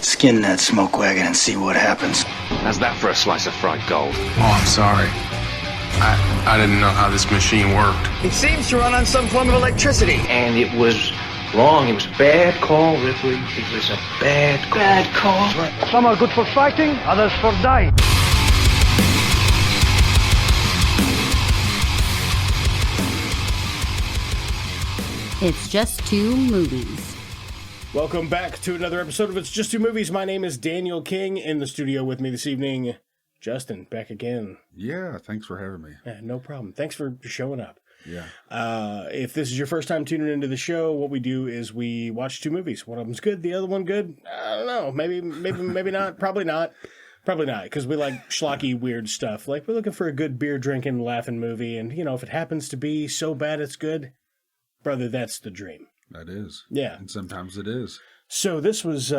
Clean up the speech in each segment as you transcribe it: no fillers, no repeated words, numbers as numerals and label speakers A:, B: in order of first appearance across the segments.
A: Skin that smoke wagon and see what happens.
B: How's that for a slice of fried gold?
C: Oh, I'm sorry. I didn't know how this machine worked.
D: It seems to run on some form of electricity.
B: And it was wrong. It was a bad call, Ripley. It was a bad call.
E: Some are good for fighting, others for dying.
F: It's Just Two Movies.
G: Welcome back to another episode of It's Just Two Movies. My name is Daniel King. In the studio with me this evening, Justin, back again.
H: Yeah, thanks for having me.
G: No problem. Thanks for showing up.
H: Yeah.
G: If this is your first time tuning into the show, what we do is we watch two movies. One of them's good, the other one good. I don't know. Maybe not. Probably not. Probably not, because we like schlocky, weird stuff. Like, we're looking for a good beer-drinking, laughing movie, and, if it happens to be so bad it's good, brother, that's the dream.
H: That is.
G: Yeah.
H: And sometimes it is.
G: So this was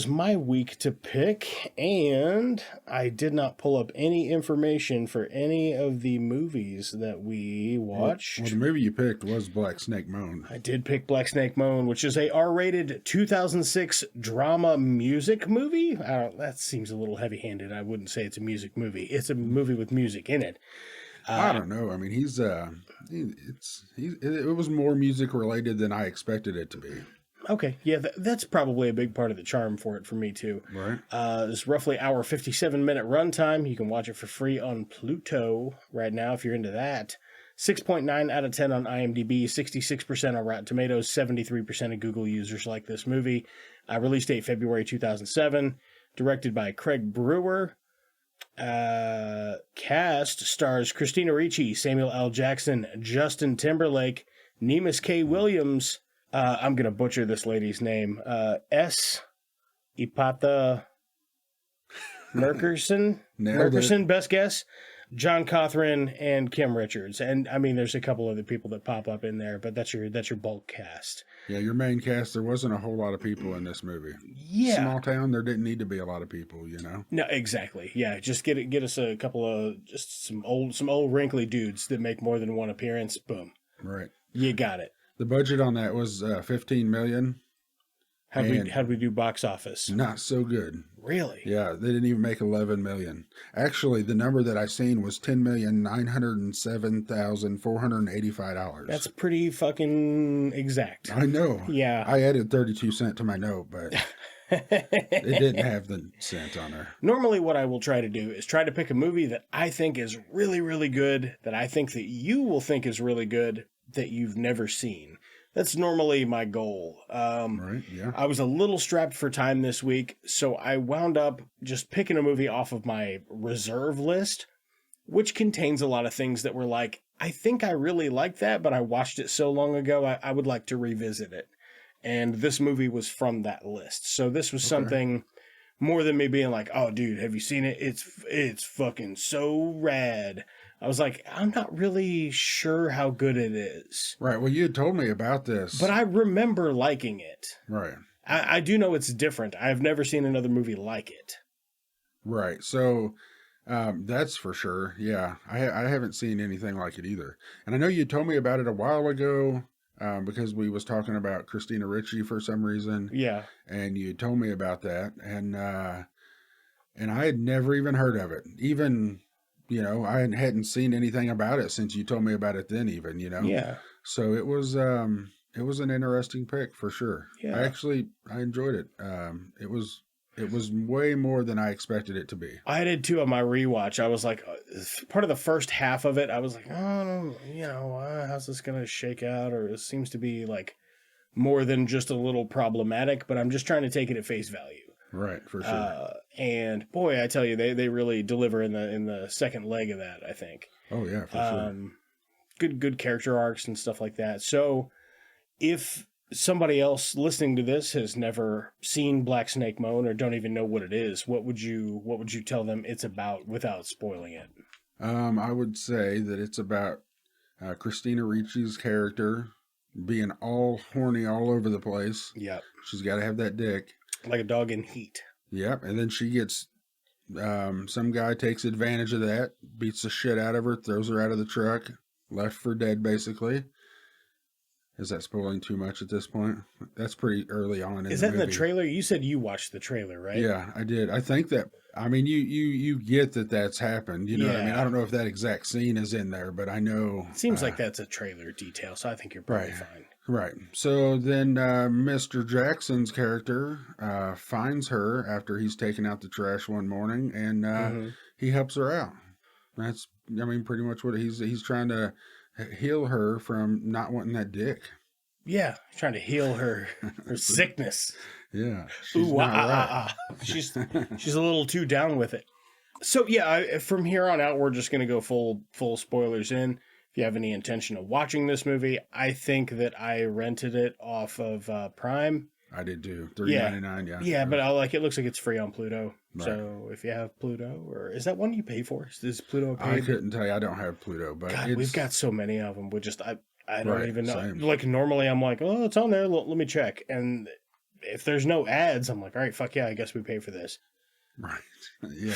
G: my week to pick, and I did not pull up any information for any of the movies that we watched.
H: Well, the movie you picked was Black Snake Moan.
G: I did pick Black Snake Moan, which is a R-rated 2006 drama music movie. That seems a little heavy-handed. I wouldn't say it's a music movie. It's a movie with music in it.
H: I don't know. I mean, it was more music related than I expected it to be.
G: Okay, yeah, that's probably a big part of the charm for it for me too.
H: Right.
G: It's roughly hour 57-minute runtime. You can watch it for free on Pluto right now if you're into that. 6.9 out of 10 on IMDb, 66% on Rotten Tomatoes, 73% of Google users like this movie. Release date February 2007. Directed by Craig Brewer. Cast stars Christina Ricci, Samuel L. Jackson, Justin Timberlake, Nemus K. Williams. I'm going to butcher this lady's name. S. Ipata Merkerson, best guess. John Cothran and Kim Richards. And I mean, there's a couple other people that pop up in there, but that's your bulk cast.
H: Yeah, your main cast, there wasn't a whole lot of people in this movie.
G: Yeah.
H: Small town, there didn't need to be a lot of people,
G: No, exactly. Yeah, just get us a couple of just some old wrinkly dudes that make more than one appearance. Boom.
H: Right.
G: You got it.
H: The budget on that was $15 million.
G: How'd we do box office?
H: Not so good.
G: Really?
H: Yeah, they didn't even make $11 million. Actually, the number that I seen was $10,907,485.
G: That's pretty fucking exact.
H: I know.
G: Yeah.
H: I added 32 cents to my note, but it didn't have the cent on there.
G: Normally what I will try to do is try to pick a movie that I think is really, really good, that I think that you will think is really good, that you've never seen. That's normally my goal.
H: Right, yeah.
G: I was a little strapped for time this week, so I wound up just picking a movie off of my reserve list, which contains a lot of things that were like, I think I really like that, but I watched it so long ago, I would like to revisit it. And this movie was from that list. So this was something more than me being like, oh, dude, have you seen it? It's fucking so rad. I was like, I'm not really sure how good it is.
H: Right. Well, you had told me about this.
G: But I remember liking it.
H: Right.
G: I do know it's different. I've never seen another movie like it.
H: Right. So that's for sure. Yeah. I haven't seen anything like it either. And I know you told me about it a while ago because we was talking about Christina Ricci for some reason.
G: Yeah.
H: And you told me about that. And I had never even heard of it. Even... I hadn't seen anything about it since you told me about it then even,
G: Yeah.
H: So it was an interesting pick for sure.
G: Yeah.
H: I enjoyed it. It was way more than I expected it to be.
G: I did too on my rewatch. I was like, part of the first half of it, I was like, oh, how's this going to shake out? Or it seems to be like more than just a little problematic, but I'm just trying to take it at face value.
H: Right, for sure.
G: And boy, I tell you, they really deliver in the second leg of that, I think.
H: Oh yeah, for sure.
G: Good character arcs and stuff like that. So if somebody else listening to this has never seen Black Snake Moan or don't even know what it is, what would you tell them it's about without spoiling it?
H: I would say that it's about Christina Ricci's character being all horny all over the place.
G: Yep.
H: She's got to have that dick.
G: Like a dog in heat.
H: Yep, and then she gets, some guy takes advantage of that, beats the shit out of her, throws her out of the truck, left for dead basically. Is that spoiling too much at this point? That's pretty early on in the movie.
G: Is that in the trailer? You said you watched the trailer, right?
H: Yeah, I did. I think that, I mean, you get that that's happened. You know what I mean?
G: Yeah.
H: I don't know if that exact scene is in there, but I know.
G: It seems like that's a trailer detail, so I think you're probably fine.
H: Right. So then Mr. Jackson's character finds her after he's taken out the trash one morning, and he helps her out. That's, I mean, pretty much what he's trying to heal her from not wanting that dick.
G: Yeah, trying to heal her sickness.
H: Yeah.
G: She's she's a little too down with it. So yeah, from here on out, we're just going to go full spoilers in. If you have any intention of watching this movie, I think that I rented it off of Prime.
H: I did too. $3.99. Yeah.
G: Yeah, but it looks like it's free on Pluto.
H: Right.
G: So if you have Pluto, or is that one you pay for? Is Pluto paid?
H: I couldn't tell you. I don't have Pluto, but
G: God, we've got so many of them. I don't even know.
H: Same.
G: Like normally I'm like, oh, it's on there. Let me check. And if there's no ads, I'm like, all right, fuck yeah, I guess we pay for this.
H: Right. Yeah.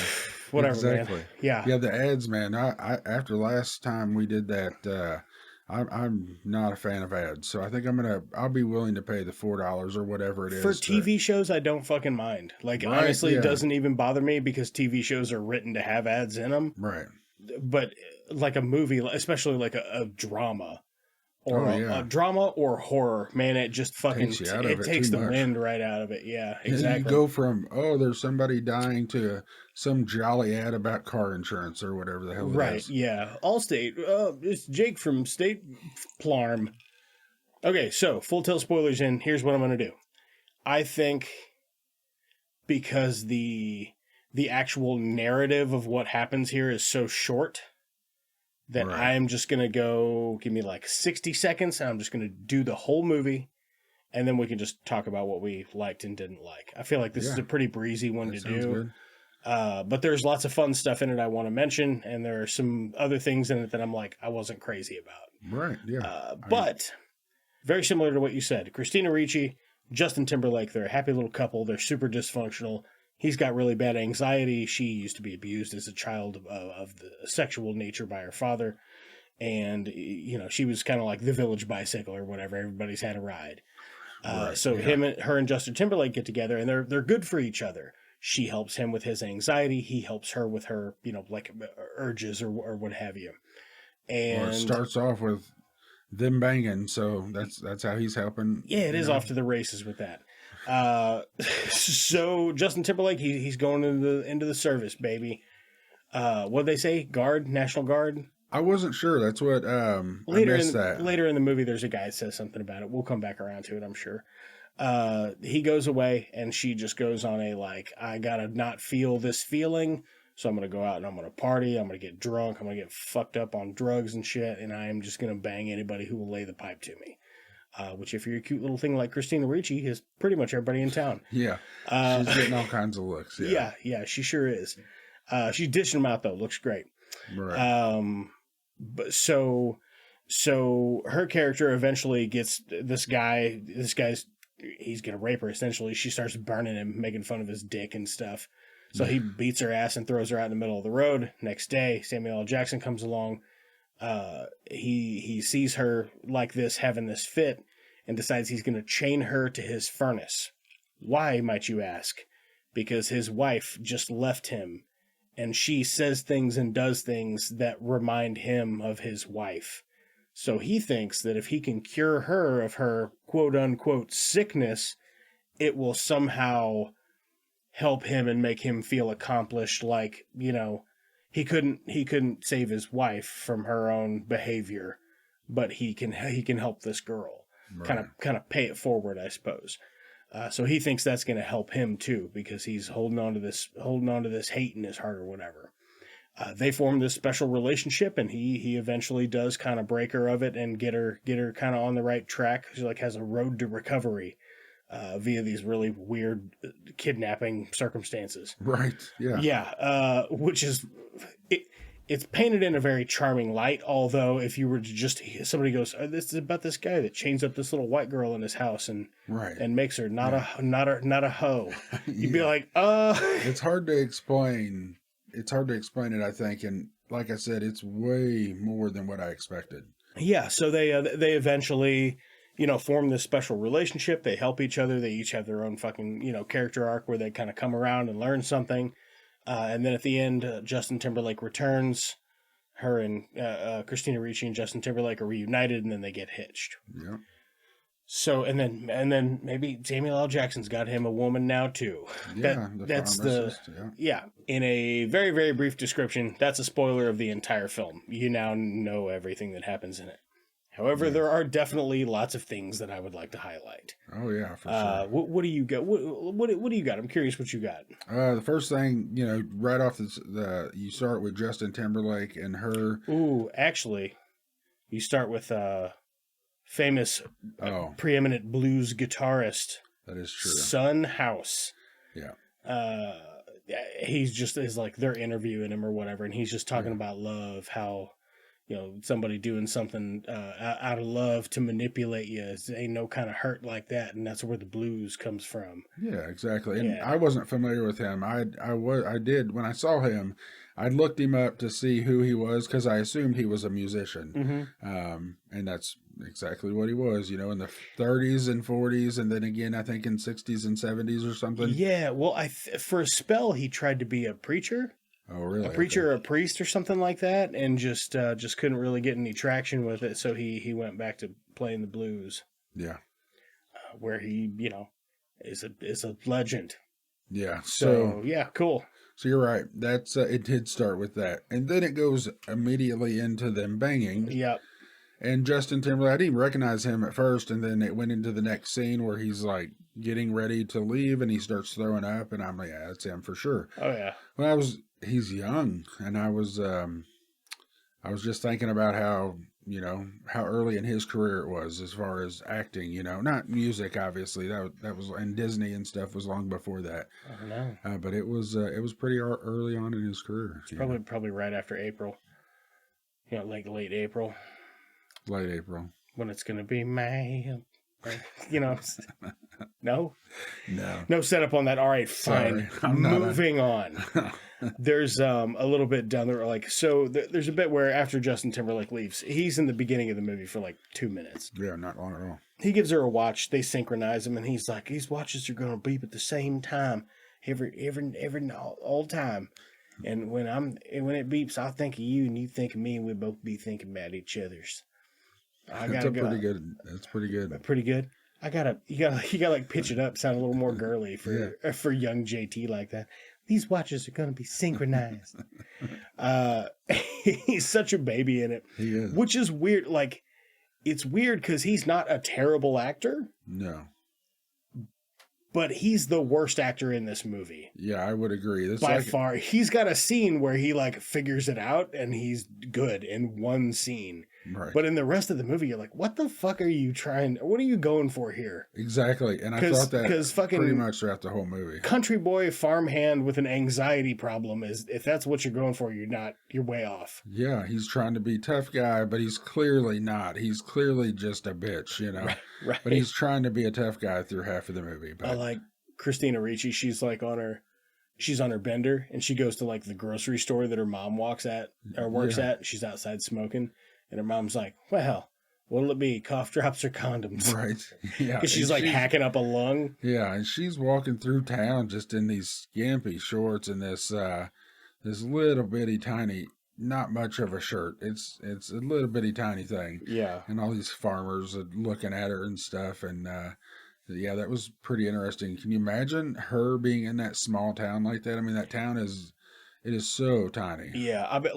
G: Whatever,
H: exactly.
G: man. Yeah.
H: Yeah, the ads, man. I after last time we did that, I'm not a fan of ads, so I think I'll be willing to pay the $4 or whatever it is.
G: For TV shows, I don't fucking mind. Like,
H: Right,
G: honestly,
H: yeah.
G: it doesn't even bother me because TV shows are written to have ads in them.
H: Right.
G: But like a movie, especially like a drama, or
H: yeah.
G: a drama or horror, man, it just fucking
H: Takes you out of it
G: takes
H: too
G: the
H: much.
G: wind right out of it. Yeah,
H: You
G: exactly.
H: go from, there's somebody dying to some jolly ad about car insurance or whatever the hell it
G: Right,
H: is.
G: yeah. Allstate. It's Jake from State Farm. Okay, so full tilt spoilers in. Here's what I'm going to do. I think because the actual narrative of what happens here is so short that
H: Right.
G: I'm just going to go, give me like 60 seconds, and I'm just going to do the whole movie, and then we can just talk about what we liked and didn't like. I feel like this is a pretty breezy one
H: That
G: to
H: sounds
G: do.
H: good.
G: But there's lots of fun stuff in it I want to mention, and there are some other things in it that I'm like, I wasn't crazy about.
H: Right, yeah.
G: But very similar to what you said. Christina Ricci, Justin Timberlake, they're a happy little couple. They're super dysfunctional. He's got really bad anxiety. She used to be abused as a child of the sexual nature by her father. And, she was kind of like the village bicycle or whatever. Everybody's had a ride. Her and Justin Timberlake get together, and they're good for each other. She helps him with his anxiety. He helps her with her, like urges or what have you. And
H: It starts off with them banging, so that's how he's helping.
G: Yeah, it is off to the races with that. So Justin Timberlake, he's going into the service, baby. What'd they say? National Guard?
H: I wasn't sure. That's what I missed that.
G: Later in the movie, there's a guy that says something about it. We'll come back around to it, I'm sure. He goes away, and she just goes on I gotta not feel this feeling, so I'm gonna go out and I'm gonna party, I'm gonna get drunk, I'm gonna get fucked up on drugs and shit, and I am just gonna bang anybody who will lay the pipe to me. Which, if you're a cute little thing like Christina Ricci, is pretty much everybody in town.
H: Yeah. She's getting all kinds of looks. Yeah.
G: Yeah, she sure is. She's dishing them out, though. Looks great.
H: Right.
G: But so her character eventually gets this guy's, he's going to rape her, essentially. She starts burning him, making fun of his dick and stuff. So he beats her ass and throws her out in the middle of the road. Next day, Samuel L. Jackson comes along. He sees her like this, having this fit, and decides he's going to chain her to his furnace. Why, might you ask? Because his wife just left him, and she says things and does things that remind him of his wife. So he thinks that if he can cure her of her quote-unquote sickness, it will somehow help him and make him feel accomplished, like, he couldn't save his wife from her own behavior, but he can help this girl.
H: Right.
G: Kind of pay it forward, I suppose. So he thinks that's going to help him too, because he's holding on to this hate in his heart or whatever. They form this special relationship, and he eventually does kind of break her of it and get her kind of on the right track. She has a road to recovery via these really weird kidnapping circumstances.
H: Right. Yeah.
G: Yeah. Which is it's painted in a very charming light. Although if you were to just, somebody goes, this is about this guy that chains up this little white girl in his house and makes her not a hoe. You'd be like,
H: It's hard to explain. It's hard to explain it, I think. And like I said, it's way more than what I expected.
G: Yeah. So they eventually form this special relationship. They help each other. They each have their own fucking, character arc where they kind of come around and learn something. And then at the end, Justin Timberlake returns. Her and Christina Ricci and Justin Timberlake are reunited, and then they get hitched.
H: Yeah.
G: So and then maybe Samuel L. Jackson's got him a woman now too.
H: Yeah,
G: That's
H: pharmacist,
G: yeah. In a very, very brief description, that's a spoiler of the entire film. You now know everything that happens in it. However, there are definitely lots of things that I would like to highlight.
H: Oh yeah, for sure.
G: What do you got? What do you got? I'm curious what you got.
H: The first thing, right off you start with Justin Timberlake and her.
G: Ooh, actually, you start with famous, preeminent blues guitarist.
H: That is true.
G: Son House.
H: Yeah.
G: He's just is like they're interviewing him or whatever, and he's just talking about love, how somebody doing something out of love to manipulate you. Ain't no kind of hurt like that, and that's where the blues comes from.
H: Yeah, exactly. And I wasn't familiar with him. I did when I saw him. I looked him up to see who he was because I assumed he was a musician. Mm-hmm. And that's exactly what he was. In the 30s and 40s, and then again I think in 60s and 70s or something.
G: Yeah. Well, for a spell he tried to be a preacher.
H: Oh, really?
G: A preacher or a priest or something like that, and just couldn't really get any traction with it, so he went back to playing the blues.
H: Yeah.
G: Where he, is a legend.
H: Yeah.
G: So yeah, cool.
H: So you're right. That's it did start with that, and then it goes immediately into them banging.
G: Yep.
H: And Justin Timberlake, I didn't even recognize him at first, and then it went into the next scene where he's like getting ready to leave, and he starts throwing up, and I'm like, yeah, that's him for sure.
G: Oh yeah.
H: He's young, and I was just thinking about how early in his career it was as far as acting, not music, obviously that was, and Disney and stuff was long before that.
G: I don't know.
H: But it was pretty early on in his career.
G: It's probably right after April, like late April.
H: Late April.
G: When it's going to be May, no setup on that. All right, fine. Moving on. There's a little bit down there, there's a bit where after Justin Timberlake leaves, he's in the beginning of the movie for like 2 minutes.
H: Yeah, not long at all.
G: He gives her a watch. They synchronize them, and he's like, these watches are going to beep at the same time every all time. And when it beeps, I'll think of you, and you think of me, and we'll both be thinking about each other's.
H: That's pretty good. That's pretty good.
G: Pretty good. You gotta like pitch it up, sound a little more girly for young JT like that. These watches are gonna be synchronized. He's such a baby in it.
H: He is.
G: Which is weird. Like, it's weird because he's not a terrible actor.
H: No.
G: But he's the worst actor in this movie.
H: Yeah, I would agree. That's
G: by far. He's got a scene where he figures it out, and he's good in one scene.
H: Right.
G: But in the rest of the movie, you're like, what the fuck are you trying? What are you going for here?
H: Exactly. And I thought that pretty much throughout the whole movie.
G: Country boy farmhand with an anxiety problem if that's what you're going for, you're way off.
H: Yeah, he's trying to be tough guy, but he's clearly not. He's clearly just a bitch,
G: Right.
H: But he's trying to be a tough guy through half of the movie. But
G: I like Christina Ricci. She's on her bender, and she goes to the grocery store that her mom works at. She's outside smoking. And her mom's like, well, what'll it be? Cough drops or condoms?
H: Right. Yeah.
G: Because she's hacking up a lung.
H: Yeah. And she's walking through town just in these skimpy shorts and this little bitty tiny, not much of a shirt. It's a little bitty tiny thing.
G: Yeah.
H: And all these farmers are looking at her and stuff. And, yeah, that was pretty interesting. Can you imagine her being in that small town like that? I mean, that town it is so tiny.
G: Yeah. I bet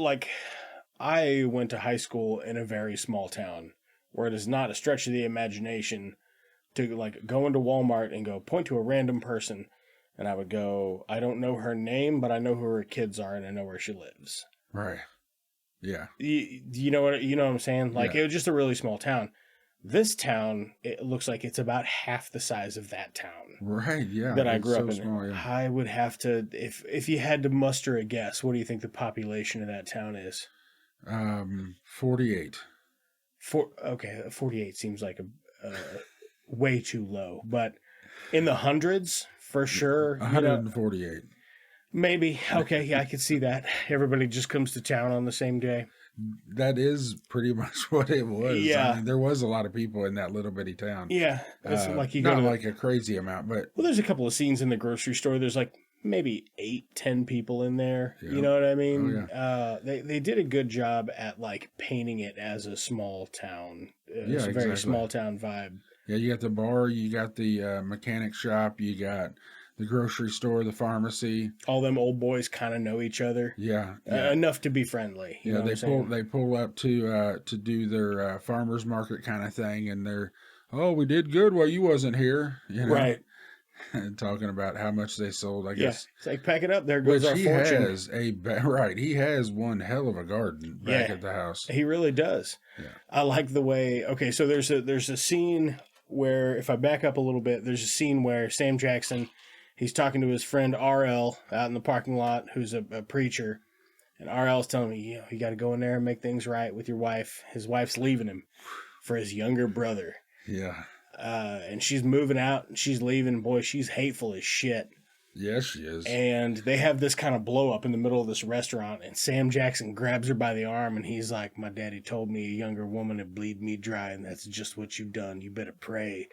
G: I went to high school in a very small town where it is not a stretch of the imagination to go into Walmart and go point to a random person, and I would go, I don't know her name, but I know who her kids are and I know where she lives.
H: Right. Yeah.
G: You know what I'm saying? It was just a really small town. This town, it looks like it's about half the size of that town.
H: Right, yeah.
G: That I grew up in.
H: Small, yeah.
G: I would have to, if you had to muster a guess, what do you think the population of that town is?
H: 48.
G: 48 seems like a way too low, but in the hundreds for sure.
H: 148.
G: Maybe. Okay, yeah, I could see that. Everybody just comes to town on the same day.
H: That is pretty much what it was.
G: Yeah.
H: I mean, there was a lot of people in that little bitty town.
G: Yeah, it's like you go
H: not
G: to
H: like a crazy amount, but
G: well, there's a couple of scenes in the grocery store. There's like maybe 8-10 people in there.
H: Yeah.
G: You know what I mean?
H: Oh,
G: They did a good job at like painting it as a small town. It's a very
H: exactly.
G: small town vibe.
H: Yeah, you got the bar, you got the mechanic shop, you got the grocery store, the pharmacy.
G: All them old boys kind of know each other.
H: Yeah,
G: Enough to be friendly. You know what I'm saying?
H: they pull up to do their farmers market kind of thing, and they're, oh, we did good while you wasn't here, you know?
G: Right.
H: And talking about how much they sold, I
G: Yeah,
H: guess.
G: it's like pack it up. There goes
H: Which
G: our
H: he
G: fortune.
H: has he has one hell of a garden back at the house.
G: He really does.
H: Yeah.
G: I like the way. Okay, so there's a scene where, if I back up a little bit, there's a scene where Sam Jackson, he's talking to his friend RL out in the parking lot, who's a preacher, and RL's telling me, you got to go in there and make things right with your wife. His wife's leaving him for his younger brother.
H: Yeah.
G: And she's moving out and she's leaving. Boy, she's hateful as shit.
H: Yes, she is.
G: And they have this kind of blow up in the middle of this restaurant, and Sam Jackson grabs her by the arm and he's like, my daddy told me a younger woman would bleed me dry, and that's just what you've done. You better pray.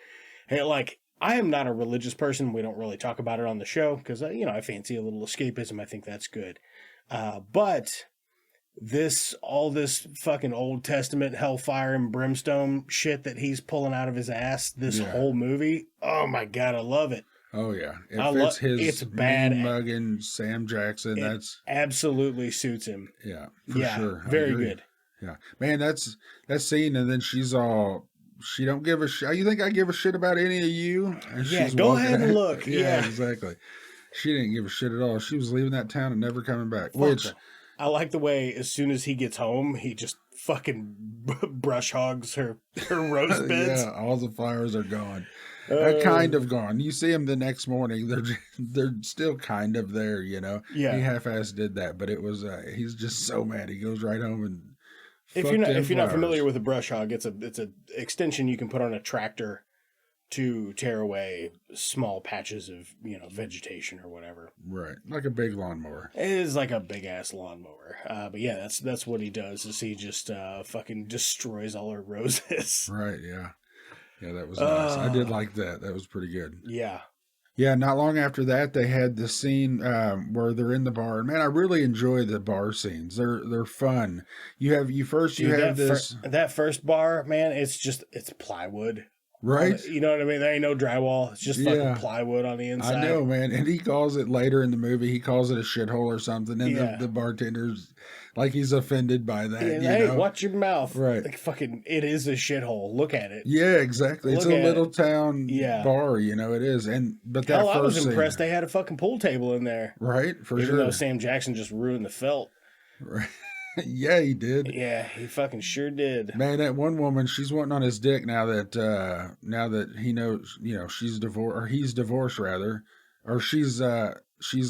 G: And like, I am not a religious person. We don't really talk about it on the show because, I fancy a little escapism. I think that's good. But all this fucking Old Testament hellfire and brimstone shit that he's pulling out of his ass this whole movie, oh my God, I love it.
H: Oh yeah, it fits his
G: it's bad
H: mugging Sam Jackson. That's
G: absolutely suits him.
H: Yeah, for sure.
G: Very good.
H: Yeah, man, that's that scene, and then she's all, she don't give a shit. You think I give a shit about any of you? And she's
G: go
H: walking
G: ahead and
H: out.
G: look. Yeah,
H: exactly. She didn't give a shit at all. She was leaving that town and never coming back.
G: Fuck
H: Which
G: her. I like the way as soon as he gets home, he just fucking brush hogs her rose beds.
H: yeah, all the flowers are gone. Kind of gone. You see them the next morning; they're still kind of there. Yeah, he half-assed did that, but it was he's just so mad. He goes right home and.
G: If you're not familiar with a brush hog, it's a extension you can put on a tractor to tear away small patches of vegetation or whatever.
H: Right, like a big lawnmower.
G: It is like a big ass lawnmower. But yeah, that's what he does. Is he just fucking destroys all her roses.
H: Right. Yeah. Yeah, that was nice. I did like that. That was pretty good.
G: Yeah.
H: Yeah, not long after that, they had the scene where they're in the bar. And man, I really enjoy the bar scenes. They're fun. You have this
G: that first bar, man. It's plywood,
H: right?
G: You know what I mean? There ain't no drywall. It's just fucking plywood on the inside.
H: I know, man. And he calls it later in the movie. He calls it a shithole or something. And the bartender's like he's offended by that.
G: Hey, watch your mouth.
H: Right.
G: Like fucking, it is a shithole. Look at it.
H: Yeah, exactly. It's a little town bar, it is. But that
G: I was impressed they had a fucking pool table in there.
H: Right, for sure.
G: Even though Sam Jackson just ruined the felt.
H: Right. Yeah, he did.
G: Yeah, he fucking sure did.
H: Man, that one woman, she's wanting on his dick now that he knows, she's divorced, or he's divorced rather, or she's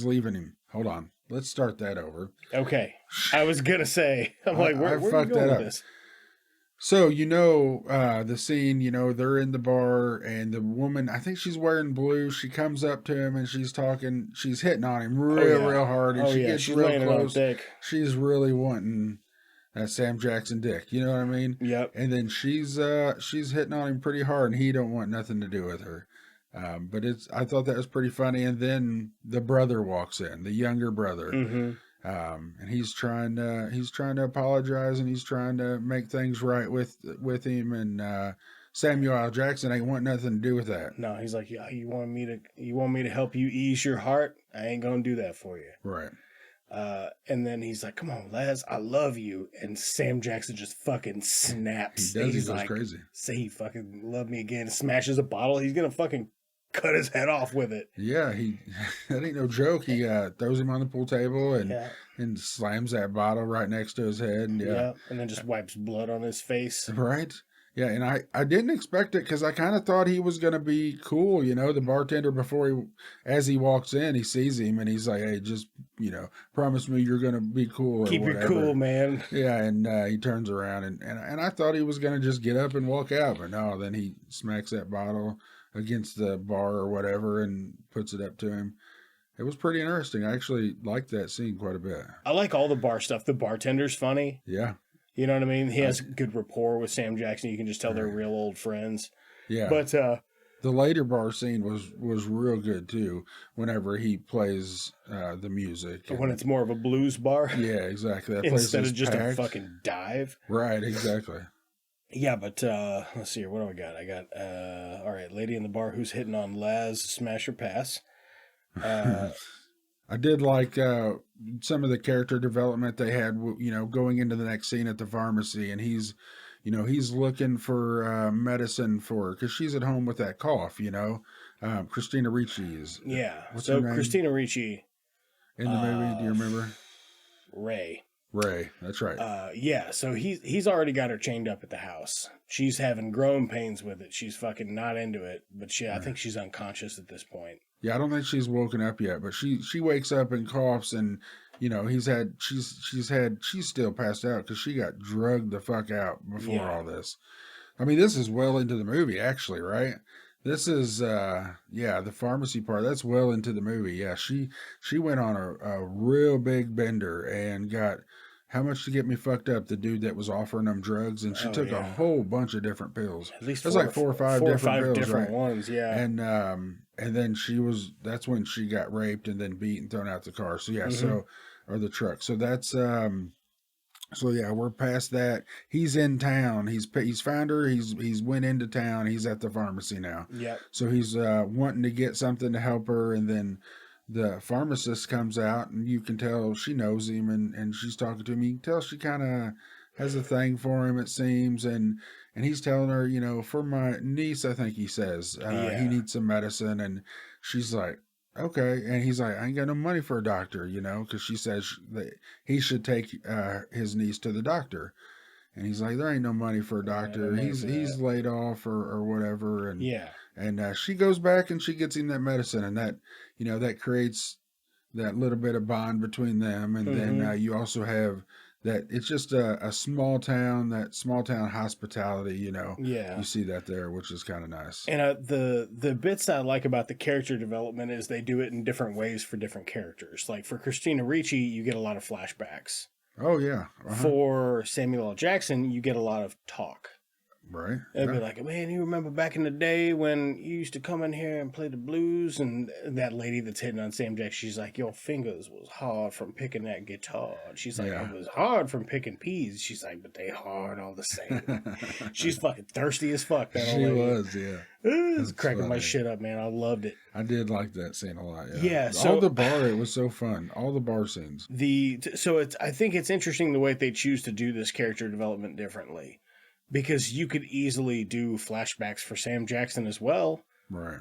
H: leaving him. Hold on. Let's start that over.
G: Okay. I was going to say, I'm like, where are we going with this?
H: So, the scene, they're in the bar and the woman, I think she's wearing blue. She comes up to him and she's hitting on him real hard. And she gets real close. She's really wanting that Sam Jackson dick. You know what I mean?
G: Yep.
H: And then she's hitting on him pretty hard and he don't want nothing to do with her. But I thought that was pretty funny. And then the brother walks in, the younger brother. Mm-hmm. And he's trying to apologize and he's trying to make things right with him. And Samuel L. Jackson ain't want nothing to do with that.
G: No, he's like, yeah, you want me to help you ease your heart? I ain't gonna do that for you.
H: Right.
G: And then he's like, come on, Les, I love you. And Sam Jackson just fucking snaps.
H: He does.
G: He's
H: he goes
G: like,
H: crazy.
G: Say he fucking loved me again. Smashes a bottle. He's gonna fucking cut his head off with it.
H: Yeah, that ain't no joke. He throws him on the pool table and slams that bottle right next to his head. And
G: and then just wipes blood on his face.
H: Right. Yeah, and I didn't expect it because I kind of thought he was going to be cool. The bartender, as he walks in, he sees him and he's like, hey, just, promise me you're going to be cool.
G: Keep it cool, man.
H: Yeah, and he turns around and I thought he was going to just get up and walk out. But no, then he smacks that bottle against the bar or whatever and puts it up to him. It was pretty interesting. I actually liked that scene quite a bit.
G: I like all the bar stuff. The bartender's funny.
H: Yeah.
G: You know what I mean? He has good rapport with Sam Jackson. You can just tell they're
H: Right.
G: real old friends.
H: Yeah.
G: But
H: the later bar scene was real good too. Whenever he plays the music,
G: when it's more of a blues bar,
H: yeah, exactly. That place
G: instead
H: is
G: of just
H: packed.
G: a fucking dive.
H: Right, exactly.
G: Yeah, but let's see here. What do I got? I got all right, lady in the bar who's hitting on Laz, smash or pass.
H: I did like some of the character development they had, going into the next scene at the pharmacy, and he's looking for medicine for her because she's at home with that cough, Christina Ricci is.
G: Yeah.
H: What's
G: So
H: her name?
G: Christina Ricci,
H: In the movie, do you remember?
G: Ray.
H: Ray, that's right.
G: Yeah, so he's already got her chained up at the house. She's having growing pains with it. She's fucking not into it, but I think she's unconscious at this point.
H: Yeah, I don't think she's woken up yet, but she wakes up and coughs, and she's still passed out because she got drugged the fuck out before all this. I mean, this is well into the movie, actually, right? This is the pharmacy part. That's well into the movie. Yeah, she went on a real big bender and got how much to get me fucked up. The dude that was offering them drugs, and she took a whole bunch of different pills.
G: At least
H: it was like four or five different pills, right?
G: ones. Yeah,
H: and then that's when she got raped and then beat and thrown out the car. So yeah, or the truck. So that's so yeah, we're past that. He's in town. He's found her. He's went into town. He's at the pharmacy now.
G: Yep.
H: So he's wanting to get something to help her, and then the pharmacist comes out, and you can tell she knows him, and she's talking to him. You can tell she kind of has a thing for him, it seems, and he's telling her, for my niece, I think he says, he needs some medicine, and she's like, okay, and he's like, I ain't got no money for a doctor, because she says that he should take his niece to the doctor, and he's like, there ain't no money for a doctor. He's laid off or whatever, and and she goes back and she gets him that medicine, and that that creates that little bit of bond between them, and then you also have that it's just a small town, that small town hospitality, you see that there, which is kind of nice.
G: And the bits I like about the character development is they do it in different ways for different characters. Like for Christina Ricci, you get a lot of flashbacks.
H: Oh yeah.
G: For Samuel L. Jackson, you get a lot of talk.
H: Right.
G: It'd be like, man, you remember back in the day when you used to come in here and play the blues? And that lady that's hitting on Sam Jackson, she's like, your fingers was hard from picking that guitar. And she's like, it was hard from picking peas. She's like, but they hard all the same. She's fucking thirsty as fuck. That
H: she
G: old lady.
H: was, yeah.
G: It was cracking my shit up, man. I loved it.
H: I did like that scene a lot.
G: Yeah. So
H: all the bar, it was so fun. All the bar scenes.
G: I think it's interesting the way they choose to do this character development differently. Because you could easily do flashbacks for Sam Jackson as well.
H: Right.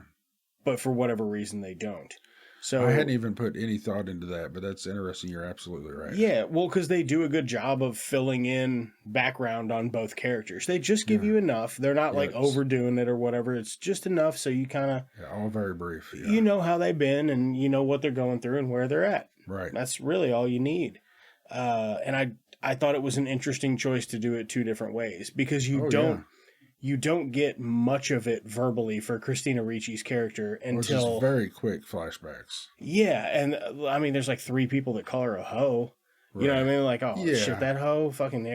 G: But for whatever reason, they don't. So
H: I hadn't even put any thought into that, but that's interesting. You're absolutely right.
G: Yeah, well, because they do a good job of filling in background on both characters. They just give you enough. They're not like overdoing it or whatever. It's just enough so you kind of...
H: all very brief. Yeah.
G: You know how they've been and you know what they're going through and where they're at.
H: Right.
G: That's really all you need. And I thought it was an interesting choice to do it two different ways because you don't get much of it verbally for Christina Ricci's character until
H: very quick flashbacks.
G: Yeah, and I mean, there's like 3 people that call her a hoe. You know what I mean? Like, oh shit, that hoe, fucking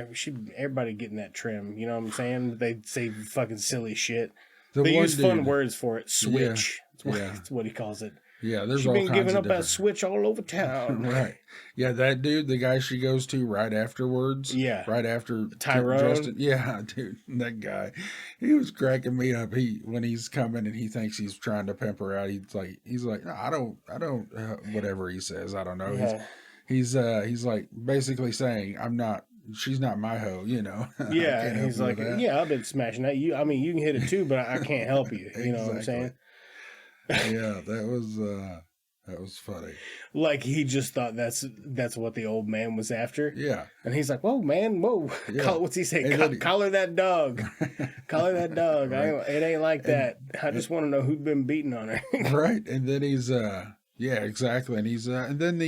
G: everybody getting that trim. You know what I'm saying? They say fucking silly shit. They use fun words for it. Switch. That's what he calls it.
H: Yeah, there's
G: She's
H: all
G: been
H: kinds
G: giving
H: of
G: up
H: different...
G: that switch all over town.
H: Right. Yeah, that dude, the guy she goes to right afterwards.
G: Yeah.
H: Right after
G: Tyrone.
H: Justin. Yeah, dude, that guy. He was cracking me up. When he's coming and he thinks he's trying to pimp her out, he's like, no, I don't, whatever he says, I don't know.
G: Yeah.
H: He's like basically saying, she's not my hoe,
G: Yeah, and he's like, yeah, I've been smashing that. You can hit it too, but I can't help you. You know what I'm saying?
H: Yeah, that was funny.
G: Like he just thought that's what the old man was after.
H: Yeah,
G: and he's like, "Whoa, man, whoa!"
H: Yeah.
G: What's he say? Collar that dog. Collar that dog. Right. It ain't like that. I just want to know who's been beating on her.
H: Right, and then he's yeah, exactly, and he's and then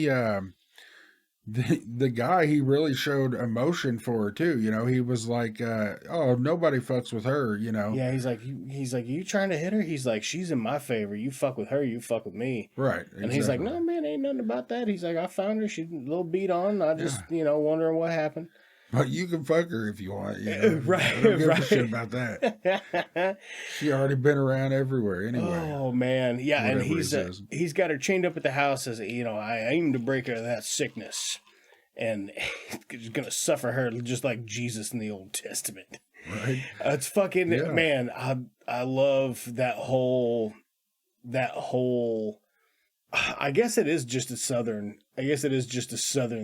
H: the guy, he really showed emotion for her too. You know, he was like, "Oh, nobody fucks with her." You know.
G: Yeah, he's like, you trying to hit her? He's like, she's in my favor. You fuck with her, you fuck with me.
H: Right. Exactly.
G: And he's like, no, man, ain't nothing about that. He's like, I found her. She's a little beat on. I just, wondering what happened.
H: But you can fuck her if you want. You know?
G: Right.
H: I don't give a shit about that. She already been around everywhere anyway.
G: Oh man, yeah,
H: Whatever
G: and he's got her chained up at the house as I aim to break her of that sickness, and he's gonna suffer her just like Jesus in the Old Testament.
H: Right.
G: It's fucking man. I love that whole. I guess it is just a southern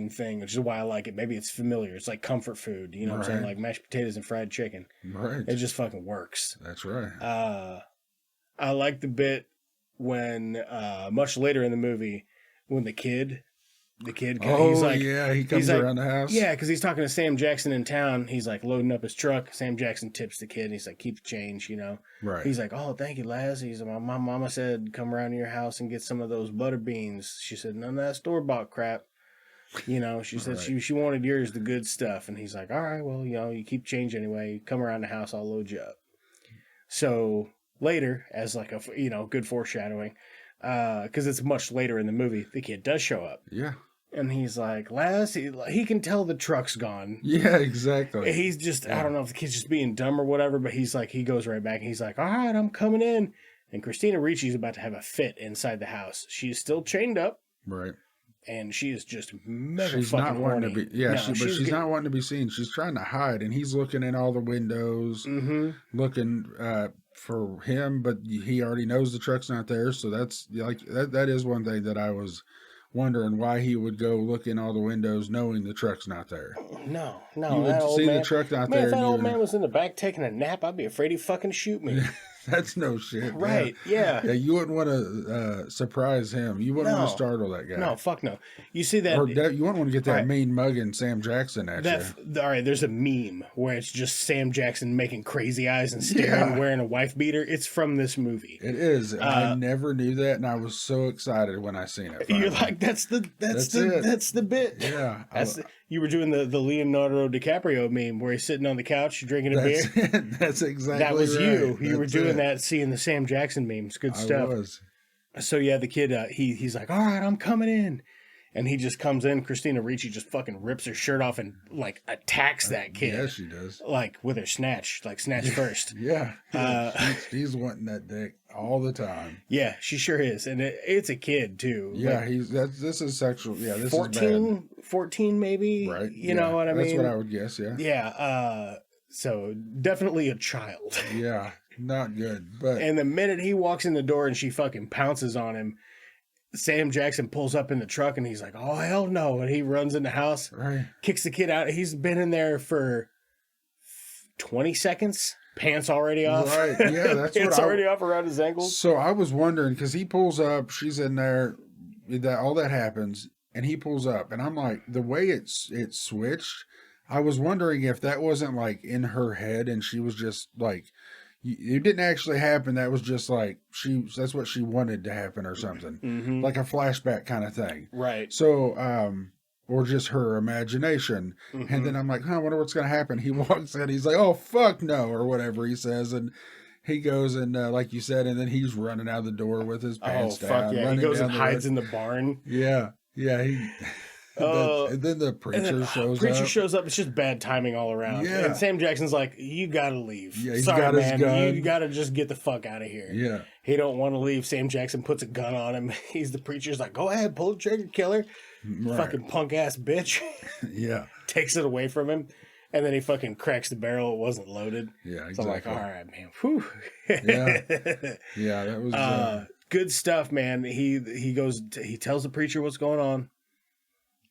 G: thing, which is why I like it. Maybe it's familiar. It's like comfort food. You know what I'm saying? Like mashed potatoes and fried chicken.
H: Right.
G: It just fucking works.
H: That's right.
G: I like the bit when much later in the movie when the kid he's like,
H: he comes around the house.
G: Yeah, because he's talking to Sam Jackson in town. He's like loading up his truck. Sam Jackson tips the kid and he's like, keep the change,
H: Right.
G: He's like, oh, thank you, Laz. He's like, my mama said come around to your house and get some of those butter beans. She said, none of that store-bought crap. She said she wanted yours, the good stuff. And he's like, all right, well, you keep change anyway. Come around the house, I'll load you up. So later, as like a, good foreshadowing, because it's much later in the movie, the kid does show up.
H: Yeah.
G: And he's like, Laz, he can tell the truck's gone.
H: Yeah, exactly.
G: He's just, I don't know if the kid's just being dumb or whatever, but he's like, he goes right back and he's like, all right, I'm coming in. And Christina Ricci's about to have a fit inside the house. She's still chained up.
H: Right.
G: And she is just mega
H: she's
G: fucking
H: not
G: horny.
H: wanting to be, but she's not wanting to be seen. She's trying to hide, and he's looking in all the windows, looking for him, but he already knows the truck's not there. So that's like that is one thing that I was wondering why he would go look in all the windows knowing the truck's not there.
G: No.
H: You would see the truck not there.
G: If that old man was in the back taking a nap, I'd be afraid he'd fucking shoot me.
H: That's no shit.
G: Right, yeah.
H: You wouldn't want to surprise him. You wouldn't want to startle that guy.
G: No, fuck no. You see that...
H: Or you wouldn't want to get that mean mugging Sam Jackson at you.
G: All right, there's a meme where it's just Sam Jackson making crazy eyes and staring, wearing a wife beater. It's from this movie.
H: It is. I never knew that, and I was so excited when I seen it.
G: You're like, that's the bit.
H: Yeah.
G: You were doing the Leonardo DiCaprio meme where he's sitting on the couch drinking a beer.
H: That's exactly
G: that was
H: right.
G: you. You were doing that, seeing the Sam Jackson memes. Good stuff.
H: I was.
G: So yeah, the kid, he's like, all right, I'm coming in. And he just comes in. Christina Ricci just fucking rips her shirt off and like attacks that kid.
H: Yeah, she does.
G: Like with her snatch first.
H: Yeah. She's wanting that dick all the time.
G: Yeah, she sure is. And it's a kid too.
H: Yeah,
G: like,
H: this is sexual. Yeah, this
G: 14,
H: is bad.
G: 14 maybe.
H: Right.
G: You know what I mean?
H: That's what I would guess, yeah.
G: Yeah. So definitely a child.
H: Yeah, not good. But
G: and the minute he walks in the door and she fucking pounces on him, Sam Jackson pulls up in the truck and he's like, oh, hell no. And he runs in the house, kicks the kid out. He's been in there for 20 seconds. Pants already off.
H: Right. Yeah, that's
G: Pants already off around his ankles.
H: So I was wondering, because he pulls up, she's in there, all that happens, and he pulls up. And I'm like, the way it switched, I was wondering if that wasn't like in her head and she was just like, it didn't actually happen. That was just like that's what she wanted to happen or something, like a flashback kind of thing.
G: Right.
H: So, or just her imagination. And then I'm like, I wonder what's going to happen. He walks in, he's like, oh, fuck no, or whatever he says. And he goes and, like you said, and then he's running out the door with his pants down.
G: Oh, fuck yeah. He goes and hides in the barn.
H: Yeah. Yeah. And then the preacher shows up.
G: Preacher shows up. It's just bad timing all around.
H: Yeah.
G: And Sam Jackson's like, you gotta leave.
H: Yeah, he's
G: sorry,
H: got his
G: man.
H: gun.
G: You gotta just get the fuck out of here.
H: Yeah.
G: He don't want to leave. Sam Jackson puts a gun on him. He's the preacher's like, go ahead, pull the trigger, killer.
H: Right.
G: Fucking punk ass bitch.
H: Yeah.
G: Takes it away from him. And then he fucking cracks the barrel. It wasn't loaded.
H: Yeah, exactly.
G: So I'm like, all right, man. Whew.
H: Yeah, that was...
G: good stuff, man. He goes, he tells the preacher what's going on.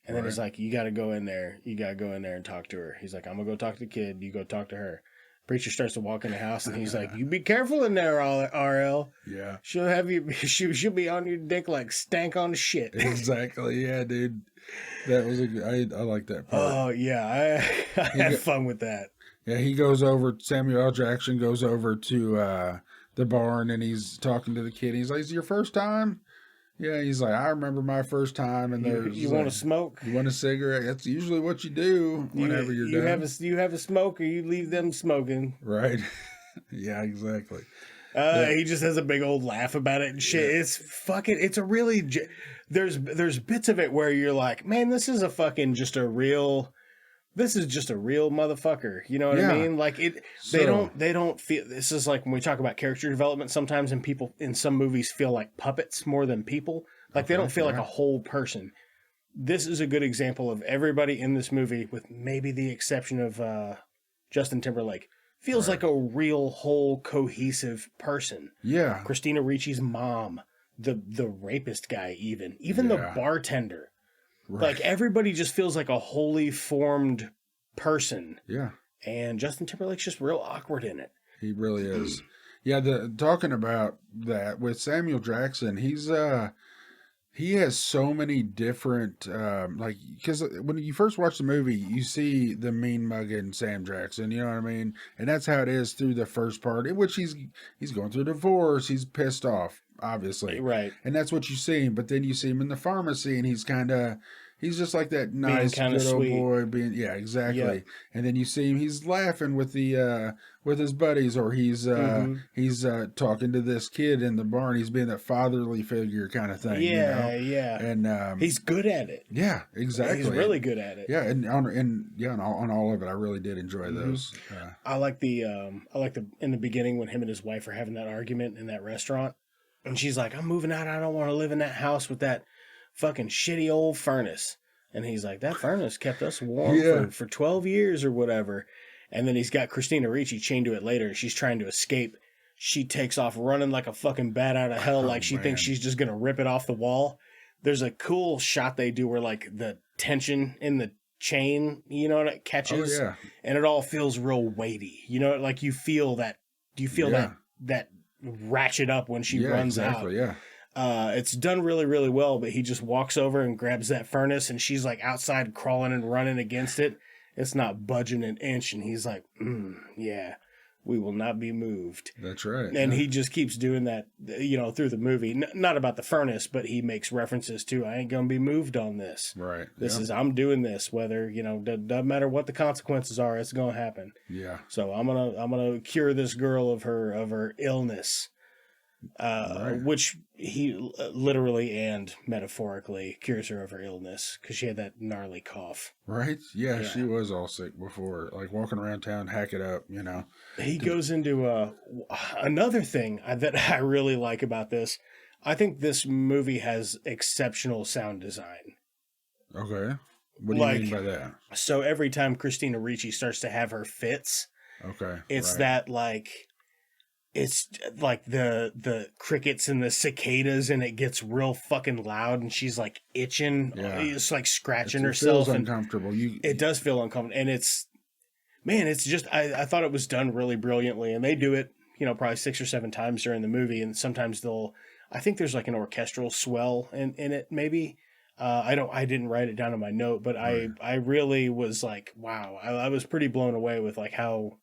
G: And then he's like, you got to go in there. You got to go in there and talk to her. He's like, I'm going to go talk to the kid. You go talk to her. Preacher starts to walk in the house, and he's like, you be careful in there, RL.
H: Yeah.
G: She'll have you, she'll be on your dick like stank on shit.
H: Exactly. Yeah, dude. That was I like that part.
G: Oh, yeah. I had fun with that.
H: Yeah, he goes over, Samuel L. Jackson goes over to the barn, and he's talking to the kid. He's like, is it your first time? Yeah, he's like, I remember my first time, and there's
G: You want to smoke?
H: You want a cigarette? That's usually what you do whenever you're done.
G: You have a smoke, or you leave them smoking.
H: Right. Yeah, exactly.
G: He just has a big old laugh about it and shit. Yeah. It's fucking. It's a really. There's bits of it where you're like, man, this is just a real motherfucker. You know what I mean? Like it. They don't feel. This is like when we talk about character development sometimes, and people in some movies feel like puppets more than people. Like they don't feel like a whole person. This is a good example of everybody in this movie, with maybe the exception of Justin Timberlake. Feels like a real, whole, cohesive person. Yeah. Christina Ricci's mom, the rapist guy, even the bartender. Right. Like, everybody just feels like a wholly formed person. Yeah. And Justin Timberlake's just real awkward in it.
H: He really is. Yeah, talking about that, with Samuel Jackson, he has so many different, because when you first watch the movie, you see the mean mugging Sam Jackson, you know what I mean? And that's how it is through the first part, in which he's going through a divorce, he's pissed off, obviously. Right. And that's what you see him, but then you see him in the pharmacy, and he's just like that nice, good old boy, exactly. Yep. And then you see him, he's laughing with with his buddies, or he's talking to this kid in the barn. He's being that fatherly figure kind of thing. Yeah, yeah. And
G: he's good at it.
H: Yeah, exactly.
G: He's really good at it.
H: Yeah, and on all of it, I really did enjoy those.
G: I like the in the beginning when him and his wife are having that argument in that restaurant, and she's like, "I'm moving out. I don't want to live in that house with that fucking shitty old furnace." And he's like, that furnace kept us warm for 12 years or whatever. And then he's got Christina Ricci chained to it later, and she's trying to escape. She takes off running like a fucking bat out of hell, like she thinks she's just going to rip it off the wall. There's a cool shot they do where like the tension in the chain, you know, it catches. Oh, yeah. And it all feels real weighty. You know, like you feel that ratchet up when she runs out. Yeah. It's done really, really well, but he just walks over and grabs that furnace, and she's like outside crawling and running against it. It's not budging an inch, and he's like, yeah, we will not be moved.
H: That's right.
G: And he just keeps doing that, you know, through the movie. Not about the furnace, but he makes references to, I ain't going to be moved on this. Right. This is, I'm doing this, whether, you know, doesn't matter what the consequences are, it's going to happen. Yeah. So I'm going to cure this girl of her illness. Which he literally and metaphorically cures her of her illness, because she had that gnarly cough.
H: Right? Yeah, she was all sick before, like walking around town, hack it up, you know.
G: He goes into another thing that I really like about this. I think this movie has exceptional sound design.
H: Okay. What do you mean by that?
G: So every time Christina Ricci starts to have her fits, it's that like... It's like the crickets and the cicadas, and it gets real fucking loud, and she's like itching. Yeah. It's like scratching herself.
H: It feels uncomfortable.
G: It does feel uncomfortable. And it's just, I thought it was done really brilliantly. And they do it, you know, probably 6 or 7 times during the movie. And sometimes I think there's like an orchestral swell in it, maybe. I didn't write it down in my note, but I really was like, wow. I was pretty blown away with like how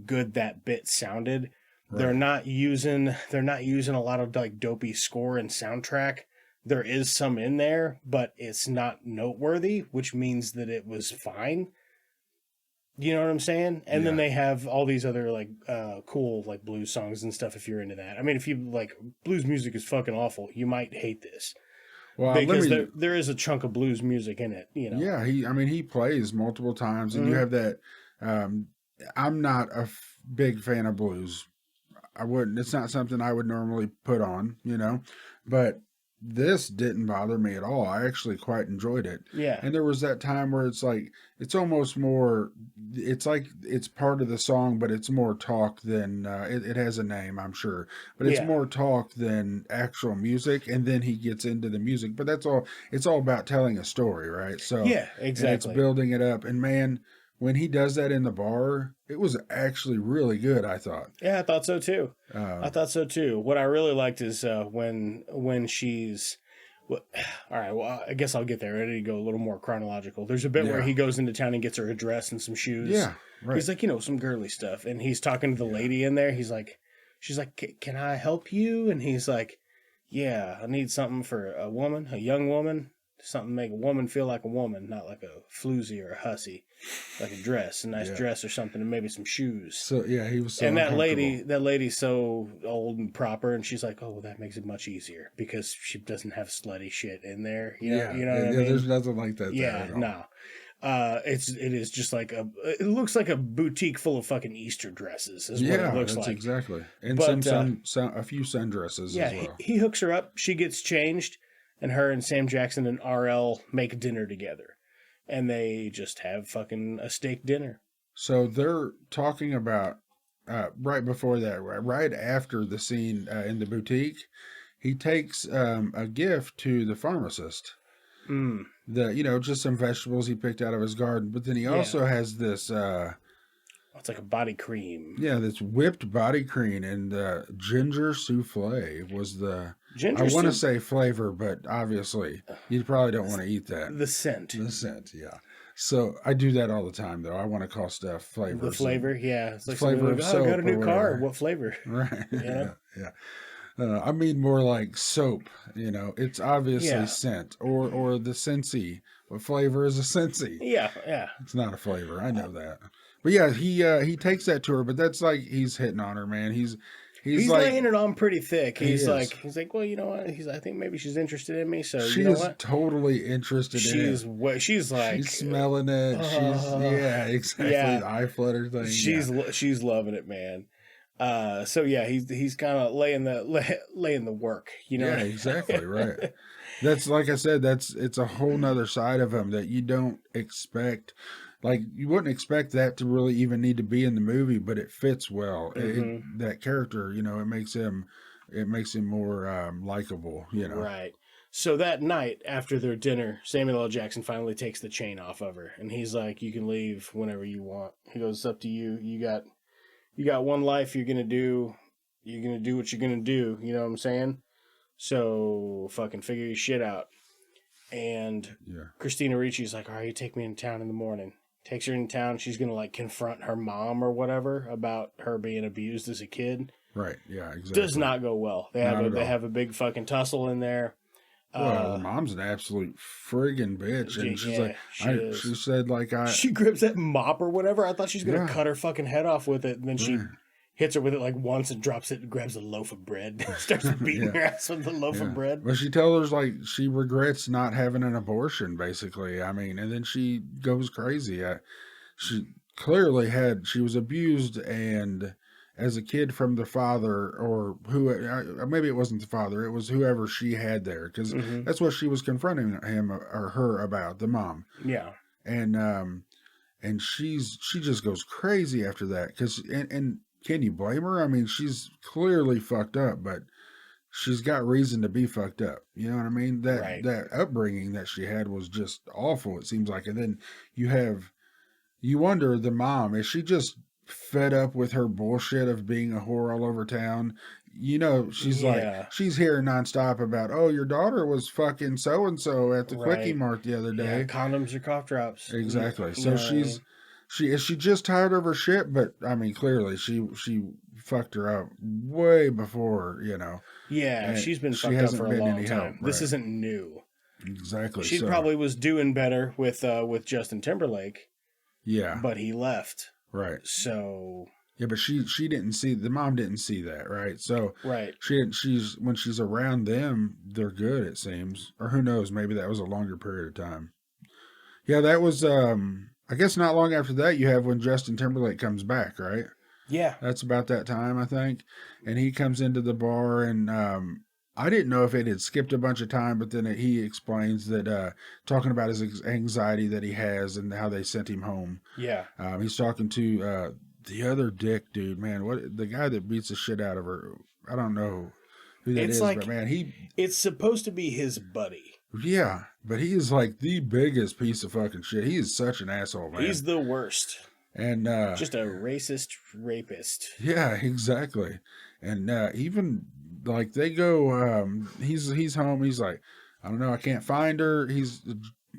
G: good that bit sounded. Right. They're not using a lot of like dopey score and soundtrack. There is some in there, but it's not noteworthy, which means that it was fine. You know what I'm saying? And then they have all these other like cool like blues songs and stuff if you're into that. I mean, if you like blues music is fucking awful, you might hate this. Well, because there is a chunk of blues music in it, you know.
H: Yeah, he plays multiple times, and you have that. I'm not a big fan of blues. It's not something I would normally put on, you know, but this didn't bother me at all. I actually quite enjoyed it. Yeah. And there was that time where it's like, it's almost more, it's like it's part of the song, but it's more talk than, it has a name, I'm sure, but it's more talk than actual music. And then he gets into the music, but it's all about telling a story, right? So yeah, exactly. It's building it up. And man, when he does that in the bar, it was actually really good, I thought.
G: Yeah, I thought so too. What I really liked is when she's... all right, well, I guess I'll get there. Ready to go a little more chronological. There's a bit where he goes into town and gets her a dress and some shoes. Yeah, right. He's like, you know, some girly stuff. And he's talking to the lady in there. She's like, can I help you? And he's like, yeah, I need something for a woman, a young woman, something to make a woman feel like a woman, not like a floozy or a hussy, like a dress, a nice dress or something, and maybe some shoes.
H: So yeah, he was so
G: And
H: uncomfortable.
G: that lady's so old and proper, and she's like, oh, well, that makes it much easier because she doesn't have slutty shit in there. You know what I mean?
H: There's nothing like that.
G: Yeah,
H: there at all.
G: no. It is just like it looks like a boutique full of fucking Easter dresses is what it looks
H: that's
G: like.
H: exactly. And
G: But,
H: some a few sundresses
G: Yeah,
H: as well.
G: he hooks her up. She gets changed, and her and Sam Jackson and RL make dinner together, and they just have fucking a steak dinner.
H: So they're talking about right before that, right after the scene in the boutique, he takes a gift to the pharmacist.
G: Mm.
H: Just some vegetables he picked out of his garden, but then he also has this
G: It's like a body cream.
H: this whipped body cream, and ginger souffle was the I want to say flavor, but obviously you probably don't want to eat that.
G: The scent.
H: The scent, yeah. So I do that all the time, though. I want to call stuff flavors.
G: The flavor, yeah. It's like
H: flavor of
G: I
H: soap
G: got a new
H: or
G: car.
H: whatever.
G: What flavor?
H: Right.
G: Yeah.
H: Yeah. I mean more like soap. It's obviously scent or the Scentsy. What flavor is a Scentsy?
G: Yeah.
H: It's not a flavor. I know that. But yeah, he takes that to her. But that's like he's hitting on her, man. He's like,
G: laying it on pretty thick. He's
H: is.
G: like, well, you know what? I think maybe she's interested in me. So
H: she
G: you know
H: is
G: what?
H: totally interested in it.
G: She's like,
H: She's smelling it. Exactly.
G: Yeah.
H: The eye flutter thing.
G: She's loving it, man. So yeah, he's kind of laying the work, you know.
H: Yeah, exactly, right. That's like I said, it's a whole nother side of him that you don't expect. Like you wouldn't expect that to really even need to be in the movie, but it fits well. That character, it makes him more likable,
G: Right. So that night after their dinner, Samuel L. Jackson finally takes the chain off of her, and he's like, "You can leave whenever you want." He goes, "It's up to you. You got one life. You're gonna do what you're gonna do." You know what I'm saying? So fucking figure your shit out. And Christina Ricci's like, "All right, you take me in town in the morning." Takes her in town. She's gonna like confront her mom or whatever about her being abused as a kid.
H: Right. Yeah. Exactly.
G: Does not go well. They have a big fucking tussle in there.
H: Well, the mom's an absolute friggin' bitch, and she's like, she said like
G: she grips that mop or whatever. I thought she's gonna cut her fucking head off with it, and then she hits her with it like once and drops it and grabs a loaf of bread, starts beating her ass with the loaf of bread.
H: Well, she tells her like she regrets not having an abortion, basically. I mean, and then she goes crazy. She clearly she was abused and as a kid from the father or maybe it wasn't the father, it was whoever she had there because that's what she was confronting him or her about, the mom.
G: Yeah.
H: And she just goes crazy after that because and can you blame her? I mean, she's clearly fucked up, but she's got reason to be fucked up. You know what I mean? That upbringing that she had was just awful, it seems like. And then you wonder, the mom, is she just fed up with her bullshit of being a whore all over town? She's like, she's hearing nonstop about, oh, your daughter was fucking so-and-so at the Quickie Mart the other day.
G: Yeah, condoms or cough drops.
H: Exactly. So is she just tired of her shit? But I mean, clearly she fucked her up way before,
G: Yeah, she's been fucked up for a long time. This isn't new.
H: Exactly.
G: She probably was doing better with Justin Timberlake.
H: Yeah.
G: But he left.
H: Right.
G: So
H: yeah, but she didn't see, the mom didn't see that, right? So she's when she's around them, they're good, it seems. Or who knows, maybe that was a longer period of time. Yeah, that was I guess not long after that you have when Justin Timberlake comes back, right?
G: Yeah.
H: That's about that time, I think. And he comes into the bar and I didn't know if it had skipped a bunch of time, but then he explains that talking about his anxiety that he has and how they sent him home.
G: Yeah.
H: He's talking to the other dick dude, man. The guy that beats the shit out of her. I don't know who that is, but man,
G: it's supposed to be his buddy.
H: Yeah, but he is like the biggest piece of fucking shit. He is such an asshole, man.
G: He's the worst.
H: And
G: just a racist rapist.
H: Yeah, exactly. And even like they go, he's home. He's like, I don't know, I can't find her.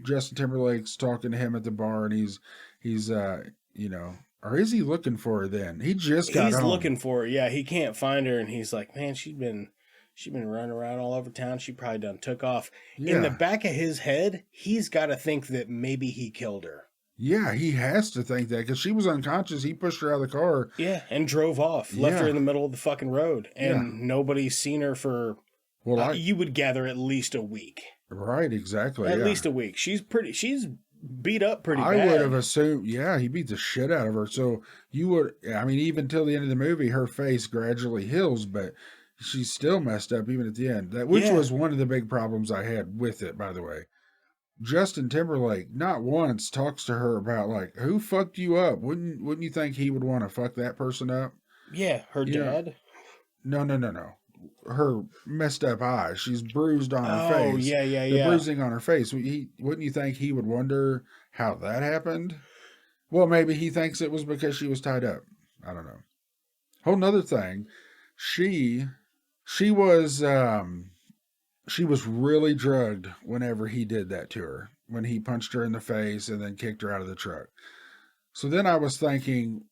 H: Justin Timberlake's talking to him at the bar, and he's or is he looking for her then? He just got home.
G: He's looking for her. Yeah, he can't find her, and he's like, man, she's been She's been running around all over town. She probably done took off.
H: Yeah.
G: In the back of his head, he's got to think that maybe he killed her.
H: Yeah, he has to think that because she was unconscious. He pushed her out of the car.
G: Yeah, and drove off. Left her in the middle of the fucking road. And nobody's seen her for, you would gather, at least a week.
H: Right, exactly.
G: At least a week. She's beat up pretty bad.
H: I would have assumed, he beat the shit out of her. So you would, even till the end of the movie, her face gradually heals, but she's still messed up even at the end. Which was one of the big problems I had with it, by the way. Justin Timberlake not once talks to her about like, who fucked you up? Wouldn't you think he would want to fuck that person up?
G: Yeah, her dad.
H: No. Her messed up eye. She's bruised on her face.
G: Oh, yeah.
H: The bruising on her face. Wouldn't you think he would wonder how that happened? Well, maybe he thinks it was because she was tied up. I don't know. Whole nother thing. She was really drugged whenever he did that to her. When he punched her in the face and then kicked her out of the truck. So then I was thinking,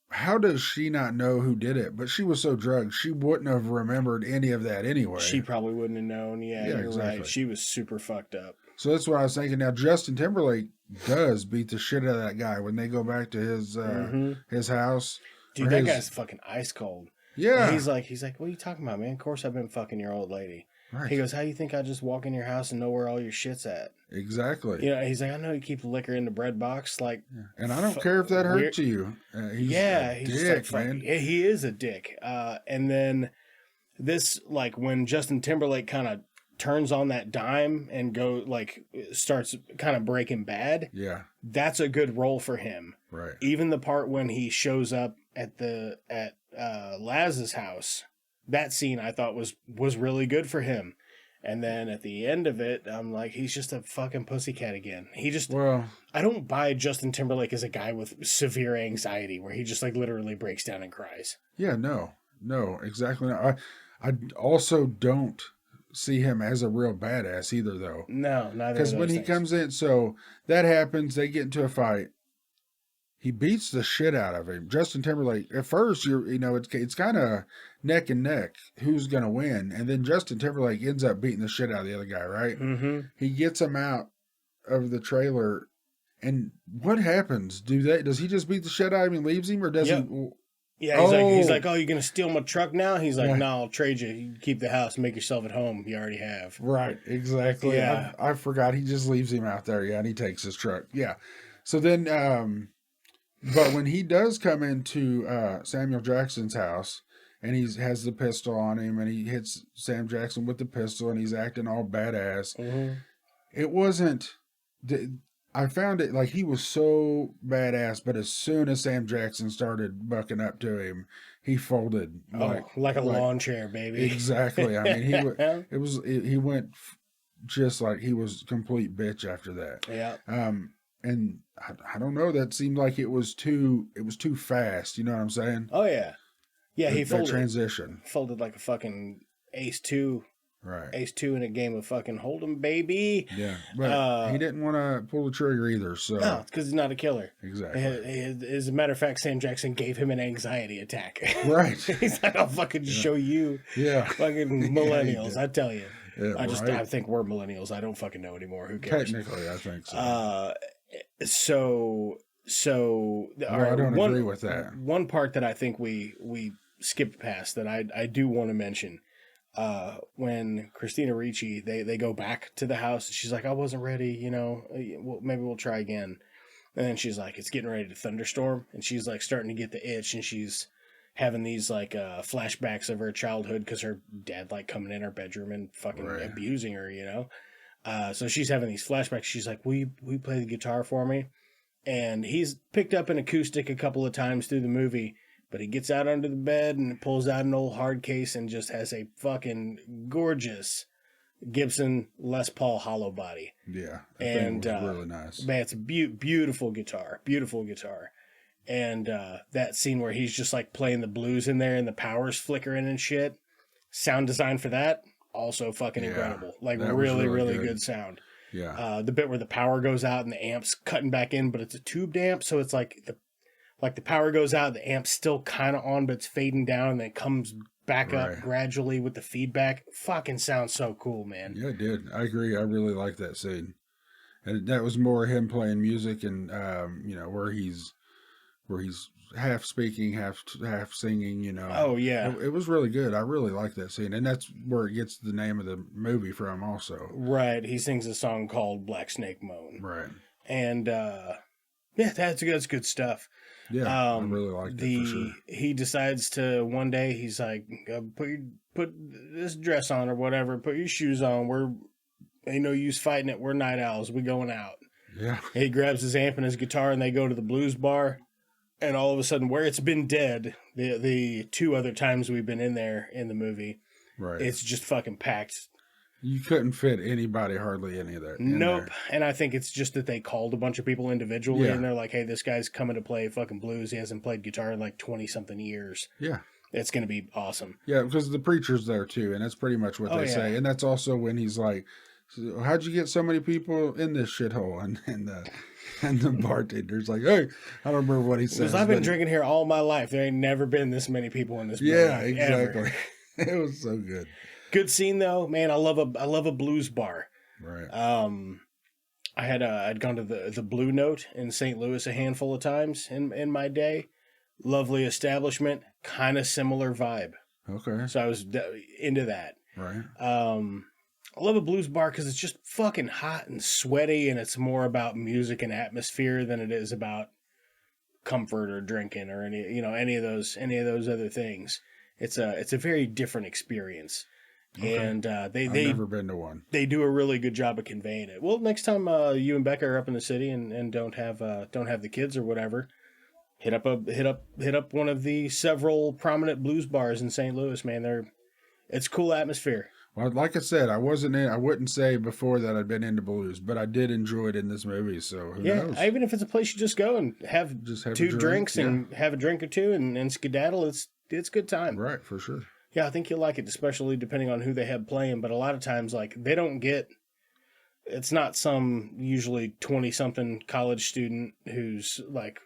H: how does she not know who did it? But she was so drugged, she wouldn't have remembered any of that anyway.
G: She probably wouldn't have known. Yeah, you're exactly right. She was super fucked up.
H: So that's what I was thinking. Now, Justin Timberlake does beat the shit out of that guy when they go back to his house.
G: Dude, that guy's fucking ice cold.
H: Yeah.
G: And he's like, what are you talking about, man? Of course I've been fucking your old lady. Right. He goes, how do you think I just walk in your house and know where all your shit's at?
H: Exactly.
G: He's like, I know you keep liquor in the bread box. Like,
H: and I don't care if that hurts you. He's a dick, man.
G: He is a dick. And then this, like, when Justin Timberlake kind of turns on that dime and starts kind of breaking bad.
H: Yeah.
G: That's a good role for him.
H: Right.
G: Even the part when he shows up at Laz's house. That scene I thought was really good for him. And then at the end of it, I'm like, he's just a fucking pussycat again. I don't buy Justin Timberlake as a guy with severe anxiety where he just like literally breaks down and cries.
H: Yeah, no, exactly. I also don't see him as a real badass either, though.
G: No, neither.
H: Because when he comes in, so that happens, they get into a fight. He beats the shit out of him. Justin Timberlake, at first, it's kind of neck and neck who's going to win. And then Justin Timberlake ends up beating the shit out of the other guy, right?
G: Mm-hmm.
H: He gets him out of the trailer. And what happens? Does he just beat the shit out of him and leaves him? Or does he?
G: Yeah, he's like, oh, you're going to steal my truck now? He's like, no, I'll trade you. You keep the house, make yourself at home. You already have.
H: Right, exactly.
G: Yeah.
H: I forgot. He just leaves him out there. Yeah, and he takes his truck. Yeah. So then... But when he does come into Samuel Jackson's house and he has the pistol on him and he hits Sam Jackson with the pistol and he's acting all badass, it wasn't... I found it like he was so badass, but as soon as Sam Jackson started bucking up to him, he folded.
G: Like a lawn chair, baby.
H: Exactly. I mean, he went just like he was complete bitch after that.
G: Yeah.
H: And I don't know. That seemed like it was too fast. You know what I'm saying?
G: Oh yeah, yeah. He folded
H: transition.
G: Folded like a fucking ace two.
H: Right.
G: Ace two in a game of fucking Hold'em, baby.
H: Yeah, but he didn't want to pull the trigger either. So
G: no, because he's not a killer.
H: Exactly.
G: As a matter of fact, Sam Jackson gave him an anxiety attack.
H: Right.
G: He's like, I'll fucking show you.
H: Yeah.
G: Fucking millennials, I tell you.
H: Yeah,
G: I think we're millennials. I don't fucking know anymore. Who cares?
H: Technically, I think so.
G: I
H: don't agree with that.
G: One part that I think we skipped past that I do want to mention, when Christina Ricci, they go back to the house, she's like, I wasn't ready, maybe we'll try again. And then she's like, it's getting ready to thunderstorm, and she's like starting to get the itch, and she's having these like flashbacks of her childhood because her dad like coming in her bedroom and fucking abusing her, so she's having these flashbacks. She's like, will you play the guitar for me? And he's picked up an acoustic a couple of times through the movie, but he gets out under the bed and pulls out an old hard case and just has a fucking gorgeous Gibson Les Paul hollow body.
H: Yeah.
G: And
H: really nice.
G: Man, it's a beautiful guitar. Beautiful guitar. And that scene where he's just like playing the blues in there and the power's flickering and shit. Sound design for that, also fucking incredible. Like really good sound.
H: Yeah.
G: The bit where the power goes out and the amp's cutting back in, but it's a tubed amp, so it's like the power goes out, the amp's still kind of on, but it's fading down, and then it comes back up
H: Right.
G: gradually with the feedback. Fucking sounds so cool, man.
H: Yeah, it did. I agree. I really like that scene. And that was more him playing music and, where he's half speaking, half singing,
G: Oh, yeah.
H: It was really good. I really like that scene. And that's where it gets the name of the movie from also.
G: Right. He sings a song called Black Snake Moan.
H: Right.
G: And, yeah, that's good stuff.
H: Yeah, I really like that for sure.
G: He decides to one day, he's like, put this dress on or whatever, put your shoes on. Ain't no use fighting it. We're night owls. We going out.
H: Yeah.
G: He grabs his amp and his guitar and they go to the blues bar. And all of a sudden, where it's been dead, the 2 other times we've been in there in the movie,
H: Right.
G: it's just fucking packed.
H: You couldn't fit anybody, hardly any of that.
G: Nope.
H: There.
G: And I think it's just that they called a bunch of people individually
H: Yeah.
G: and they're like, hey, this guy's coming to play fucking blues. He hasn't played guitar in like 20-something years.
H: Yeah.
G: It's going to be awesome.
H: Yeah, because the preacher's there too, and that's pretty much what they say. And that's also when he's like, so how'd you get so many people in this shithole? And the bartender's like, hey, I don't remember what he says.
G: Because I've been drinking here all my life. There ain't never been this many people in this movie.
H: Yeah, exactly.
G: Ever.
H: It was so good.
G: Good scene though, man. I love a blues bar.
H: Right.
G: I'd gone to the Blue Note in St. Louis a handful of times in my day. Lovely establishment, kind of similar vibe.
H: Okay.
G: So I was into that.
H: Right.
G: I love a blues bar because it's just fucking hot and sweaty, and it's more about music and atmosphere than it is about comfort or drinking or any of those other things. It's a very different experience.
H: Okay.
G: And
H: I've
G: they
H: never been to one.
G: they do a really good job of conveying it. Well, next time you and Becca are up in the city and don't have the kids or whatever, hit up one of the several prominent blues bars in St. Louis, man. It's cool atmosphere.
H: Well, like I said, I wouldn't say before that I'd been into blues, but I did enjoy it in this movie, so who knows?
G: Even if it's a place you just go and have 2 drinks and have a drink or two and skedaddle, it's good time.
H: Right, for sure.
G: Yeah, I think you'll like it, especially depending on who they have playing. But a lot of times, like, it's not some usually 20-something college student who's like,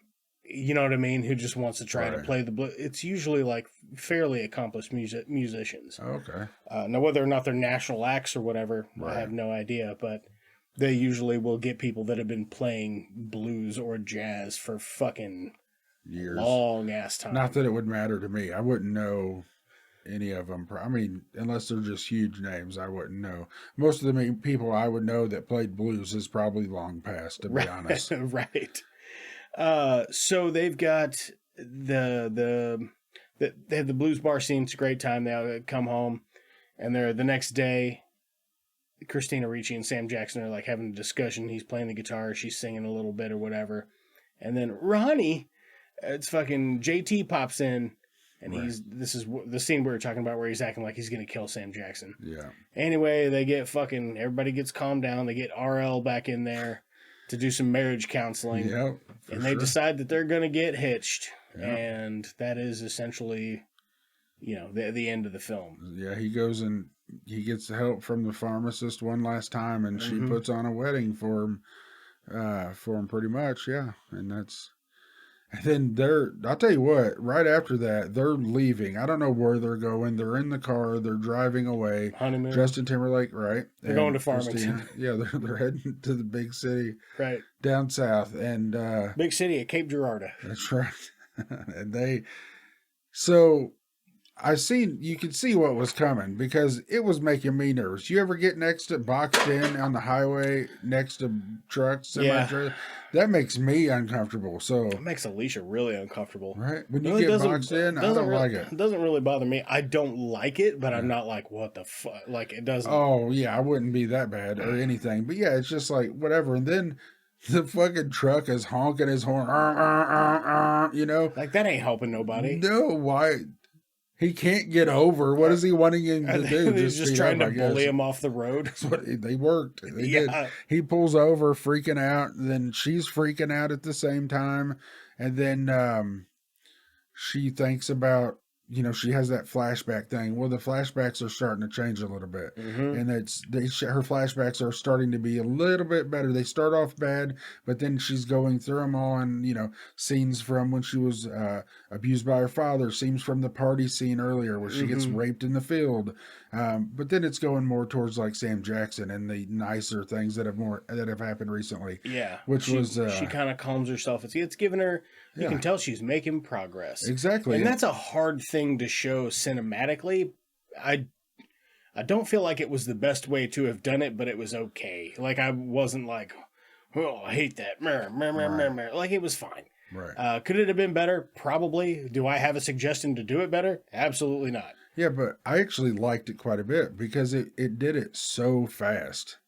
G: you know what I mean, who just wants to try to play the blues. It's usually like fairly accomplished musicians.
H: Okay.
G: Now, whether or not they're national acts or whatever,
H: Right.
G: I have no idea. But they usually will get people that have been playing blues or jazz for fucking
H: Years.
G: long ass time.
H: Not that it would matter to me. I wouldn't know any of them. I mean, unless they're just huge names, I wouldn't know. Most of the people I would know that played blues is probably long past, to be honest.
G: Right. So they've got they have the blues bar scene. It's a great time. They come home, and they're the next day. Christina Ricci and Sam Jackson are like having a discussion. He's playing the guitar, she's singing a little bit or whatever, and then Ronnie, it's fucking JT pops in, and this is the scene we were talking about where he's acting like he's gonna kill Sam Jackson.
H: Yeah.
G: Anyway, everybody gets calmed down. They get RL back in there to do some marriage counseling.
H: Yeah.
G: And they decide that they're going to get hitched.
H: Yeah.
G: And that is essentially, the end of the film.
H: Yeah, he goes and he gets help from the pharmacist one last time, and she puts on a wedding for him pretty much, yeah. And then I'll tell you what, right after that, they're leaving. I don't know where they're going. They're in the car. They're driving away.
G: Honeymoon.
H: Justin Timberlake, right?
G: They're going to Farmington.
H: Yeah, they're heading to the big city.
G: Right.
H: Down south. And
G: big city at Cape Girardeau.
H: that's right. And so you could see what was coming because it was making me nervous. You ever get boxed in on the highway next to trucks?
G: Yeah.
H: That makes me uncomfortable. So
G: It makes Alicia really uncomfortable.
H: right. When you get boxed in, I don't like it.
G: It doesn't really bother me. I don't like it, but I'm not like, what the fuck? Like, it doesn't.
H: Oh, yeah. I wouldn't be that bad or anything. But yeah, it's just like, whatever. And then the fucking truck is honking his horn.
G: Like, that ain't helping nobody.
H: No, why? He can't get over. What is he wanting him to do?
G: He's just trying to bully him off the road.
H: That's what they worked. They
G: Yeah.
H: did. He pulls over, freaking out. Then she's freaking out at the same time. And then she thinks about she has that flashback thing. Well, the flashbacks are starting to change a little bit, and her flashbacks are starting to be a little bit better. They start off bad, but then she's going through them all, and scenes from when she was abused by her father, scenes from the party scene earlier where she gets raped in the field, but then it's going more towards like Sam Jackson and the nicer things that have happened recently.
G: Yeah,
H: she
G: kind of calms herself. It's given her. You can tell she's making progress.
H: Exactly,
G: and that's a hard thing to show cinematically. I don't feel like it was the best way to have done it, but it was okay. Like I wasn't like, oh, I hate that. Like it was fine.
H: Right.
G: Could it have been better? Probably. Do I have a suggestion to do it better? Absolutely not.
H: Yeah, but I actually liked it quite a bit because it did it so fast.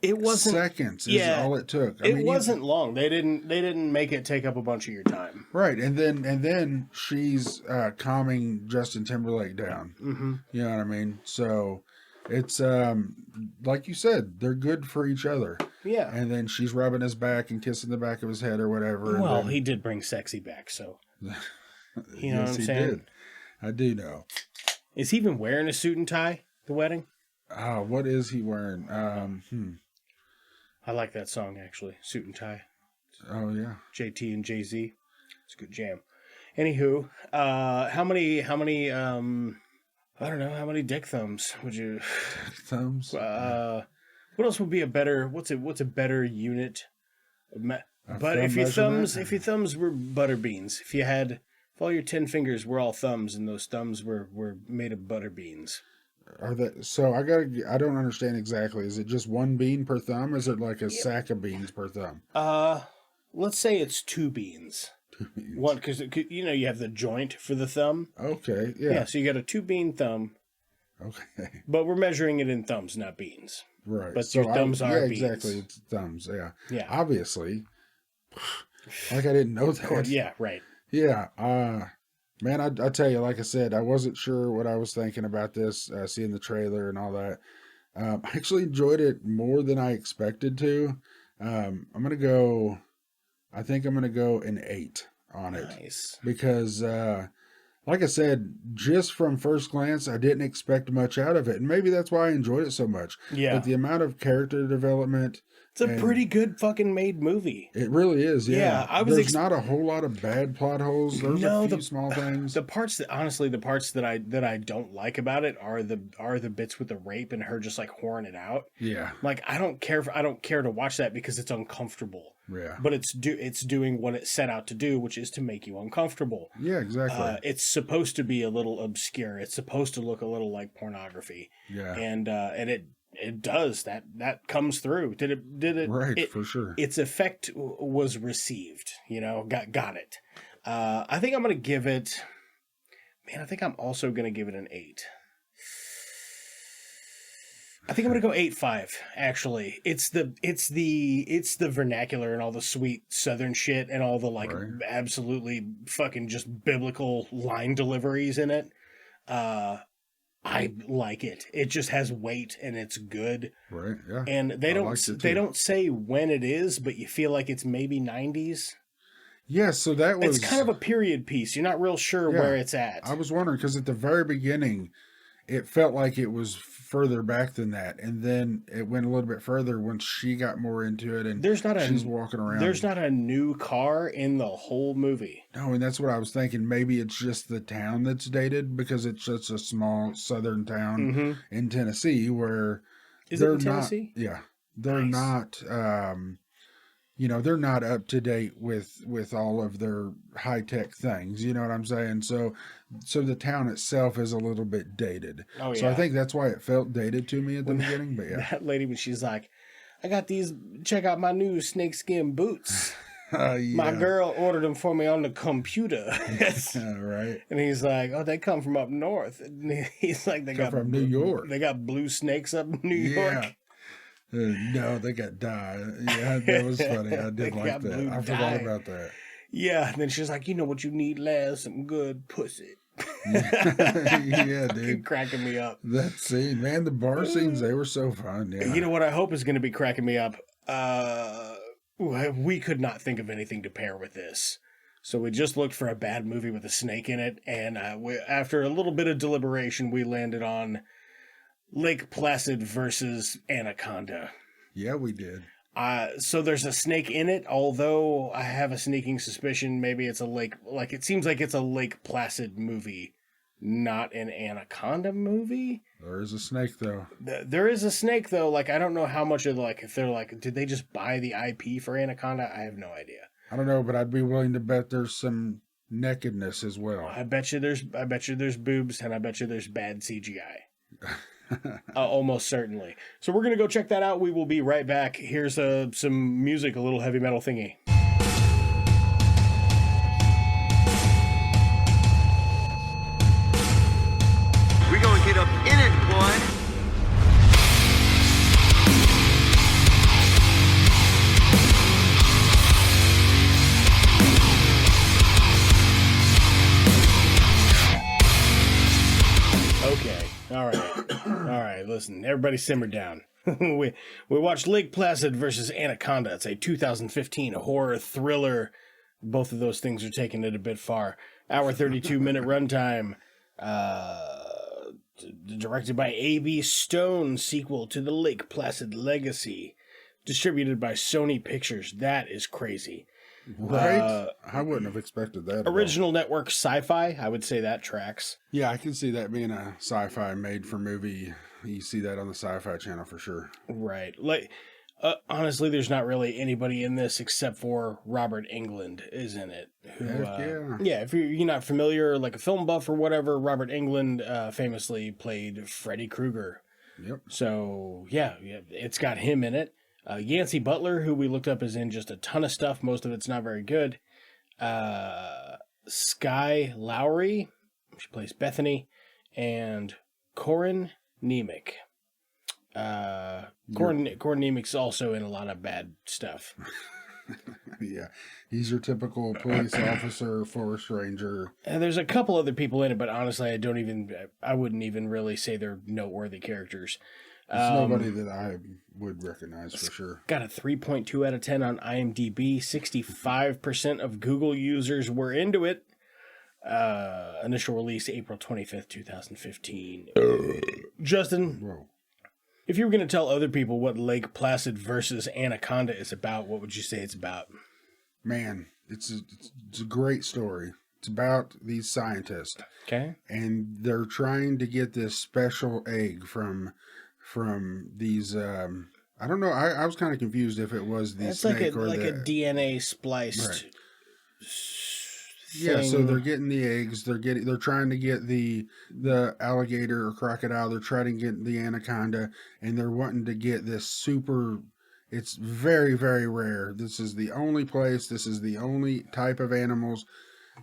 G: It wasn't
H: seconds is all it took.
G: It wasn't long. They didn't make it take up a bunch of your time.
H: Right, and then she's calming Justin Timberlake down.
G: Mm-hmm.
H: You know what I mean? So it's like you said, they're good for each other.
G: Yeah.
H: And then she's rubbing his back and kissing the back of his head or whatever.
G: Well, he did bring sexy back, so you know what I'm saying?
H: Did. I do know.
G: Is he even wearing a suit and tie? The wedding?
H: What is he wearing?
G: I like that song actually, Suit and Tie.
H: Oh yeah,
G: JT and Jay-Z. It's a good jam. Anywho, how many I don't know, how many dick thumbs would you?
H: Thumbs.
G: What else would be a better? What's a better unit? But if your thumbs were butter beans, if all your 10 fingers were all thumbs and those thumbs were made of butter beans.
H: Are that so? I don't understand exactly. Is it just one bean per thumb? Is it like a sack of beans per thumb?
G: Let's say it's 2 beans.
H: 2 beans.
G: One, because you have the joint for the thumb.
H: Okay, yeah.
G: Yeah, so you got a 2-bean thumb.
H: Okay.
G: But we're measuring it in thumbs, not beans.
H: Right.
G: But so your thumbs are beans.
H: Exactly. It's thumbs. Yeah.
G: Yeah.
H: Obviously. Like I didn't know that.
G: Yeah. Right.
H: Yeah. Man, I tell you, like I said, I wasn't sure what I was thinking about this, seeing the trailer and all that. I actually enjoyed it more than I expected to. I think I'm going to go an 8 on it.
G: Nice.
H: Because, like I said, just from first glance, I didn't expect much out of it. And maybe that's why I enjoyed it so much.
G: Yeah.
H: But the amount of character development...
G: It's a pretty good fucking made movie.
H: It really is, yeah. There's not a whole lot of bad plot holes. There's a few small things.
G: The parts that I don't like about it are the bits with the rape and her just like whoring it out.
H: Yeah.
G: Like I don't care to watch that because it's uncomfortable.
H: Yeah.
G: But it's doing what it set out to do, which is to make you uncomfortable.
H: Yeah, exactly.
G: It's supposed to be a little obscure. It's supposed to look a little like pornography.
H: Yeah.
G: And it does that comes through. Did it
H: right, for sure.
G: Its effect was received, got it. I think I'm going to give it, I think I'm also going to give it an 8. I think I'm going to go 8.5 actually. It's the vernacular and all the sweet southern shit and all the absolutely fucking just biblical line deliveries in it. I like it. It just has weight and it's good.
H: Right. Yeah.
G: And they don't say when it is, but you feel like it's maybe 90s.
H: Yeah. So it's
G: kind of a period piece. You're not real sure where it's at.
H: I was wondering because at the very beginning, it felt like it was further back than that, and then it went a little bit further when she got more into it, and she's walking around.
G: There's not a new car in the whole movie.
H: No, and that's what I was thinking. Maybe it's just the town that's dated because it's such a small southern town in Tennessee where
G: is it in Tennessee?
H: They're not. They're not up to date with all of their high tech things. You know what I'm saying? So the town itself is a little bit dated.
G: Oh, yeah.
H: So I think that's why it felt dated to me at the beginning. But yeah,
G: that lady when she's like, "I got these. Check out my new snakeskin boots." My girl ordered them for me on the computer.
H: Right.
G: And he's like, "Oh, they come from up north." And he's like, "They got
H: from New York.
G: They got blue snakes up in New York."
H: No, they got dye. Yeah, that was funny. I did like that. I forgot about that.
G: Yeah, and then she's like, "You know what you need, last? Some good pussy."
H: Yeah, dude.
G: Cracking me up.
H: That scene, man, the bar scenes, they were so fun. Yeah.
G: You know what I hope is going to be cracking me up? We could not think of anything to pair with this. So we just looked for a bad movie with a snake in it, and after a little bit of deliberation, we landed on Lake Placid versus Anaconda.
H: Yeah, we did.
G: So there's a snake in it, although I have a sneaking suspicion maybe it's a lake, like it seems like it's a Lake Placid movie, not an Anaconda movie.
H: There is a snake, though.
G: There is a snake, though. Like, I don't know how much of, like, if they're like, did they just buy the IP for Anaconda? I have no idea.
H: I don't know, but I'd be willing to bet there's some nakedness as well.
G: I bet you there's boobs, and I bet you there's bad CGI. Almost certainly. So we're going to go check that out. We will be right back. Here's some music, a little heavy metal thingy.
D: We're gonna get up in it, boy.
G: Okay. All right. Listen, everybody simmer down. we watched Lake Placid versus Anaconda. It's a 2015 horror thriller. Both of those things are taking it a bit far. Hour 32-minute runtime. Directed by A.B. Stone, sequel to the Lake Placid Legacy. Distributed by Sony Pictures. That is crazy.
H: Right? I wouldn't have expected that.
G: Original network Sci-Fi. I would say that tracks.
H: Yeah, I can see that being a sci-fi made for movie. You see that on the Sci-Fi Channel for sure.
G: Right. Like, honestly, there's not really anybody in this except for Robert Englund is in it. Who,
H: yeah,
G: if you're not familiar, like a film buff or whatever, Robert Englund famously played Freddy Krueger.
H: Yep.
G: So, yeah, it's got him in it. Yancey Butler, who we looked up, is in just a ton of stuff. Most of it's not very good. Sky Lowry, she plays Bethany, and Corin Nemec. Corin Nemec's also in a lot of bad stuff.
H: Yeah, he's your typical police officer, forest ranger.
G: And there's a couple other people in it, but honestly, I wouldn't even really say they're noteworthy characters.
H: It's nobody that I would recognize for sure.
G: Got a 3.2 out of 10 on IMDb. 65% of Google users were into it. Initial release April 25th, 2015. Justin,
H: Whoa.
G: if you were going to tell other people what Lake Placid versus Anaconda is about, what would you say it's about?
H: Man, it's a great story. It's about these scientists.
G: Okay.
H: And they're trying to get this special egg from these I don't know, I was kind of confused if it was the
G: It's
H: snake or
G: like
H: the
G: a DNA spliced
H: right. Yeah, so they're getting the eggs, they're trying to get the alligator or crocodile, they're trying to get the anaconda, and they're wanting to get this super, it's very, very rare. This is the only type of animals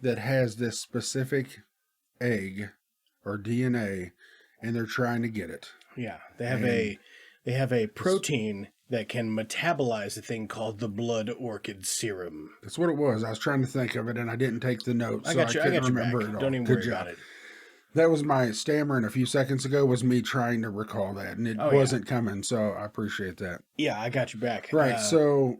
H: that has this specific egg or DNA, and they're trying to get it.
G: Yeah, they have a protein that can metabolize a thing called the blood orchid serum.
H: That's what it was. I was trying to think of it, and I didn't take the notes,
G: I couldn't remember
H: it all.
G: Don't even worry about it.
H: That was my stammering a few seconds ago, was me trying to recall that, and it wasn't coming, so I appreciate that.
G: Yeah, I got you back.
H: Right, so,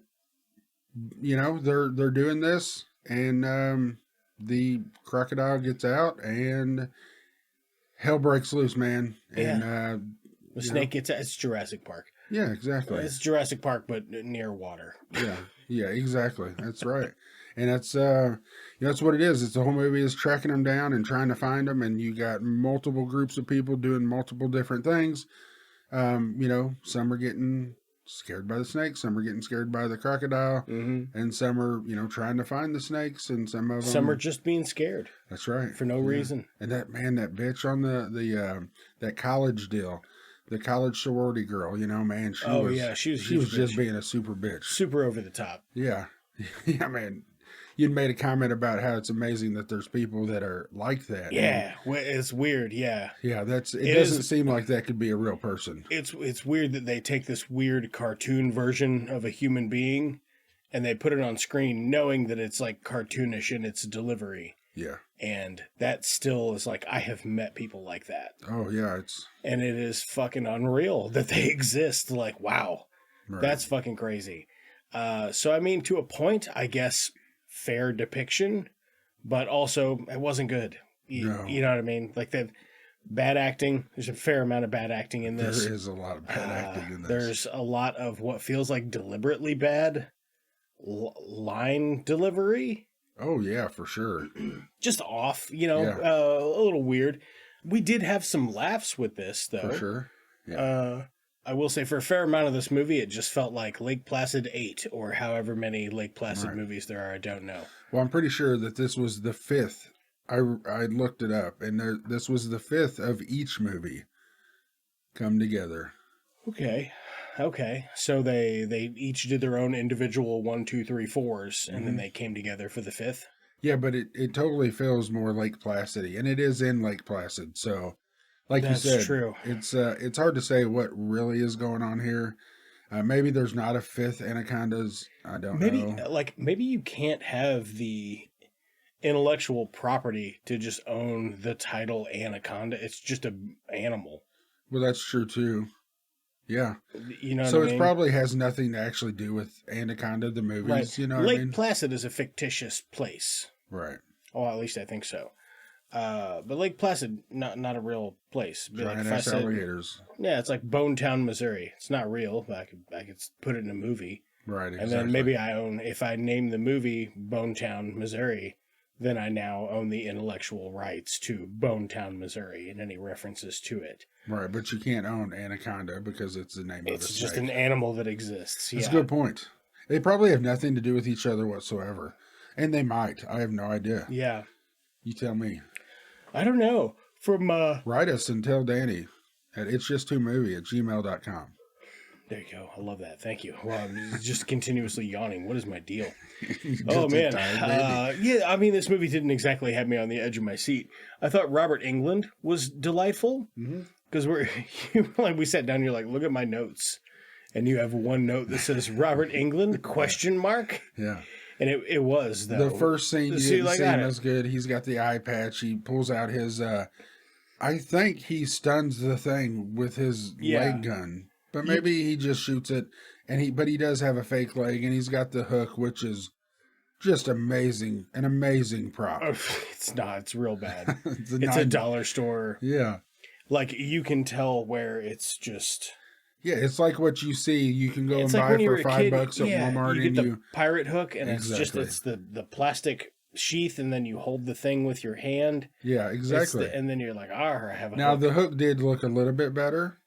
H: they're doing this, and the crocodile gets out, and hell breaks loose, man. And
G: the snake gets out. It's Jurassic Park.
H: Yeah, exactly.
G: It's Jurassic Park, but near water.
H: Yeah, exactly. That's right. And that's that's what it is. It's the whole movie is tracking them down and trying to find them, and you got multiple groups of people doing multiple different things. Some are getting scared by the snake, some are getting scared by the crocodile, and some are, trying to find the snakes, and some of them...
G: Some are just being scared.
H: That's right.
G: For no reason.
H: And that bitch on that college deal, the college sorority girl, man, she was just being a super bitch.
G: Super over the top.
H: Yeah. Yeah, man. You'd made a comment about how it's amazing that there's people that are like that.
G: Yeah, it's weird. Yeah,
H: yeah. It doesn't seem like that could be a real person.
G: It's weird that they take this weird cartoon version of a human being, and they put it on screen, knowing that it's like cartoonish in its delivery.
H: Yeah,
G: and that still is like, I have met people like that.
H: Oh yeah,
G: and it is fucking unreal that they exist. Like, wow, right. That's fucking crazy. So I mean, to a point, I guess. Fair depiction but also it wasn't good.
H: No.
G: You know what I mean? Like the bad acting. There's a fair amount of bad acting in this.
H: There is a lot of bad acting in this.
G: There's a lot of what feels like deliberately bad line delivery.
H: Oh, yeah, for sure.
G: Just off, you know,
H: Yeah.
G: a little weird. We did have some laughs with this, though.
H: For sure. Yeah.
G: I will say for a fair amount of this movie, it just felt like Lake Placid 8 or however many Lake Placid movies there are. I don't know.
H: Well, I'm pretty sure that this was the 5th. I looked it up, and this was the 5th of each movie come together.
G: Okay. So they each did their own individual 1, 2, 3, 4s, and then they came together for the 5th.
H: Yeah, but it totally feels more Lake Placid, and it is in Lake Placid. So, like
G: That's
H: you said,
G: true.
H: It's hard to say what really is going on here. Maybe there's not a 5th Anacondas. I don't know.
G: Maybe you can't have the intellectual property to just own the title Anaconda. It's just an animal.
H: Well, that's true too. Yeah.
G: You know what I
H: So
G: mean?
H: it probably has nothing to actually do with Anaconda, the movies.
G: Right.
H: You know what
G: Lake
H: I mean?
G: Placid is a fictitious place.
H: Right.
G: Oh, at least I think so. But Lake Placid, not a real place. Be
H: Giant
G: if I
H: ass
G: said-
H: alligators.
G: Yeah, it's like Bonetown, Missouri. It's not real, but I could put it in a movie.
H: Right. Exactly.
G: And then maybe if I name the movie Bonetown, Missouri, then I now own the intellectual rights to Bonetown, Missouri, and any references to it.
H: Right, but you can't own Anaconda because it's the name of the
G: It's just
H: state.
G: an animal that exists.
H: That's
G: Yeah.
H: a good point. They probably have nothing to do with each other whatsoever. And they might. I have no idea.
G: Yeah.
H: You tell me.
G: I don't know. From
H: Write us and tell Danny at itsjust2movie@gmail.com.
G: there you go. I love that. Thank you. Well, I'm just continuously yawning. What is my deal?
H: Just
G: Oh
H: a
G: man,
H: tired baby.
G: yeah. I mean, this movie didn't exactly have me on the edge of my seat. I thought Robert Englund was delightful because like we sat down. You're like, look at my notes, and you have one note that says Robert Englund ?
H: Yeah.
G: And it was though.
H: The first scene you
G: See,
H: didn't
G: like
H: see
G: that.
H: him as good. He's got the eye patch. He pulls out his I think he stuns the thing with his leg gun. But maybe he just shoots it, but he does have a fake leg, and he's got the hook, which is just amazing, an amazing prop.
G: It's not. It's real bad.
H: It's
G: It's a dollar store.
H: Yeah,
G: Like you can tell where it's just.
H: yeah. It's like what you see. You can go and
G: It's like
H: buy
G: when you were
H: for
G: a
H: $5
G: kid,
H: at Walmart,
G: you
H: and
G: get the pirate hook, and
H: Exactly.
G: it's the plastic sheath, and then you hold the thing with your hand.
H: yeah, exactly.
G: And then you're like, I have a
H: Now
G: hook.
H: the hook did look a little bit better.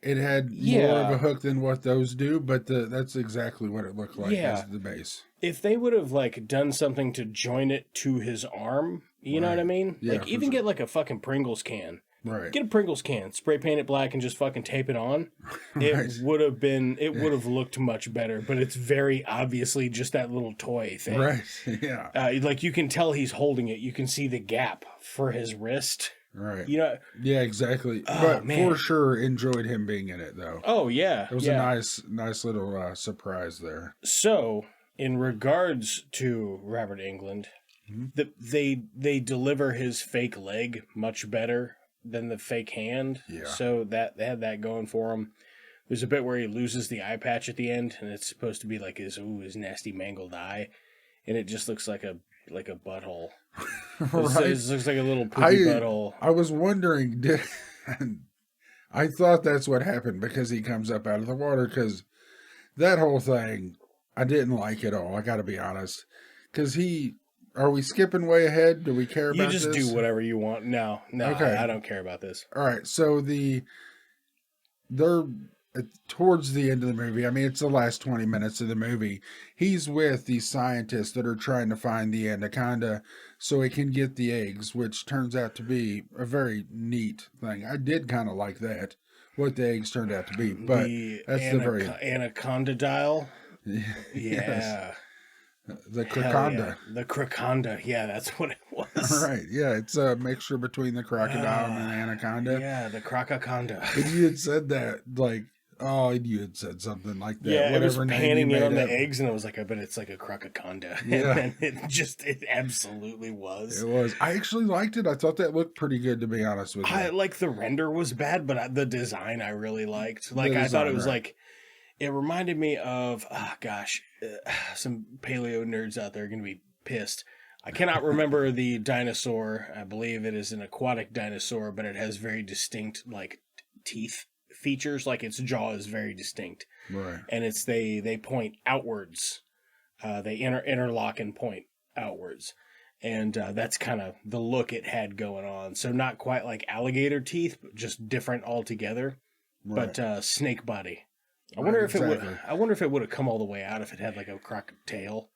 H: It had more
G: Yeah.
H: of a hook than what those do, but that's exactly what it looked like
G: Yeah.
H: as the base.
G: If they would have like done something to join it to his arm, you know what I mean?
H: Yeah,
G: like
H: for
G: even
H: sure.
G: get like a fucking Pringles can.
H: Right.
G: Get a Pringles can, spray paint it black, and just fucking tape it on.
H: Right.
G: It would have looked much better, but it's very obviously just that little toy thing.
H: Right. Yeah.
G: Like you can tell he's holding it. You can see the gap for his wrist.
H: Right.
G: You know.
H: Yeah, exactly.
G: Oh,
H: but
G: man.
H: for sure enjoyed him being in it though.
G: Oh yeah.
H: It was
G: yeah.
H: a nice little surprise there.
G: So, in regards to Robert Englund, they deliver his fake leg much better than the fake hand.
H: Yeah.
G: So that they had that going for him. There's a bit where he loses the eye patch at the end, and it's supposed to be like his nasty mangled eye, and it just looks like a butthole.
H: Right.
G: It looks like a little poopy butthole.
H: I was wondering, I thought that's what happened because he comes up out of the water, because that whole thing, I didn't like at all. I got to be honest. Because are we skipping way ahead? Do we care about
G: You just
H: this?
G: do whatever you want. No,
H: Okay.
G: I don't care about this.
H: All right, so they're towards the end of the movie. I mean, it's the last 20 minutes of the movie. He's with these scientists that are trying to find the anaconda so he can get the eggs, which turns out to be a very neat thing. I did kind of like that, what the eggs turned out to be, but that's the very
G: anaconda dial.
H: Yes.
G: Yeah.
H: The
G: Hell
H: croconda.
G: yeah. The croconda. Yeah, that's what it was.
H: Right, yeah, it's a mixture between the crocodile and the anaconda.
G: Yeah, the crococonda.
H: And you had said that, like, you had said something like that.
G: Yeah, it was
H: whatever name
G: panning
H: you
G: in on
H: made
G: the
H: up.
G: eggs, and I was like, I bet it's like a crococonda.
H: Yeah.
G: And then it absolutely was.
H: It was. I actually liked it. I thought that looked pretty good, to be honest with you.
G: Like the render was bad, but the design I really liked. Like
H: The
G: I thought it
H: design,
G: was
H: right.
G: like, it reminded me of, some paleo nerds out there are going to be pissed. I cannot remember the dinosaur. I believe it is an aquatic dinosaur, but it has very distinct like teeth features. Like its jaw is very distinct,
H: Right.
G: and they point outwards. They interlock and point outwards, and that's kind of the look it had going on. So not quite like alligator teeth, but just different altogether.
H: Right.
G: But snake body. I
H: Right,
G: wonder if
H: exactly.
G: it would. I wonder if it would have come all the way out if it had like a croc tail.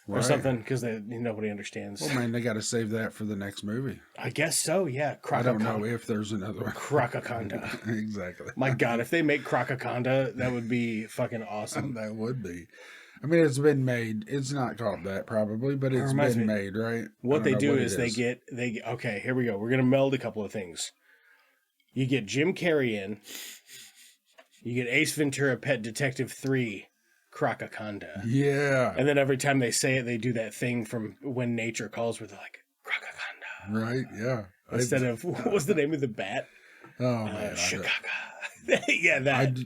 G: Or
H: Right.
G: something, because nobody understands.
H: Well, man, they got to save that for the next movie.
G: I guess so, yeah.
H: I don't know if there's another one.
G: Croc-Aconda.
H: Exactly.
G: My God, if they make Croc-Aconda, that would be fucking awesome.
H: That would be. I mean, it's been made. It's not called that probably, but it's
G: reminds
H: been
G: me-
H: made, right?
G: What they do
H: it
G: is they get, okay, here we go. We're going to meld a couple of things. You get Jim Carrey in. You get Ace Ventura, Pet Detective 3, Croc-Aconda.
H: Yeah.
G: And then every time they say it, they do that thing from When Nature Calls where they're like, Croc-Aconda.
H: Right, yeah.
G: Instead of, what was the name of the bat?
H: Oh, man.
G: Chicago. Yeah, that.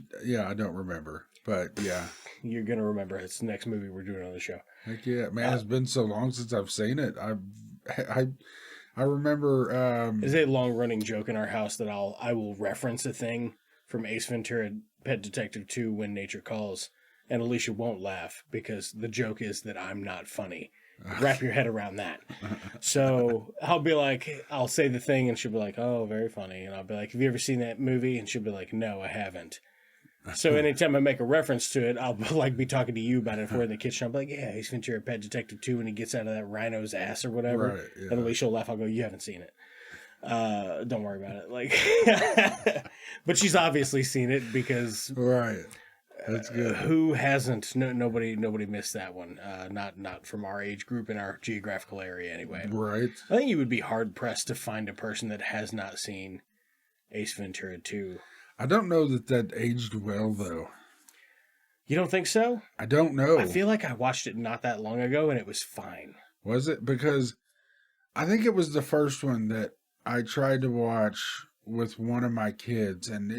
H: I don't remember. But, yeah.
G: You're going to remember. It's the next movie we're doing on the show.
H: Heck yeah. Man, it's been so long since I've seen it. I remember...
G: There's a long-running joke in our house that I will reference a thing from Ace Ventura, Pet Detective 2, When Nature Calls, and Alicia won't laugh because the joke is that I'm not funny. Wrap your head around that. So I'll be like, I'll say the thing and she'll be like, oh, very funny. And I'll be like, have you ever seen that movie? And she'll be like, no, I haven't. So anytime I make a reference to it, I'll like be talking to you about it. If we're in the kitchen, I'll be like, yeah, Ace Ventura, Pet Detective 2 when he gets out of that rhino's ass or whatever.
H: Right, yeah.
G: And Alicia will laugh. I'll go, you haven't seen it. Don't worry about it. Like, but she's obviously seen it because
H: Right. That's good.
G: who hasn't? Nobody missed that one. Not from our age group in our geographical area anyway.
H: Right.
G: I think you would be hard pressed to find a person that has not seen Ace Ventura 2.
H: I don't know that aged well, though.
G: You don't think so?
H: I don't know.
G: I feel like I watched it not that long ago and it was fine.
H: Was it? Because I think it was the first one that I tried to watch with one of my kids, and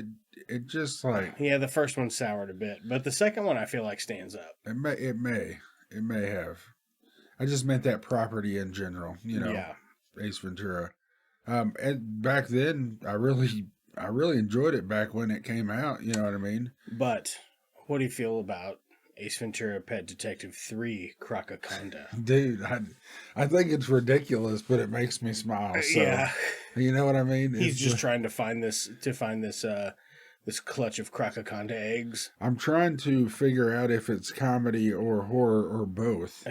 H: it just like...
G: Yeah, the first one soured a bit, but the second one I feel like stands up.
H: It may have. I just meant that property in general,
G: Yeah.
H: Ace Ventura. And back then, I really enjoyed it back when it came out, you know what I mean?
G: But what do you feel about Ace Ventura, Pet Detective 3, Croc-Aconda?
H: Dude, I think it's ridiculous, but it makes me smile. So,
G: Yeah.
H: You know what I mean?
G: He's just trying to find this this clutch of Croc-Aconda eggs.
H: I'm trying to figure out if it's comedy or horror or both.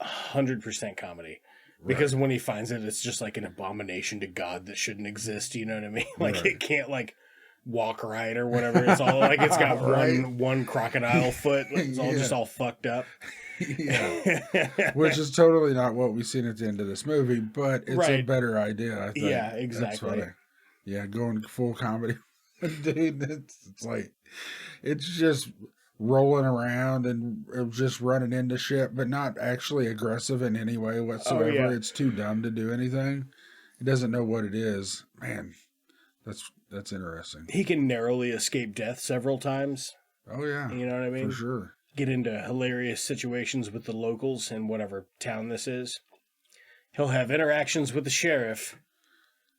G: 100% comedy. Because when he finds it, it's just like an abomination to God that shouldn't exist. You know what I mean? Like
H: Right.
G: it can't like walk right or whatever. It's all like it's got
H: Right.
G: one crocodile foot. It's all
H: Yeah.
G: just all fucked up.
H: Yeah. Which is totally not what we've seen at the end of this movie, but it's a
G: Right.
H: better idea, I think.
G: Yeah,
H: That's
G: exactly.
H: funny. Yeah, going full comedy. Dude, it's like, it's just rolling around and just running into shit, but not actually aggressive in any way whatsoever.
G: Oh, yeah.
H: It's too dumb to do anything. It doesn't know what it is. Man, that's interesting.
G: He can narrowly escape death several times.
H: Oh, yeah.
G: You know what I mean?
H: For sure.
G: Get into hilarious situations with the locals in whatever town this is. He'll have interactions with the sheriff,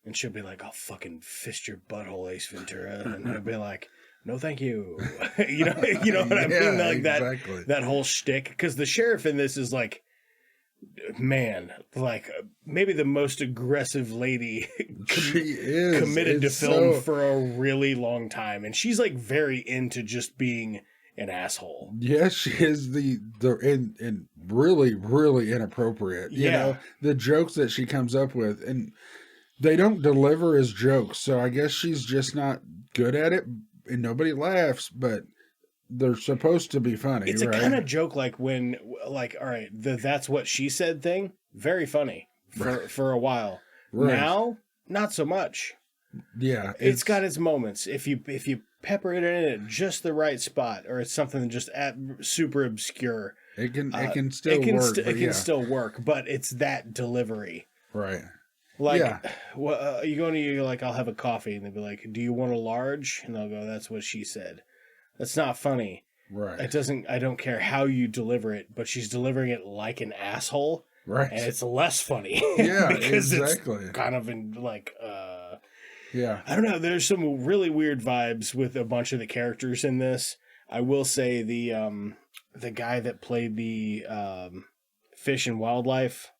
G: and she'll be like, I'll fucking fist your butthole, Ace Ventura. And he'll be like, no, thank you. you know what I mean?
H: Yeah,
G: Like
H: exactly.
G: that whole shtick. Because the sheriff in this is like, man, like maybe the most aggressive lady
H: She is.
G: committed to
H: It's
G: film
H: so-
G: for a really long time. And she's like very into just being an asshole.
H: Yes, she is and really, really inappropriate. You
G: Yeah.
H: know, the jokes that she comes up with, and they don't deliver as jokes. So I guess she's just not good at it, and nobody laughs, but they're supposed to be funny.
G: It's
H: right?
G: a kind of joke like when, like, all right, the "that's what she said" thing, very funny for a while.
H: Right.
G: Now, not so much.
H: Yeah,
G: It's got its moments. If you pepper it in at just the right spot, or it's something just super obscure,
H: it can still work.
G: It
H: but
G: can
H: yeah.
G: still work, but it's that delivery.
H: Right.
G: Like,
H: Yeah.
G: well, you go to you're like, I'll have a coffee, and they'll be like, do you want a large? And they'll go, that's what she said. That's not funny.
H: Right.
G: It doesn't. I don't care how you deliver it, but she's delivering it like an asshole.
H: Right.
G: And it's less funny.
H: Yeah,
G: because
H: exactly.
G: it's kind of in like,
H: Yeah.
G: I don't know. There's some really weird vibes with a bunch of the characters in this. I will say the guy that played the fish and wildlife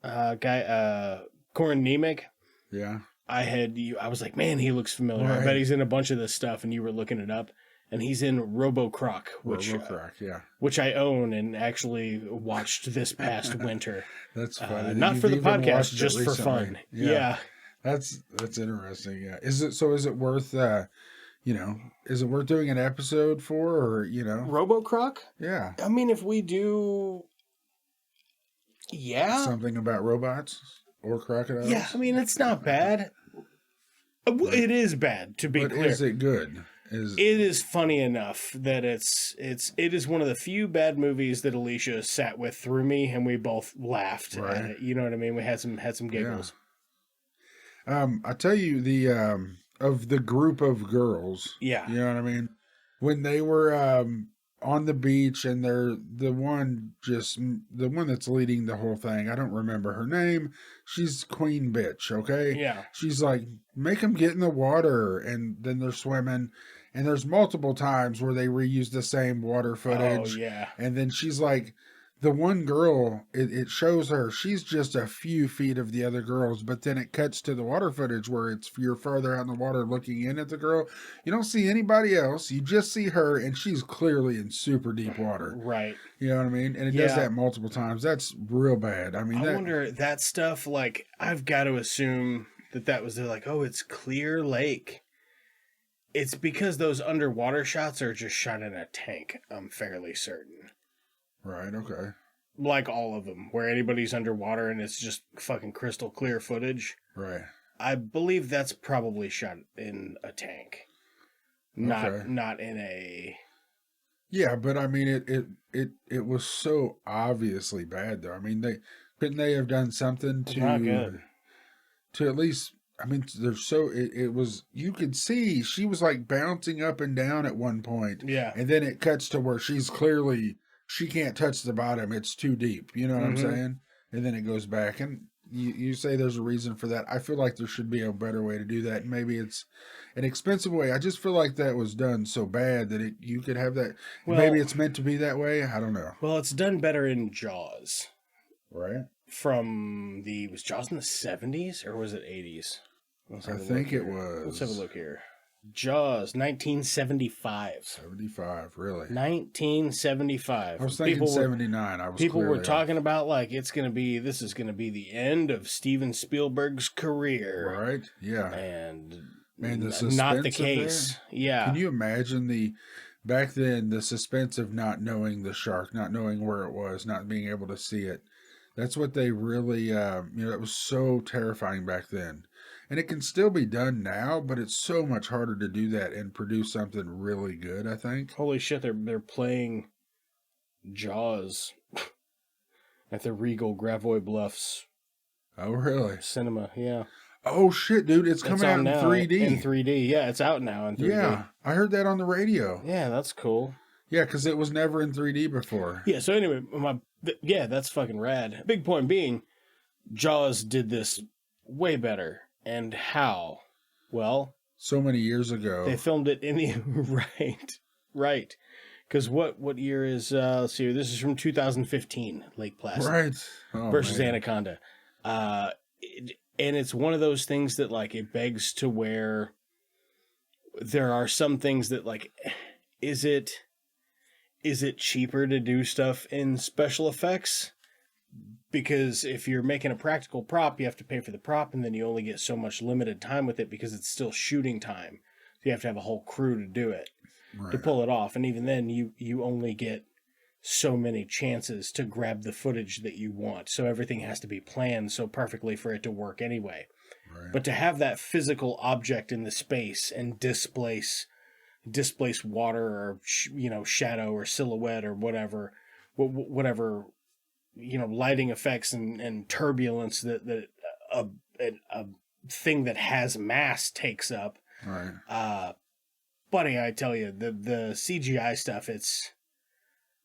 G: guy, Corin Nemec.
H: Yeah.
G: I was like, man, he looks familiar.
H: Right.
G: I bet he's in a bunch of this stuff, and you were looking it up. And he's in Robo-Croc, which I own and actually watched this past winter.
H: That's funny.
G: Not for the
H: You've even
G: podcast,
H: watched it
G: just for
H: recently.
G: fun.
H: Yeah. That's interesting. Yeah. Is it worth is it worth doing an episode for, or
G: Robo-Croc?
H: Yeah.
G: I mean, if we do
H: something about robots or crocodiles?
G: Yeah, I mean, it's not bad. It is bad, to be
H: but
G: clear.
H: Is it good?
G: It is funny enough that it is one of the few bad movies that Alicia sat with through me, and we both laughed at it. You know what I mean? We had some giggles.
H: Yeah. I tell you, the of the group of girls.
G: Yeah.
H: You know what I mean? When they were on the beach, and they're the one that's leading the whole thing. I don't remember her name. She's queen bitch. Okay.
G: Yeah.
H: She's like, make them get in the water, and then they're swimming. And there's multiple times where they reuse the same water footage.
G: Oh, yeah.
H: And then she's like, the one girl, it shows her, she's just a few feet of the other girls, but then it cuts to the water footage where you're further out in the water looking in at the girl. You don't see anybody else. You just see her, and she's clearly in super deep water.
G: Right.
H: You know what I mean? And it does that multiple times. That's real bad. I mean,
G: I wonder, that stuff, like, I've got to assume that was, they're like, oh, it's Clear Lake. It's because those underwater shots are just shot in a tank, I'm fairly certain.
H: Right, okay.
G: Like all of them, where anybody's underwater and it's just fucking crystal clear footage.
H: Right.
G: I believe that's probably shot in a tank. Not in a...
H: Yeah, but I mean, it was so obviously bad, though. I mean, couldn't they have done something to at least... I mean, it was, you could see she was like bouncing up and down at one point.
G: Yeah.
H: And then it cuts to where she's clearly, she can't touch the bottom. It's too deep. You know what I'm saying? And then it goes back. And you say there's a reason for that. I feel like there should be a better way to do that. And maybe it's an expensive way. I just feel like that was done so bad that you could have that. Well, maybe it's meant to be that way. I don't know.
G: Well, it's done better in Jaws.
H: Right.
G: Was Jaws in the 70s or was it 80s?
H: I think it was.
G: Let's have a look here. Jaws, 1975.
H: 75, really?
G: 1975.
H: I was thinking 79.
G: People were talking about like this is gonna be the end of Steven Spielberg's career.
H: Right? Yeah.
G: And
H: man, the suspense
G: not the case. Yeah.
H: Can you imagine back then the suspense of not knowing the shark, not knowing where it was, not being able to see it? That's what they really, it was so terrifying back then. And it can still be done now, but it's so much harder to do that and produce something really good, I think.
G: Holy shit, they're playing Jaws at the Regal Gravois Bluffs.
H: Oh, really?
G: Cinema, yeah.
H: Oh, shit, dude. It's coming out in 3D.
G: In 3D, yeah. It's out now in 3D.
H: Yeah, I heard that on the radio.
G: Yeah, that's cool.
H: Yeah, because it was never in 3D before.
G: Yeah, so anyway, that's fucking rad. Big point being, Jaws did this way better. And how? Well,
H: so many years ago.
G: They filmed it in the right. Because what year is let's see, this is from 2015, Lake Placid.
H: Right.
G: Versus Anaconda. And it's one of those things that like it begs to where there are some things that like is it cheaper to do stuff in special effects? Because if you're making a practical prop, you have to pay for the prop, and then you only get so much limited time with it because it's still shooting time. So you have to have a whole crew to do it, to pull it off. And even then, you only get so many chances to grab the footage that you want. So everything has to be planned so perfectly for it to work anyway. Right. But to have that physical object in the space and displace water or, shadow or silhouette or whatever, lighting effects and turbulence that a thing that has mass takes up.
H: Right.
G: Buddy, I tell you, the CGI stuff, it's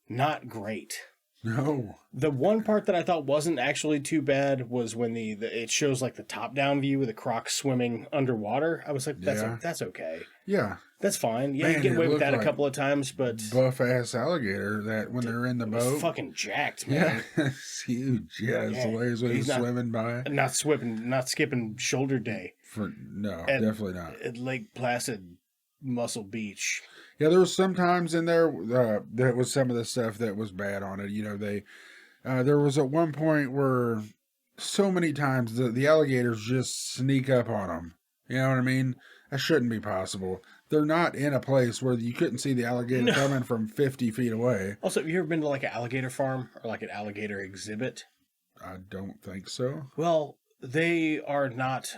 G: not great.
H: No.
G: The one part that I thought wasn't actually too bad was when it shows like the top down view with the croc swimming underwater. I was like, that's okay.
H: Yeah.
G: That's fine. Yeah,
H: Man,
G: you get
H: it
G: away with
H: looked
G: that a
H: like
G: couple of times, but
H: buff ass alligator that when they're in the
G: it was
H: boat.
G: fucking jacked, man.
H: Yeah, it's huge. Yeah, it's hilarious when he's swimming by.
G: Not skipping shoulder day.
H: Definitely not.
G: At Lake Placid, Muscle Beach.
H: Yeah, there was some times in there that was some of the stuff that was bad on it. You know, there was at one point where so many times the alligators just sneak up on them. You know what I mean? That shouldn't be possible. They're not in a place where you couldn't see the alligator coming from 50 feet away.
G: Also, have you ever been to like an alligator farm or like an alligator exhibit?
H: I don't think so.
G: Well, they are not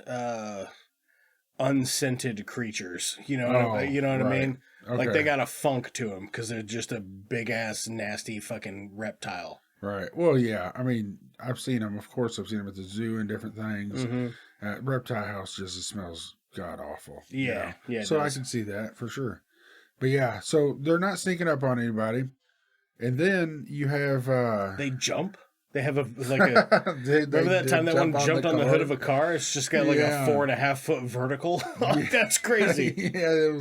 G: unscented creatures. You know what I mean?
H: Okay.
G: Like they got a funk to them because they're just a big ass nasty fucking reptile.
H: Right. Well, yeah. I mean, I've seen them. Of course, I've seen them at the zoo and different things.
G: Mm-hmm.
H: Reptile House just smells god awful.
G: Yeah. Yeah.
H: So I can see that for sure. But yeah, so they're not sneaking up on anybody. And then you have
G: they jump. They have remember that time that one jumped on the hood of a car? It's just got like a 4.5 foot vertical. That's crazy.
H: Yeah,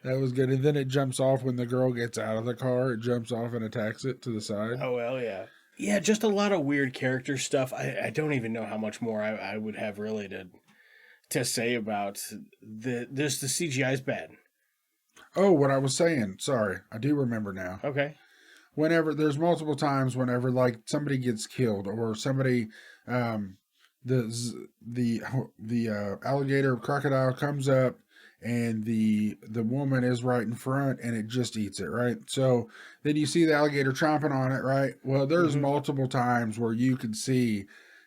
H: that was good. And then it jumps off when the girl gets out of the car. It jumps off and attacks it to the side.
G: Oh, well, yeah. Yeah, just a lot of weird character stuff. I don't even know how much more I would have really to say about the CGI's bad.
H: Oh, what I was saying. Sorry. I do remember now.
G: Okay.
H: There's multiple times whenever like somebody gets killed or somebody, the alligator crocodile comes up and the woman is right in front and it just eats it, right? So then you see the alligator chomping on it, right? Well, there's multiple times where you can see,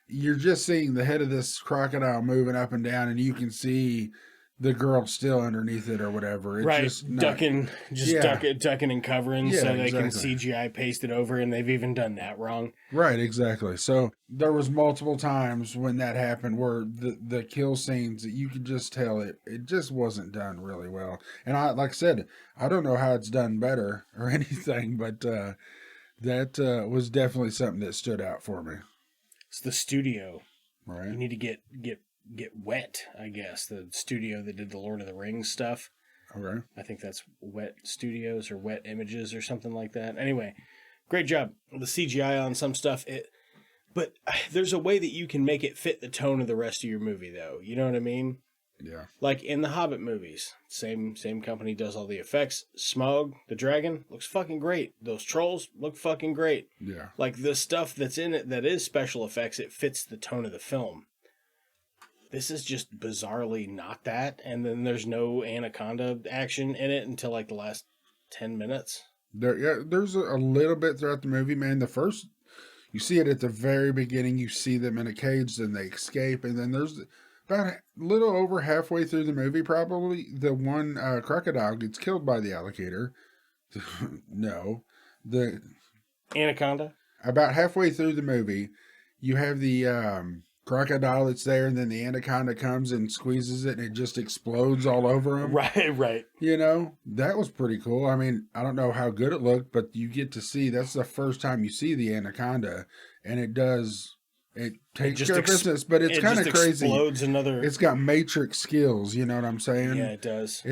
H: you're just seeing the head of this crocodile moving up and down and you can see the girl still underneath it or whatever. It's
G: right,
H: just
G: ducking and covering so they can
H: exactly.
G: CGI paste it over, and they've even done that wrong.
H: Right, exactly. So there was multiple times when that happened where the kill scenes, you could just tell it just wasn't done really well. And like I said, I don't know how it's done better or anything, but that was definitely something that stood out for me.
G: It's the studio.
H: Right.
G: You need to get Wet, I guess, the studio that did the Lord of the Rings stuff.
H: Okay.
G: I think that's Wet Studios or Wet Images or something like that. Anyway, great job. The CGI on some stuff. But there's a way that you can make it fit the tone of the rest of your movie, though. You know what I mean?
H: Yeah.
G: Like in the Hobbit movies, same company does all the effects. Smaug, the dragon, looks fucking great. Those trolls look fucking great.
H: Yeah.
G: Like the stuff that's in it that is special effects, it fits the tone of the film. This is just bizarrely not that, and then there's no Anaconda action in it until like the last 10 minutes.
H: There's a little bit throughout the movie, man. You see it at the very beginning. You see them in a cage, then they escape, and then there's about a little over halfway through the movie, probably the one crocodile gets killed by the alligator. No, the
G: Anaconda.
H: About halfway through the movie, you have the crocodile that's there, and then the anaconda comes and squeezes it, and it just explodes all over him.
G: Right.
H: You know, that was pretty cool. I mean, I don't know how good it looked, but you get to see, that's the first time you see the anaconda, and it takes care of business, but it's kind of crazy. It's got Matrix skills, you know what I'm saying?
G: Yeah, it does.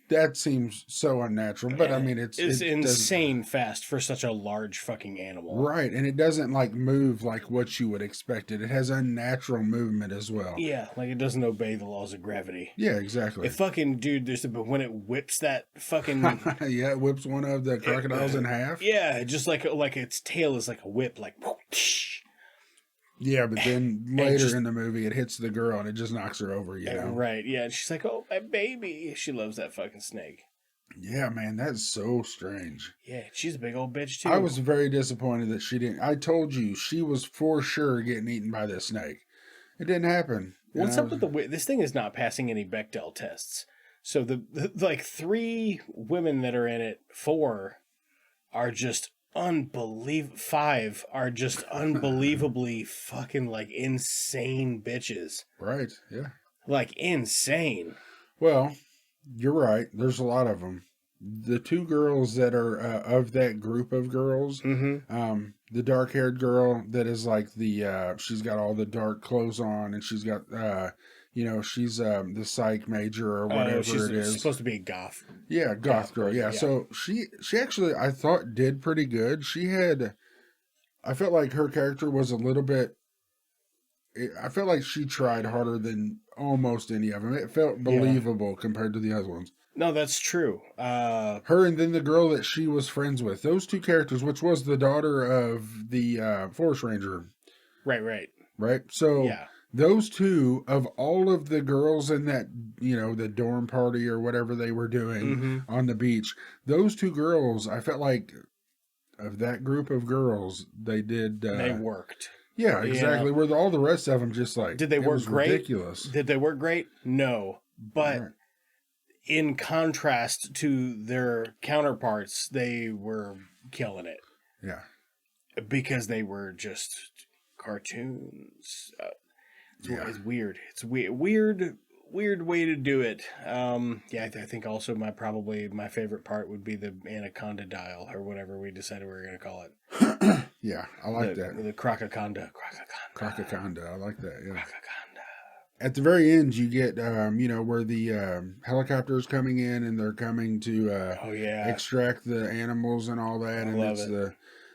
H: That seems so unnatural, but I mean, it's
G: insane fast for such a large fucking animal.
H: Right, and it doesn't like move like what you would expect it. It has unnatural movement as well.
G: Yeah, like it doesn't obey the laws of gravity.
H: Yeah, exactly.
G: It fucking, dude, but when it whips that fucking...
H: yeah, it whips one of the crocodiles in half.
G: Yeah, just like its tail is like a whip, like... whoosh.
H: Yeah, but then later in the movie, it hits the girl and it just knocks her over, you know?
G: Right, yeah. And she's like, oh, my baby. She loves that fucking snake.
H: Yeah, man, that's so strange.
G: Yeah, she's a big old bitch, too.
H: I was very disappointed that she didn't. I told you, she was for sure getting eaten by this snake. It didn't happen.
G: What's up with this thing is not passing any Bechdel tests. So the like 3 women that are in it, 4 are just... 5 are just unbelievably fucking like insane bitches.
H: Right, yeah.
G: Like insane.
H: Well, you're right. There's a lot of them. the two girls that are of that group of girls, the dark-haired girl that is like she's got all the dark clothes on, and she's got, she's the psych major or whatever it is.
G: She's supposed to be a goth.
H: Yeah, goth girl. Yeah. So she actually, I thought, did pretty good. I felt like her character was a little bit, I felt like she tried harder than almost any of them. It felt believable compared to the other ones.
G: No, that's true.
H: Her and then the girl that she was friends with. Those two characters, which was the daughter of the forest ranger.
G: Right.
H: Right? So those two, of all of the girls in that, the dorm party or whatever they were doing on the beach, those two girls, I felt like, of that group of girls, they did...
G: they worked.
H: Yeah, exactly. Where all the rest of them just like...
G: Did they work great?
H: Ridiculous.
G: Did they work great? No. But in contrast to their counterparts, they were killing it.
H: Yeah.
G: Because they were just cartoons. It's weird. It's weird way to do it. I think also my favorite part would be the Anaconda dial, or whatever we decided we were going to call it.
H: Yeah, I like that.
G: The croc-aconda.
H: Croc-aconda, I like that, yeah.
G: Croc-aconda.
H: At the very end, you get, where the helicopter's coming in, and they're coming to extract the animals and all that. And it's the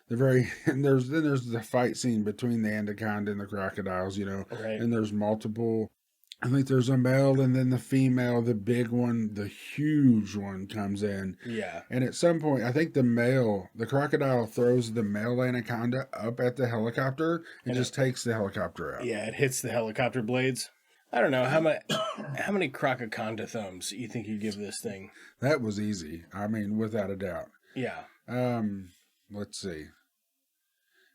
H: very, and there's the fight scene between the anaconda and the crocodiles,
G: Right.
H: And there's multiple, I think there's a male and then the female, the big one, the huge one comes in.
G: Yeah.
H: And at some point, I think the crocodile throws the male anaconda up at the helicopter and just takes the helicopter out.
G: Yeah, it hits the helicopter blades. I don't know, how many croc-aconda thumbs you think you give this thing?
H: That was easy. I mean, without a doubt.
G: Yeah.
H: Let's see.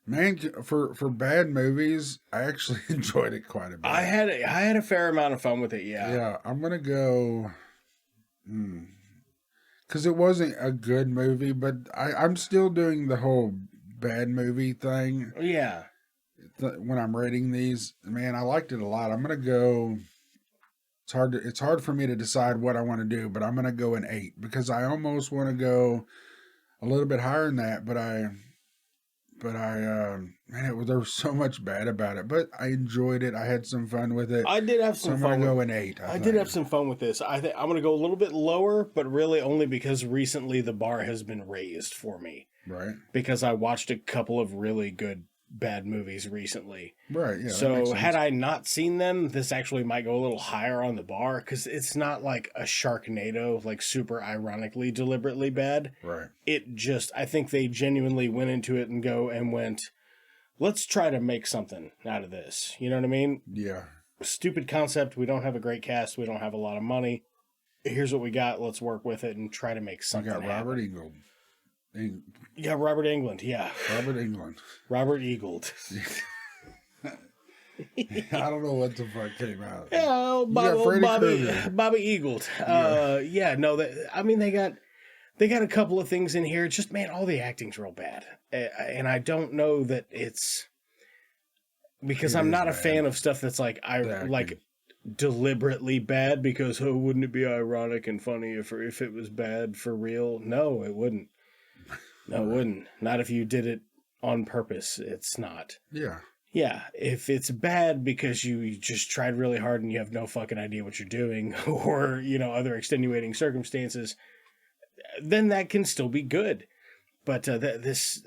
H: Man, for bad movies, I actually enjoyed it quite a bit.
G: I had a fair amount of fun with it, yeah.
H: Yeah, I'm going to go... Because it wasn't a good movie, but I'm still doing the whole bad movie thing.
G: Yeah.
H: When I'm rating these, man, I liked it a lot. I'm going to go... It's hard for me to decide what I want to do, but I'm going to go an 8 because I almost want to go a little bit higher than that, but there was so much bad about it, but I enjoyed it. I had some fun with it.
G: I did have some fun.
H: I'm going to go an 8.
G: I did have some fun with this. I think I'm going to go a little bit lower, but really only because recently the bar has been raised for me.
H: Right.
G: Because I watched a couple of really good bad movies recently.
H: Right, yeah.
G: So had I not seen them, this actually might go a little higher on the bar because it's not like a Sharknado, like super ironically, deliberately bad.
H: Right.
G: I think they genuinely went into it and went, let's try to make something out of this. You know what I mean?
H: Yeah.
G: Stupid concept. We don't have a great cast. We don't have a lot of money. Here's what we got. Let's work with it and try to make something happen.
H: Robert Englund.
G: Yeah, Robert Englund. Yeah.
H: Robert Englund.
G: Robert Eagled.
H: I don't know what the fuck came out.
G: Yeah, Bobby Eagled. They got a couple of things in here. It's just, man, all the acting's real bad. And I don't know that it's because I'm not a fan of stuff that's like deliberately bad because wouldn't it be ironic and funny if it was bad for real? No, it wouldn't. No, it wouldn't. Not if you did it on purpose. It's not.
H: Yeah.
G: Yeah, if it's bad because you just tried really hard and you have no fucking idea what you're doing or, other extenuating circumstances, then that can still be good. But this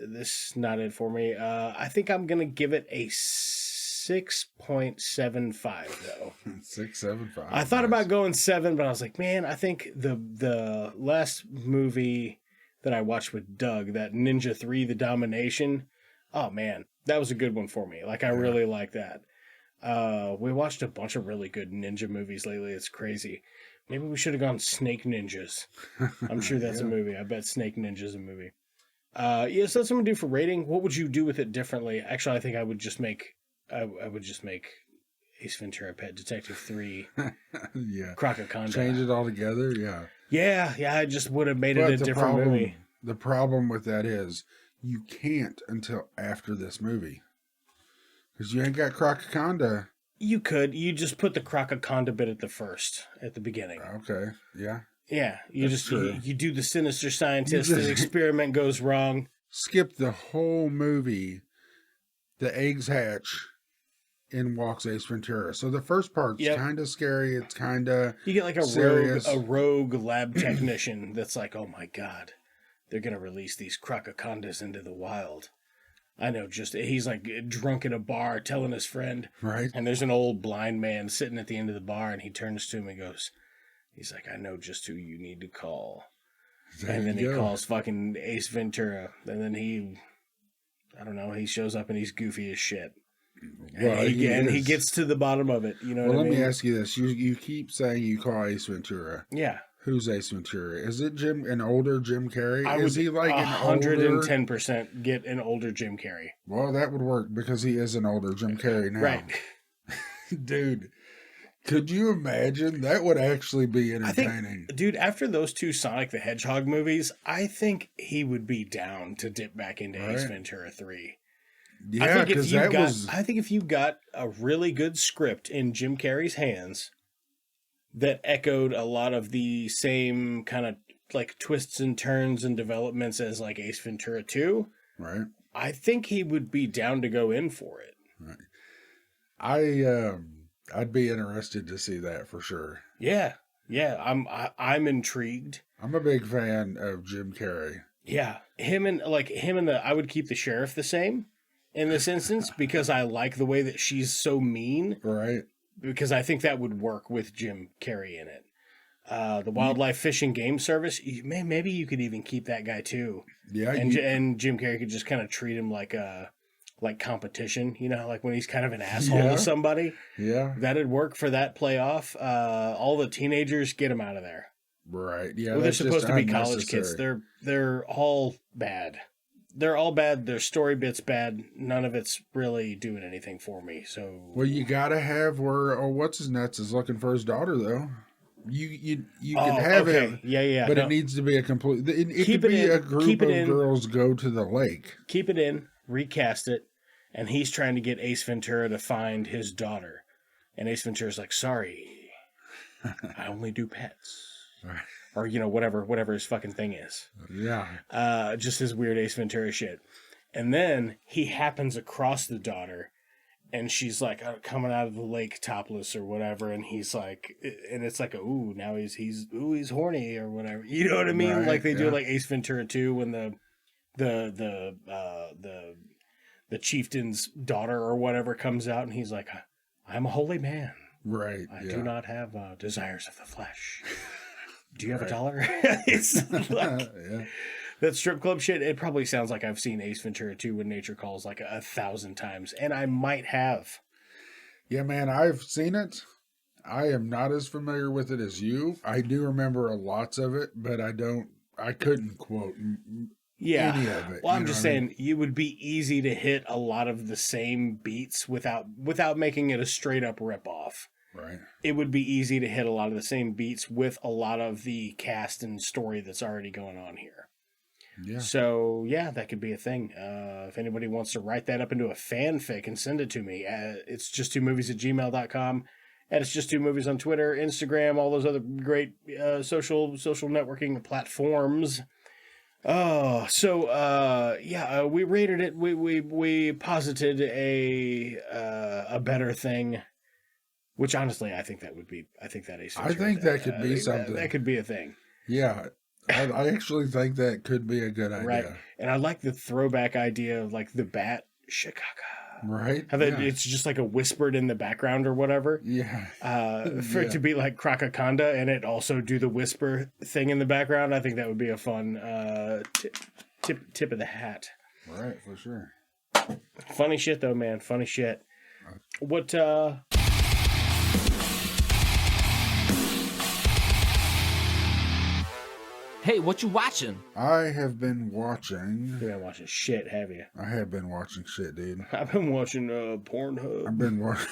G: not it for me. I think I'm going to give it a 6.75 though.
H: 6.75.
G: I thought about going 7, but I was like, man, I think the last movie that I watched with Doug, that Ninja 3, The Domination, oh man, that was a good one for me. Like I really like that. We watched a bunch of really good ninja movies lately. It's crazy. Maybe we should have gone Snake Ninjas. I'm sure that's a movie. I bet Snake Ninja's a movie. So that's what I'm gonna do for rating. What would you do with it differently? Actually, I think I would just make Ace Ventura Pet Detective 3 Croc-aconda.
H: Change it all together, yeah.
G: Yeah, I just would have made it a different movie.
H: The problem with that is you can't until after this movie. Because you ain't got Croc-aconda.
G: You could. You just put the Croc-aconda bit at the beginning.
H: Okay, yeah.
G: Yeah, you
H: That's
G: just
H: true.
G: you do the sinister scientist. The experiment goes wrong.
H: Skip the whole movie. The eggs hatch. In walks Ace Ventura. So the first part's kind of scary. It's kind of
G: you get like a rogue lab technician that's like, oh my god, they're gonna release these croc-snakes into the wild. I know, he's like drunk at a bar telling his friend,
H: right?
G: And there's an old blind man sitting at the end of the bar, and he turns to him and goes, he's like, I know just who you need to call. And then he calls fucking Ace Ventura, and then he shows up and he's goofy as shit. Well, he gets to the bottom of it. You know what I mean?
H: Let me ask you this. You keep saying you call Ace Ventura.
G: Yeah.
H: Who's Ace Ventura? Is it an older Jim Carrey?
G: Is
H: he like
G: 110% get an older Jim Carrey?
H: Well, that would work because he is an older Jim Carrey now.
G: Right.
H: Dude, could you imagine? That would actually be entertaining.
G: Dude, after those two Sonic the Hedgehog movies, I think he would be down to dip back into Ace Ventura 3.
H: Yeah, because
G: I think if you got a really good script in Jim Carrey's hands that echoed a lot of the same kind of like twists and turns and developments as like Ace Ventura 2,
H: right?
G: I think he would be down to go in for it.
H: Right. I'd be interested to see that for sure.
G: Yeah. I'm intrigued.
H: I'm a big fan of Jim Carrey.
G: Yeah, I would keep the sheriff the same. In this instance, because I like the way that she's so mean.
H: Right.
G: Because I think that would work with Jim Carrey in it. The Wildlife Fish and Game Service, maybe you could even keep that guy too.
H: Yeah.
G: And Jim Carrey could just kind of treat him like competition, like when he's kind of an asshole to somebody.
H: Yeah.
G: That'd work for that playoff. All the teenagers, get them out of there.
H: Right. Yeah.
G: Well, they're supposed to be college kids. They're all bad. They're all bad. Their story bit's bad. None of it's really doing anything for me. So,
H: well, you gotta have what's his nuts is looking for his daughter though. You can have it.
G: Yeah.
H: But it needs to be a complete. It could be a group of girls go to the lake.
G: Keep it in. Recast it, and he's trying to get Ace Ventura to find his daughter, and Ace Ventura's like, "Sorry, I only do pets."
H: Right.
G: Or, whatever his fucking thing is.
H: Yeah.
G: Just his weird Ace Ventura shit. And then he happens across the daughter, and she's like coming out of the lake topless or whatever, and he's like, and it's like, ooh, now he's horny or whatever. You know what I mean?
H: Right,
G: like they do like Ace Ventura 2 when the chieftain's daughter or whatever comes out, and he's like, I'm a holy man.
H: Right.
G: I do not have desires of the flesh. Do you have $1? It's like that strip club shit. It probably sounds like I've seen Ace Ventura 2 When Nature Calls like 1,000 times, and I might have.
H: Yeah, man, I've seen it. I am not as familiar with it as you. I do remember lots of it, but I couldn't quote any of it.
G: Well, I'm just saying it would be easy to hit a lot of the same beats without making it a straight up rip off.
H: Right.
G: It would be easy to hit a lot of the same beats with a lot of the cast and story that's already going on here.
H: Yeah.
G: So, that could be a thing. If anybody wants to write that up into a fanfic and send it to me, it's just2movies@gmail.com. And it's Just Two Movies on Twitter, Instagram, all those other great social networking platforms. We rated it. We posited a better thing. Which honestly, I think that Ace Ventura.
H: I think that could be something.
G: That could be a thing.
H: Yeah, I actually think that could be a good idea.
G: Right, and I like the throwback idea of like the bat Chicago.
H: Right,
G: how that it's just like a whispered in the background or whatever.
H: Yeah,
G: for it to be like Croc-snake and it also do the whisper thing in the background. I think that would be a fun tip of the hat.
H: Right, for sure.
G: Funny shit though, man. Funny shit. What?
I: Hey, what you watching?
H: I have been watching.
G: You've been watching shit, have you?
H: I have been watching shit, dude.
G: I've been watching Pornhub.
H: I've been watching.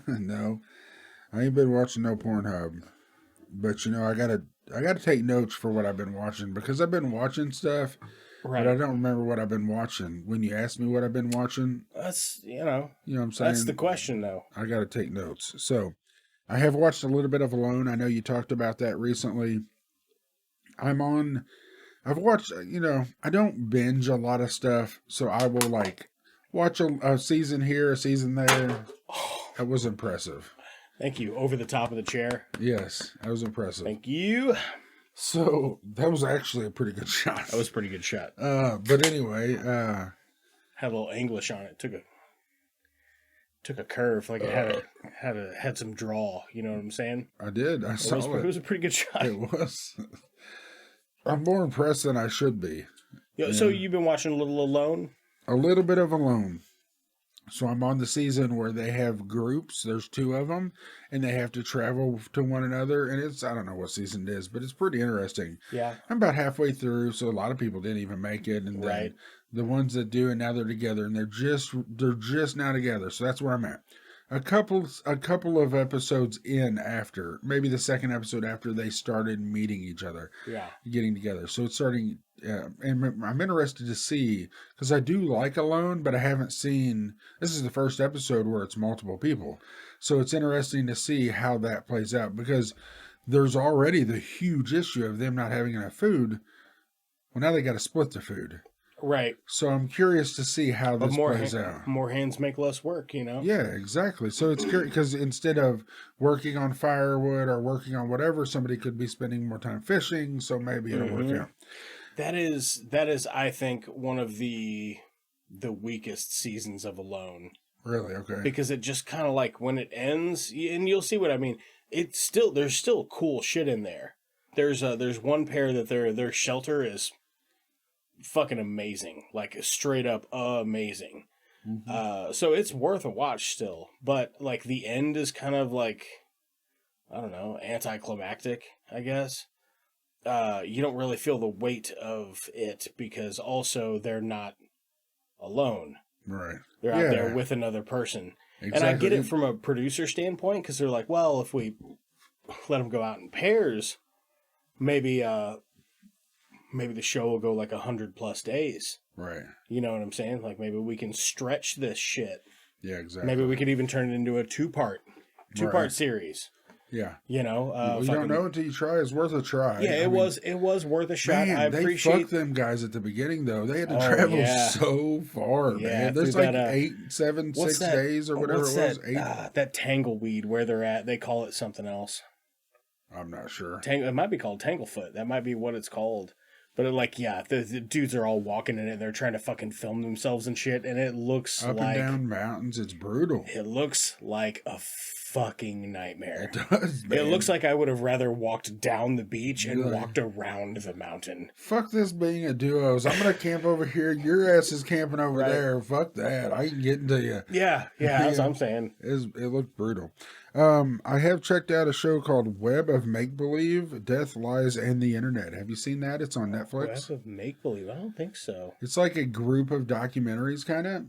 H: No, I ain't been watching no Pornhub. But I gotta take notes for what I've been watching because I've been watching stuff, right? But I don't remember what I've been watching. When you ask me what I've been watching,
G: that's
H: you know what I'm saying.
G: That's the question, though.
H: I gotta take notes. So, I have watched a little bit of Alone. I know you talked about that recently. I've watched, I don't binge a lot of stuff, so I will like watch a season here, a season there. That was impressive.
G: Thank you. Over the top of the chair.
H: Yes, that was impressive.
G: Thank you.
H: So that was actually a pretty good shot.
G: That was a pretty good shot.
H: But anyway,
G: had a little English on it. Took a curve, like it had some draw. You know what I'm saying?
H: I did. I saw it.
G: It was a pretty good shot.
H: It was. I'm more impressed than I should be.
G: Yeah. So you've been watching a little Alone?
H: A little bit of Alone. So I'm on the season where they have groups. There's 2 of them, and they have to travel to one another. And I don't know what season it is, but it's pretty interesting.
G: Yeah.
H: I'm about halfway through, so a lot of people didn't even make it. And then the ones that do, and now they're together, and they're just now together. So that's where I'm at. A couple of episodes in after, maybe the second episode after they started meeting each other, getting together. So it's starting, and I'm interested to see, because I do like Alone, but I haven't seen, this is the first episode where it's multiple people. So it's interesting to see how that plays out, because there's already the huge issue of them not having enough food. Well, now they got to split the food.
G: Right.
H: So I'm curious to see how this plays out.
G: More hands make less work, you know?
H: Yeah, exactly. So it's curious, because instead of working on firewood or working on whatever, somebody could be spending more time fishing, so maybe it'll work out.
G: That is, I think, one of the weakest seasons of Alone.
H: Really? Okay.
G: Because it just kind of like, when it ends, and you'll see what I mean, there's still cool shit in there. There's one pair that their shelter is fucking amazing, like straight up amazing. So it's worth a watch still, but like the end is kind of like, I don't know, anticlimactic, I guess. You don't really feel the weight of it, because also they're not alone.
H: Right.
G: They're out there with another person. Exactly. And I get it from a producer standpoint, because they're like, well, if we let them go out in pairs, maybe the show will go like 100+ days.
H: Right.
G: You know what I'm saying? Like, maybe we can stretch this shit.
H: Yeah, exactly.
G: Maybe we could even turn it into a two-part series.
H: Yeah.
G: You know?
H: You don't know until you try. It's worth a try.
G: Yeah, it was worth a shot.
H: Man,
G: I appreciate...
H: They fucked them guys at the beginning, though. They had to travel so far, man. There's like 6 days or whatever it was.
G: That tangleweed where they're at, they call it something else.
H: I'm not sure.
G: It might be called Tanglefoot. That might be what it's called. But the dudes are all walking in it. They're trying to fucking film themselves and shit, and it looks
H: up and down mountains. It's brutal.
G: It looks like a fucking nightmare.
H: It does, man.
G: It looks like I would have rather walked down the beach and walked around the mountain.
H: Fuck this being a duos. I'm gonna camp over here. Your ass is camping over there. Fuck that. I can get into you.
G: Yeah, that's what I'm saying.
H: It looked brutal. I have checked out a show called Web of Make-Believe, Death, Lies, and the Internet. Have you seen that? It's on Netflix.
G: Web of Make-Believe? I don't think so.
H: It's like a group of documentaries, kind of.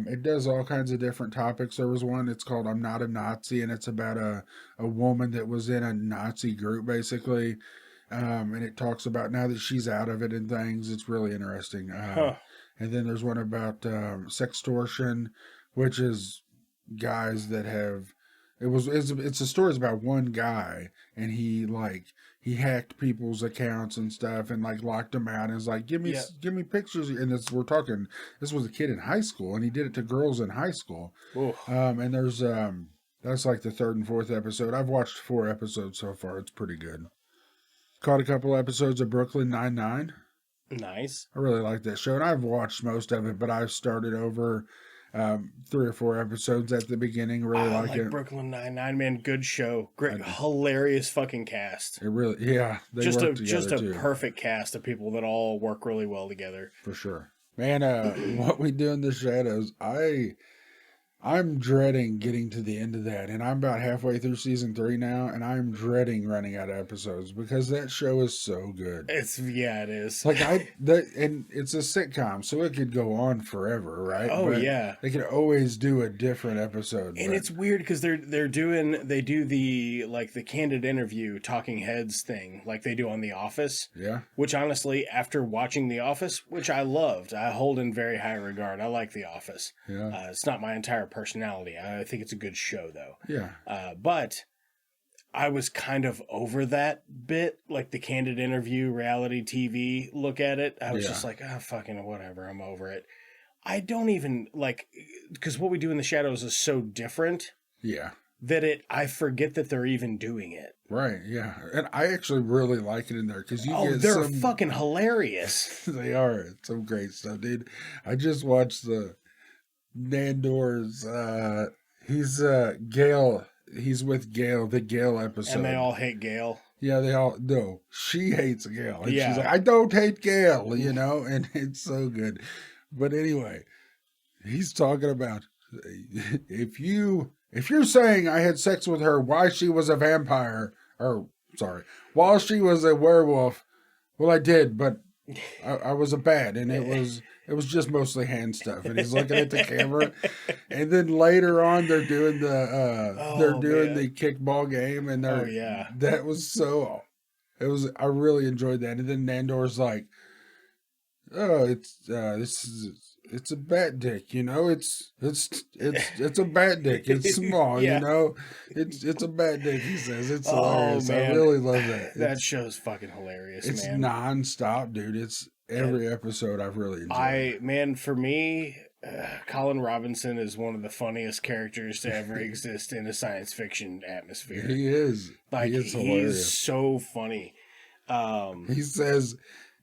H: It does all kinds of different topics. There was one, it's called I'm Not a Nazi, and it's about a woman that was in a Nazi group, basically. And it talks about now that she's out of it and things. It's really interesting. And then there's one about sextortion, which is guys that have... It's a story about one guy, and he hacked people's accounts and stuff, and like locked them out, and was like, give me pictures. And this was a kid in high school, and he did it to girls in high school. And there's that's like the 3rd and 4th episode. I've watched 4 episodes so far. It's pretty good. Caught a couple episodes of Brooklyn Nine-Nine.
G: Nice.
H: I really like that show, and I've watched most of it, but I've started over 3 or 4 episodes at the beginning. Really like it.
G: Brooklyn Nine-Nine, man. Good show. Great, hilarious fucking cast.
H: It really, they
G: just
H: work
G: a
H: too.
G: perfect cast of people that all work really well together.
H: For sure, man. What we do in the shadows, I'm dreading getting to the end of that, and I'm about halfway through season 3 now, and I'm dreading running out of episodes because that show is so good.
G: It is.
H: Like and it's a sitcom, so it could go on forever, right?
G: Oh,
H: but
G: yeah.
H: They could always do a different episode.
G: And it's weird because they do the candid interview talking heads thing like they do on The Office.
H: Yeah.
G: Which honestly, after watching The Office, which I loved, I hold in very high regard. I like The Office.
H: Yeah.
G: It's not my entire personality. I think it's a good show though.
H: Yeah.
G: But I was kind of over that bit, like the candid interview, reality TV look at it. I was just like, fucking whatever, I'm over it. I don't even, like, because what we do in the shadows is so different.
H: Yeah.
G: That I forget that they're even doing it.
H: Right, yeah. And I actually really like it in there because
G: they're fucking hilarious.
H: They are. It's some great stuff, dude. I just watched the Nandor's, he's Gail. He's with Gail, the Gail episode.
G: And they all hate Gail.
H: Yeah, no, she hates Gail. And
G: yeah.
H: She's like, I don't hate Gail, and it's so good. But anyway, he's talking about if you're saying I had sex with her while she was a vampire, while she was a werewolf, well, I did, but I was a bat, and it was just mostly hand stuff. And he's looking at the camera, and then later on they're doing the kickball game, and that was so. I really enjoyed that. And then Nandor's like, oh, it's a bat dick, it's a bat dick. It's small, it's a bat dick. He says it's hilarious. Man. I really love that.
G: That show's fucking hilarious.
H: It's
G: man.
H: nonstop, dude. It's every episode I've really enjoyed.
G: For me, Colin Robinson is one of the funniest characters to ever exist in a science fiction atmosphere.
H: He is.
G: Like,
H: he is hilarious.
G: He's so funny.
H: He says.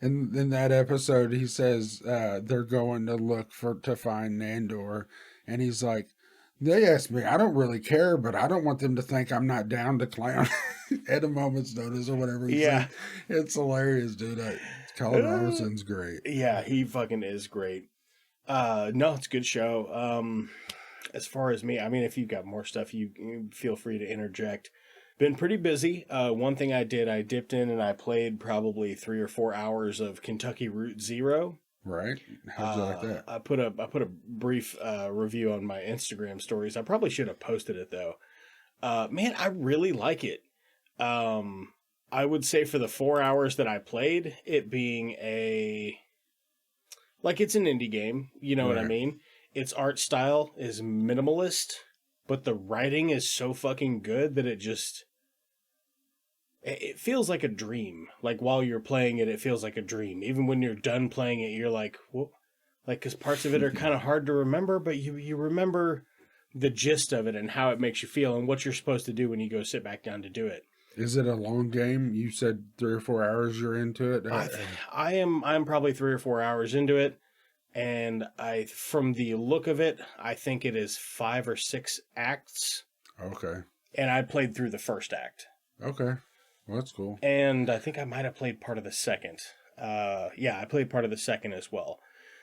H: In that episode, he says they're going to look to find Nandor, and he's like, they asked me, I don't really care, but I don't want them to think I'm not down to clown at a moment's notice or whatever. Yeah. It's hilarious, dude. Colin Robinson's great.
G: Yeah, he fucking is great. No, it's a good show. As far as me, I mean, if you've got more stuff, you feel free to interject. Been pretty busy. One thing I did, I dipped in and I played probably 3 or 4 hours of Kentucky Route Zero.
H: Right. How'd you like that?
G: I put a brief review on my Instagram stories. I probably should have posted it though. Man, I really like it. I would say for the 4 hours that I played, it being it's an indie game. You know what I mean? Its art style is minimalist, but the writing is so fucking good that it feels like a dream. Like while you're playing it, it feels like a dream. Even when you're done playing it, you're like, what? Like, because parts of it are kind of hard to remember, but you remember the gist of it and how it makes you feel and what you're supposed to do when you go sit back down to do it.
H: Is it a long game? You said 3 or 4 hours you're into it?
G: I'm probably 3 or 4 hours into it. And from the look of it, I think it is 5 or 6 acts.
H: Okay.
G: And I played through the first act.
H: Okay. Well, that's cool.
G: And I think I might have played part of the second. I played part of the second as well.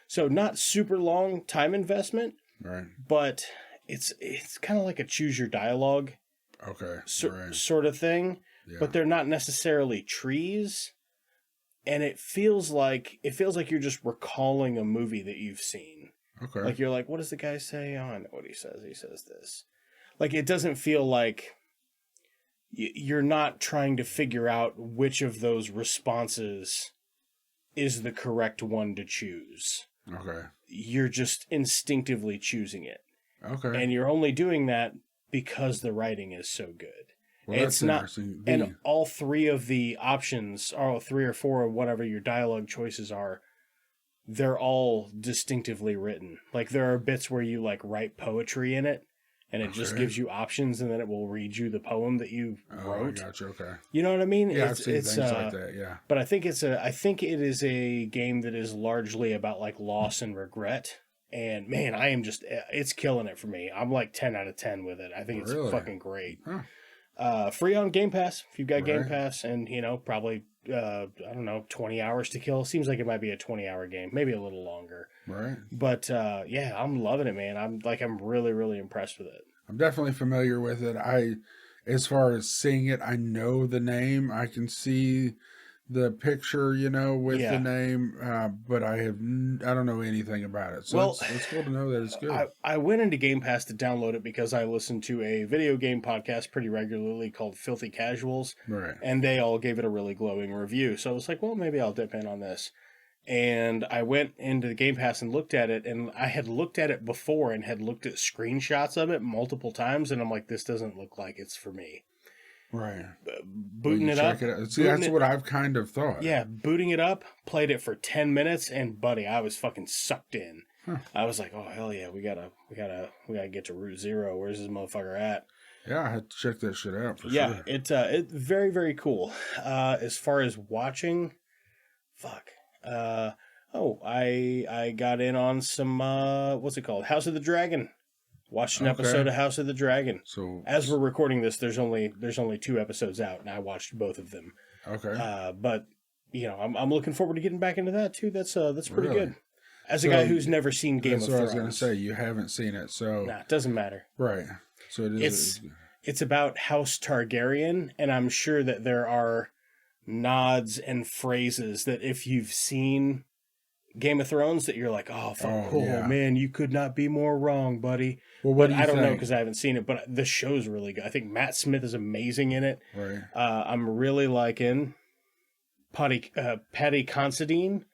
G: So not super long time investment.
H: Right.
G: But it's kind of like a choose your dialogue.
H: Okay.
G: Sort of thing. Yeah. But they're not necessarily trees. And it feels like you're just recalling a movie that you've seen.
H: Okay.
G: Like you're like, what does the guy say? Oh, I know what he says. He says this. Like, it doesn't feel like you're not trying to figure out which of those responses is the correct one to choose.
H: Okay.
G: You're just instinctively choosing it.
H: Okay.
G: And you're only doing that because the writing is so good.
H: Well, that's interesting.
G: And all 3 of the options, or 3 or 4 or whatever your dialogue choices are, they're all distinctively written. Like, there are bits where you write poetry in it, and it just gives you options, and then it will read you the poem that you wrote.
H: I gotcha. Okay.
G: You know what I mean?
H: Yeah, I've seen things like that. Yeah.
G: But I think it is a game that is largely about loss and regret. And man, it's killing it for me. I'm 10 out of 10 with it. I think it's fucking great. Huh. Free on Game Pass if you've got Game Pass, and probably 20 hours to kill. Seems like it might be a 20-hour game, maybe a little longer.
H: Right.
G: But I'm loving it, man. I'm really, really impressed with it.
H: I'm definitely familiar with it. As far as seeing it, I know the name. I can see the picture, with the name, but I don't know anything about it. So it's cool to know that it's good.
G: I went into Game Pass to download it because I listen to a video game podcast pretty regularly called Filthy Casuals.
H: Right.
G: And they all gave it a really glowing review. So I was like, well, maybe I'll dip in on this. And I went into the Game Pass and looked at it, and I had looked at it before and had looked at screenshots of it multiple times, and I'm like, this doesn't look like it's for me.
H: Right.
G: Booting
H: Well,
G: it up.
H: See, that's what I've kind of thought.
G: Yeah, booting it up, played it for 10 minutes, and buddy, I was fucking sucked in.
H: Huh.
G: I was like, oh hell yeah, we gotta get to Route Zero. Where's this motherfucker at?
H: Yeah, I had to check that shit out for
G: Yeah,
H: sure.
G: it's very, very cool. As far as watching, fuck. I got in on some what's it called? House of the Dragon. Watched an episode of House of the Dragon.
H: So
G: as we're recording this, there's only 2 episodes out, and I watched both of them.
H: Okay.
G: But you know, I'm looking forward to getting back into that too. That's pretty
H: Really?
G: good. As a guy who's never seen Game of
H: That's
G: Thrones.
H: what I was going to say. You haven't seen it, so
G: Nah, it doesn't matter.
H: right. So it is.
G: It's about House Targaryen, and I'm sure that there are nods and phrases that if you've seen Game of Thrones, that you're like, oh,
H: yeah.
G: Man, you could not be more wrong, buddy.
H: Well, what
G: But
H: do you
G: I don't know
H: think?
G: because I haven't seen it, but the show's really good. I think Matt Smith is amazing in it.
H: Right.
G: I'm really liking Paddy Considine.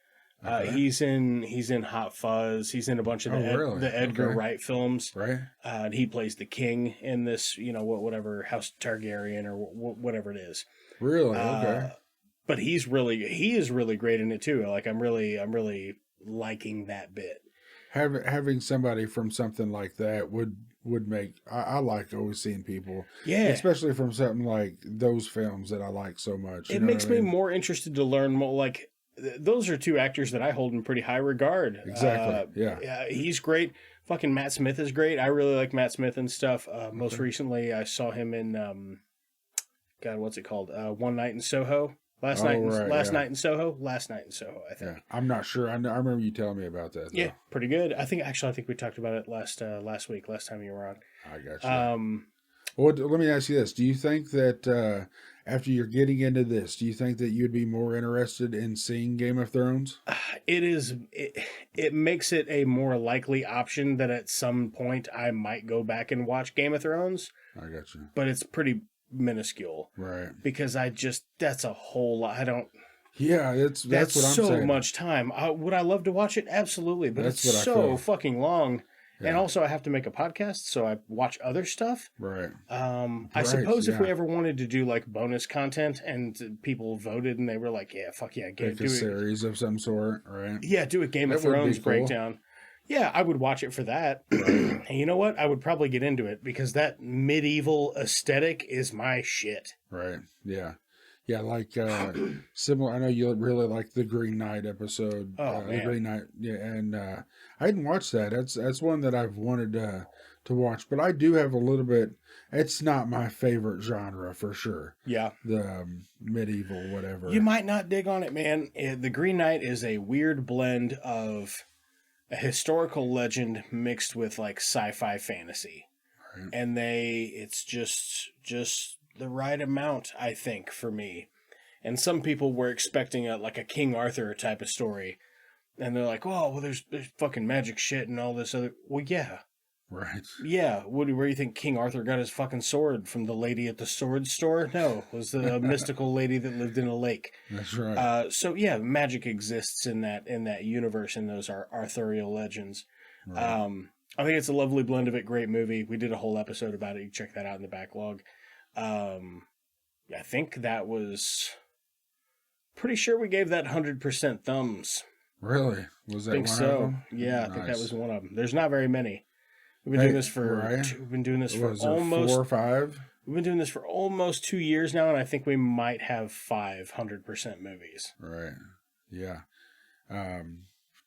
H: Okay.
G: He's in Hot Fuzz. He's in a bunch of the Edgar Wright films.
H: Right.
G: And he plays the king in this, you know, whatever House Targaryen or whatever it is.
H: Really? Okay.
G: But he is really great in it too. Like I'm really liking that bit.
H: Having somebody from something like that would make I like always seeing people, especially from something like those films that I like so much.
G: It makes me more interested to learn more. Like those are 2 actors that I hold in pretty high regard.
H: Exactly. Yeah,
G: he's great. Fucking Matt Smith is great. I really like Matt Smith and stuff. Most recently, I saw him in God, what's it called? One Night in Soho. Last night in Soho, I think.
H: Yeah. I'm not sure. I remember you telling me about that. Though.
G: Yeah, pretty good. I think we talked about it last week, last time you were on.
H: I got you. Well, let me ask you this: do you think that after you're getting into this, do you think that you'd be more interested in seeing Game of Thrones?
G: It makes it a more likely option that at some point I might go back and watch Game of Thrones.
H: I got you.
G: But it's pretty minuscule,
H: right?
G: Because that's a whole lot.
H: That's what I'm
G: so
H: saying.
G: much time. Would I love to watch it? Absolutely, but
H: That's
G: it's
H: what I
G: so
H: feel.
G: fucking long.
H: Yeah.
G: And also, I have to make a podcast, so I watch other stuff.
H: Right.
G: I suppose if we ever wanted to do like bonus content and people voted and they were like, "Yeah, fuck yeah,
H: do a series of some sort," right?
G: Yeah, do a Game of Thrones breakdown. Yeah, I would watch it for that. And you know what? I would probably get into it because that medieval aesthetic is my shit.
H: Right. Yeah. Yeah, like similar. I know you really like the Green Knight episode.
G: Oh man,
H: the Green Knight. Yeah, and I hadn't watched that. That's one that I've wanted to watch, but I do have a little bit. It's not my favorite genre for sure.
G: Yeah,
H: the medieval whatever.
G: You might not dig on it, man. The Green Knight is a weird blend of a historical legend mixed with like sci-fi fantasy,
H: right.
G: And it's just the right amount, I think, for me. And some people were expecting a King Arthur type of story, and they're like, "Oh, well, there's fucking magic shit and all this other." Well, yeah,
H: right.
G: Yeah, where do you think King Arthur got his fucking sword from? The lady at the sword store? No, it was the mystical lady that lived in a lake.
H: That's right.
G: So yeah, magic exists in that universe, and those are Arthurian legends. Right. I think it's a lovely blend of it. Great movie. We did a whole episode about it. You check that out in the backlog. I think that was pretty sure we gave that 100% thumbs.
H: Really? Was that
G: I think
H: one
G: so.
H: of them?
G: Yeah,
H: Nice.
G: I think that was one of them. There's not very many. We've been doing this for we've been doing this for almost
H: 4 or 5.
G: We've been doing this for almost 2 years now, and I think we might have 500% movies.
H: Right. Yeah.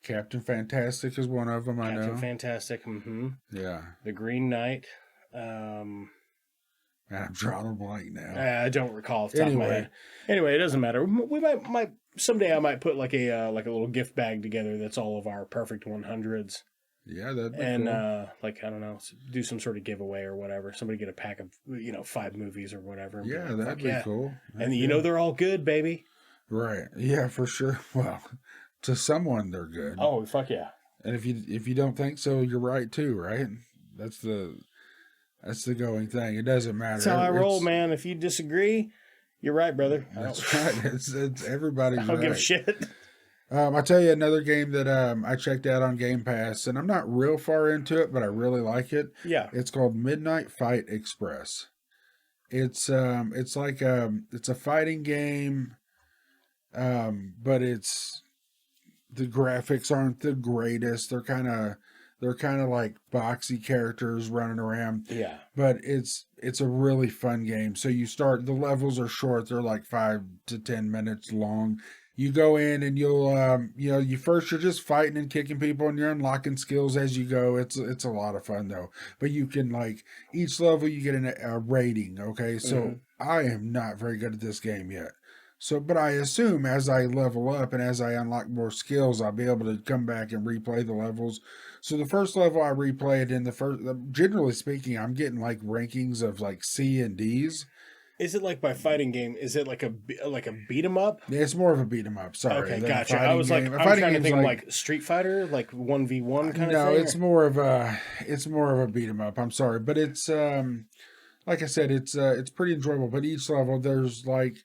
H: Captain Fantastic is one of them. I know.
G: Captain Fantastic. Mm-hmm.
H: Yeah.
G: The Green Knight.
H: I'm drawing a blank now.
G: I don't recall off the top of my head. Anyway, it doesn't matter. We might someday. I might put like a little gift bag together that's all of our perfect 100s.
H: Yeah, that'd be
G: and
H: cool.
G: like I don't know, do some sort of giveaway or whatever. Somebody get a pack of 5 movies or whatever.
H: Yeah, that'd be cool.
G: And you know they're all good, baby.
H: Right. Yeah, for sure. Well, to someone they're good.
G: Oh fuck yeah.
H: And if you don't think so, you're right too. Right. That's the going thing. It doesn't matter.
G: That's how I roll, man. If you disagree, you're right, brother.
H: That's right. It's everybody's right.
G: I don't give a shit.
H: I'll tell you another game that I checked out on Game Pass, and I'm not real far into it, but I really like it.
G: Yeah.
H: It's called Midnight Fight Express. It's like it's a fighting game, but the graphics aren't the greatest. They're kind of like boxy characters running around.
G: Yeah.
H: But it's a really fun game. So the levels are short. They're like 5 to 10 minutes long. You go in and you're just fighting and kicking people, and you're unlocking skills as you go. It's a lot of fun though. But you can, like, each level you get a rating. Okay. So I am not very good at this game yet. So, but I assume as I level up and as I unlock more skills, I'll be able to come back and replay the levels. So the first level I replayed generally speaking, I'm getting like rankings of like C and D's.
G: Is it like by fighting game? Is it like a beat 'em up?
H: Yeah, it's more of a beat 'em up. Sorry.
G: Okay, gotcha. I was like, I'm trying to think of like Street Fighter, like 1v1 kind of thing.
H: No, it's more of a beat 'em up. I'm sorry, but it's like I said, it's pretty enjoyable. But each level, there's like,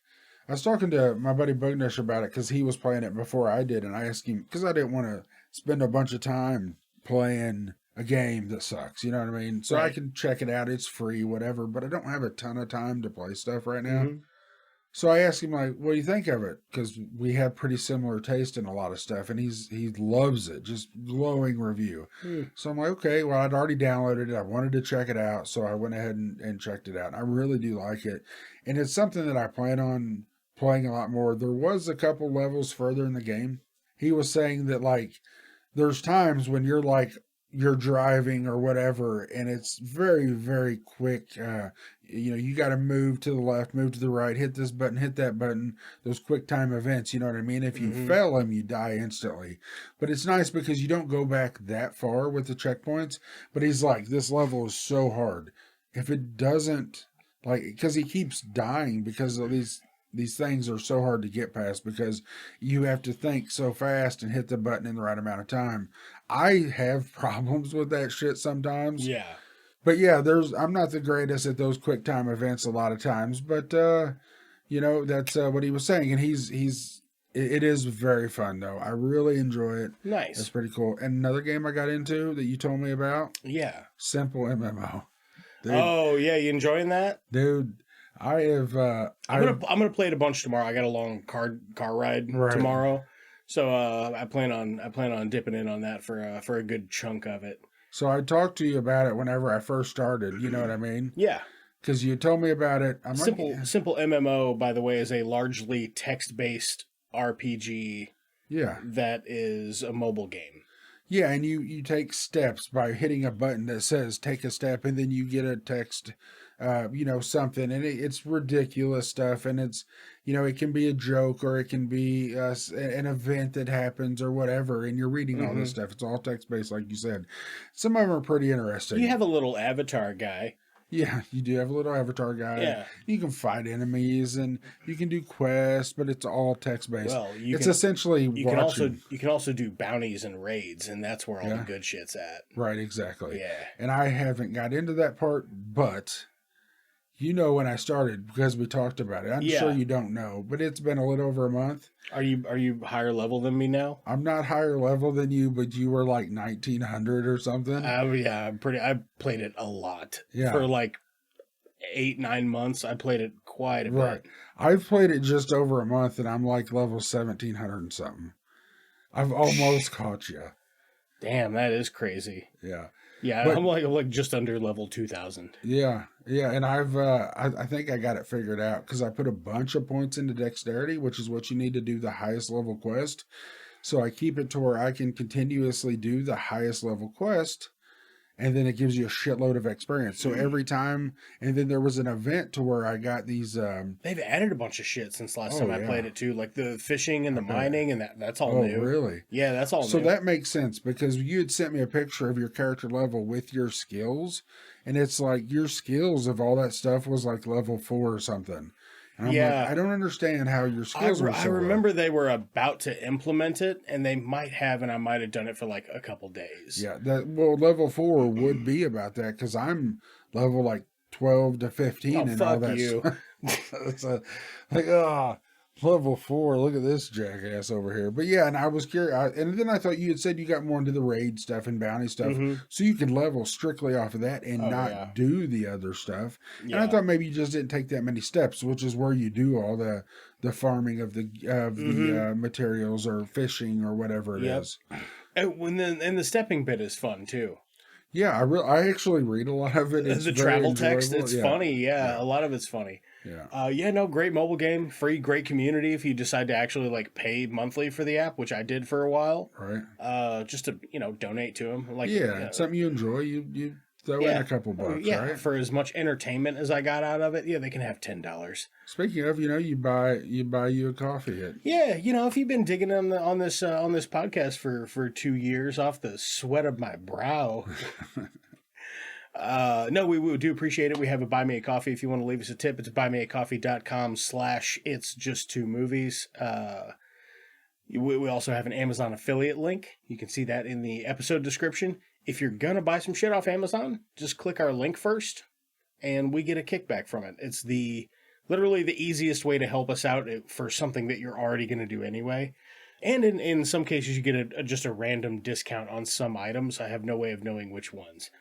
H: I was talking to my buddy Bugnish about it because he was playing it before I did, and I asked him because I didn't want to spend a bunch of time playing a game that sucks, you know what I mean? So right. I can check it out. It's free, whatever, but I don't have a ton of time to play stuff right now. Mm-hmm. So I asked him, like, what do you think of it? Because we have pretty similar taste in a lot of stuff, and he loves it, just glowing review. So I'm like, okay, well, I'd already downloaded it. I wanted to check it out, so I went ahead and checked it out. And I really do like it, and it's something that I plan on playing a lot more. There was a couple levels further in the game. He was saying that, like, there's times when you're driving or whatever, and it's very, very quick. You got to move to the left, move to the right, hit this button, hit that button, those quick time events, you know what I mean? If you fail them, you die instantly. But it's nice because you don't go back that far with the checkpoints. But he's like, this level is so hard. If it doesn't, like, because he keeps dying because of these things are so hard to get past because you have to think so fast and hit the button in the right amount of time. I have problems with that shit sometimes.
G: Yeah.
H: But yeah, I'm not the greatest at those quick time events a lot of times, but that's what he was saying. And it is very fun though. I really enjoy it.
G: Nice.
H: It's pretty cool. And another game I got into that you told me about.
G: Yeah.
H: Simple MMO. Dude,
G: oh yeah. You enjoying that?
H: Dude. I have.
G: I'm gonna play it a bunch tomorrow. I got a long car ride tomorrow, so I plan on dipping in on that for a good chunk of it.
H: So I talked to you about it whenever I first started. You know what I mean?
G: Yeah.
H: Because you told me about it.
G: Simple MMO, by the way, is a largely text-based RPG.
H: Yeah.
G: That is a mobile game.
H: Yeah, and you take steps by hitting a button that says "take a step," and then you get a text. Something, and it's ridiculous stuff, and it's, it can be a joke or it can be an event that happens or whatever, and you're reading all this stuff. It's all text-based, like you said. Some of them are pretty interesting.
G: You have a little avatar guy.
H: Yeah, you do have a little avatar guy.
G: Yeah.
H: You can fight enemies, and you can do quests, but it's all text-based.
G: Well,
H: essentially
G: you can also do bounties and raids, and that's where all the good shit's at.
H: Right, exactly.
G: Yeah.
H: And I haven't got into that part, but... when I started, because we talked about it. I'm sure you don't know, but it's been a little over a month.
G: Are you higher level than me now?
H: I'm not higher level than you, but you were like 1900 or something.
G: Yeah, I played it a lot.
H: Yeah.
G: For like 8-9 months, I played it quite a bit.
H: Right. I've played it just over a month, and I'm like level 1700 and something. I've almost caught you.
G: Damn, that is crazy.
H: Yeah.
G: Yeah, I'm like just under level 2000.
H: Yeah, and I think I got it figured out because I put a bunch of points into dexterity, which is what you need to do the highest level quest. So I keep it to where I can continuously do the highest level quest, and then it gives you a shitload of experience. So every time, and then there was an event to where I got these...
G: They've added a bunch of shit since last time I played it too, like the fishing and the mining, and that's all new.
H: Oh, really?
G: Yeah, that's all new.
H: So that makes sense, because you had sent me a picture of your character level with your skills, and it's like your skills of all that stuff was like level 4 or something. And I'm like, I don't understand how your skills were so
G: I remember they were about to implement it, and they might have, and I might have done it for like a couple days.
H: Yeah, level 4 would be about that, because I'm level like 12 to 15 and all that stuff. It's Level 4. Look at this jackass over here. But yeah, and I was curious. And then I thought you had said you got more into the raid stuff and bounty stuff. So you could level strictly off of that and not do the other stuff. Yeah. And I thought maybe you just didn't take that many steps, which is where you do all the farming of the materials or fishing or whatever it is.
G: And the stepping bit is fun too.
H: Yeah, I actually read a lot of it. It's
G: the travel text, it's funny. Yeah, a lot of it's funny.
H: Yeah.
G: Great mobile game, free, great community if you decide to actually like pay monthly for the app, which I did for a while.
H: Right.
G: Just to, donate to them. Like,
H: it's something you enjoy. You throw in a couple bucks, right?
G: For as much entertainment as I got out of it, they can have $10.
H: Speaking of, you buy you a coffee.
G: If you've been digging on this podcast for 2 years off the sweat of my brow. No, we do appreciate it. We have a Buy Me a Coffee. If you want to leave us a tip, it's buymeacoffee.com/itsjusttwomovies. We also have an Amazon affiliate link. You can see that in the episode description. If you're going to buy some shit off Amazon, just click our link first, and we get a kickback from it. It's literally the easiest way to help us out for something that you're already going to do anyway. And in some cases, you get just a random discount on some items. I have no way of knowing which ones.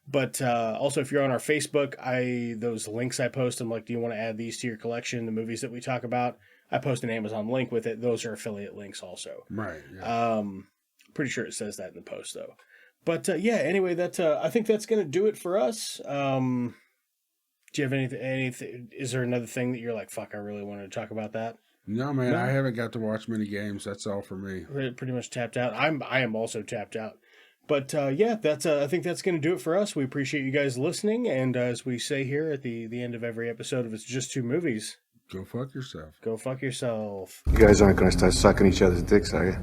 G: But also, if you're on our Facebook, those links I post, I'm like, do you want to add these to your collection, the movies that we talk about? I post an Amazon link with it. Those are affiliate links also.
H: Right. Yeah.
G: Pretty sure it says that in the post, though. But anyway, I think that's going to do it for us. Do you have anything? Is there another thing that you're like, fuck, I really wanted to talk about that?
H: No, man, I haven't got to watch many games. That's all for me.
G: Pretty much tapped out. I am also tapped out. But that's I think that's going to do it for us. We appreciate you guys listening, and as we say here at the end of every episode of It's Just Two Movies,
H: go fuck yourself.
G: Go fuck yourself.
J: You guys aren't going to start sucking each other's dicks, are you?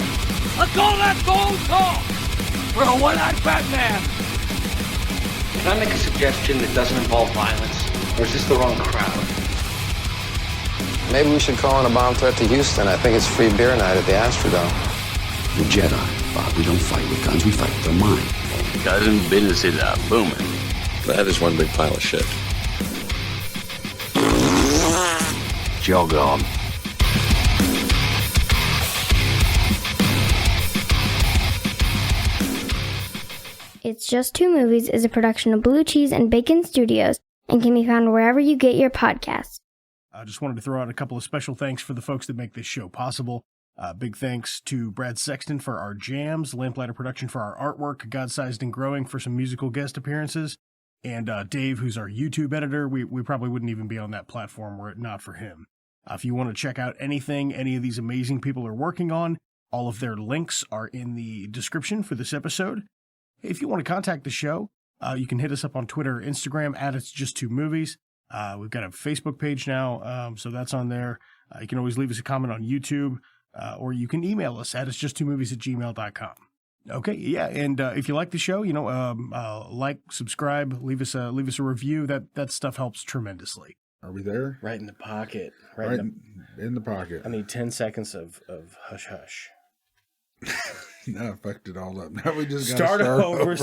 I: Let's go, talk! We're a one-eyed Batman!
B: Can I make a suggestion that doesn't involve violence? Or is this the wrong crowd?
K: Maybe we should call in a bomb threat to Houston. I think it's free beer night at the Astrodome.
L: We're Jedi, Bob. We don't fight with guns. We fight with our mind.
M: Cousin business is booming.
N: That is one big pile of shit.
M: Jog on.
O: It's Just Two Movies is a production of Blue Cheese and Bacon Studios and can be found wherever you get your podcasts.
G: I just wanted to throw out a couple of special thanks for the folks that make this show possible. Big thanks to Brad Sexton for our jams, Lamplighter Production for our artwork, Godsized Growing for some musical guest appearances, and Dave, who's our YouTube editor. We probably wouldn't even be on that platform were it not for him. If you want to check out anything any of these amazing people are working on, all of their links are in the description for this episode. If you want to contact the show, you can hit us up on Twitter or Instagram at It's Just Two Movies. We've got a Facebook page now, so that's on there. You can always leave us a comment on YouTube. Or you can email us at itsjusttwomovies@gmail.com. Okay, yeah, and if you like the show, like, subscribe, leave us a review. That stuff helps tremendously.
H: Are we there?
G: Right in the pocket.
H: Right in the pocket.
G: I need 10 seconds of hush hush.
H: No, I fucked it all up. Now we just
G: Start over.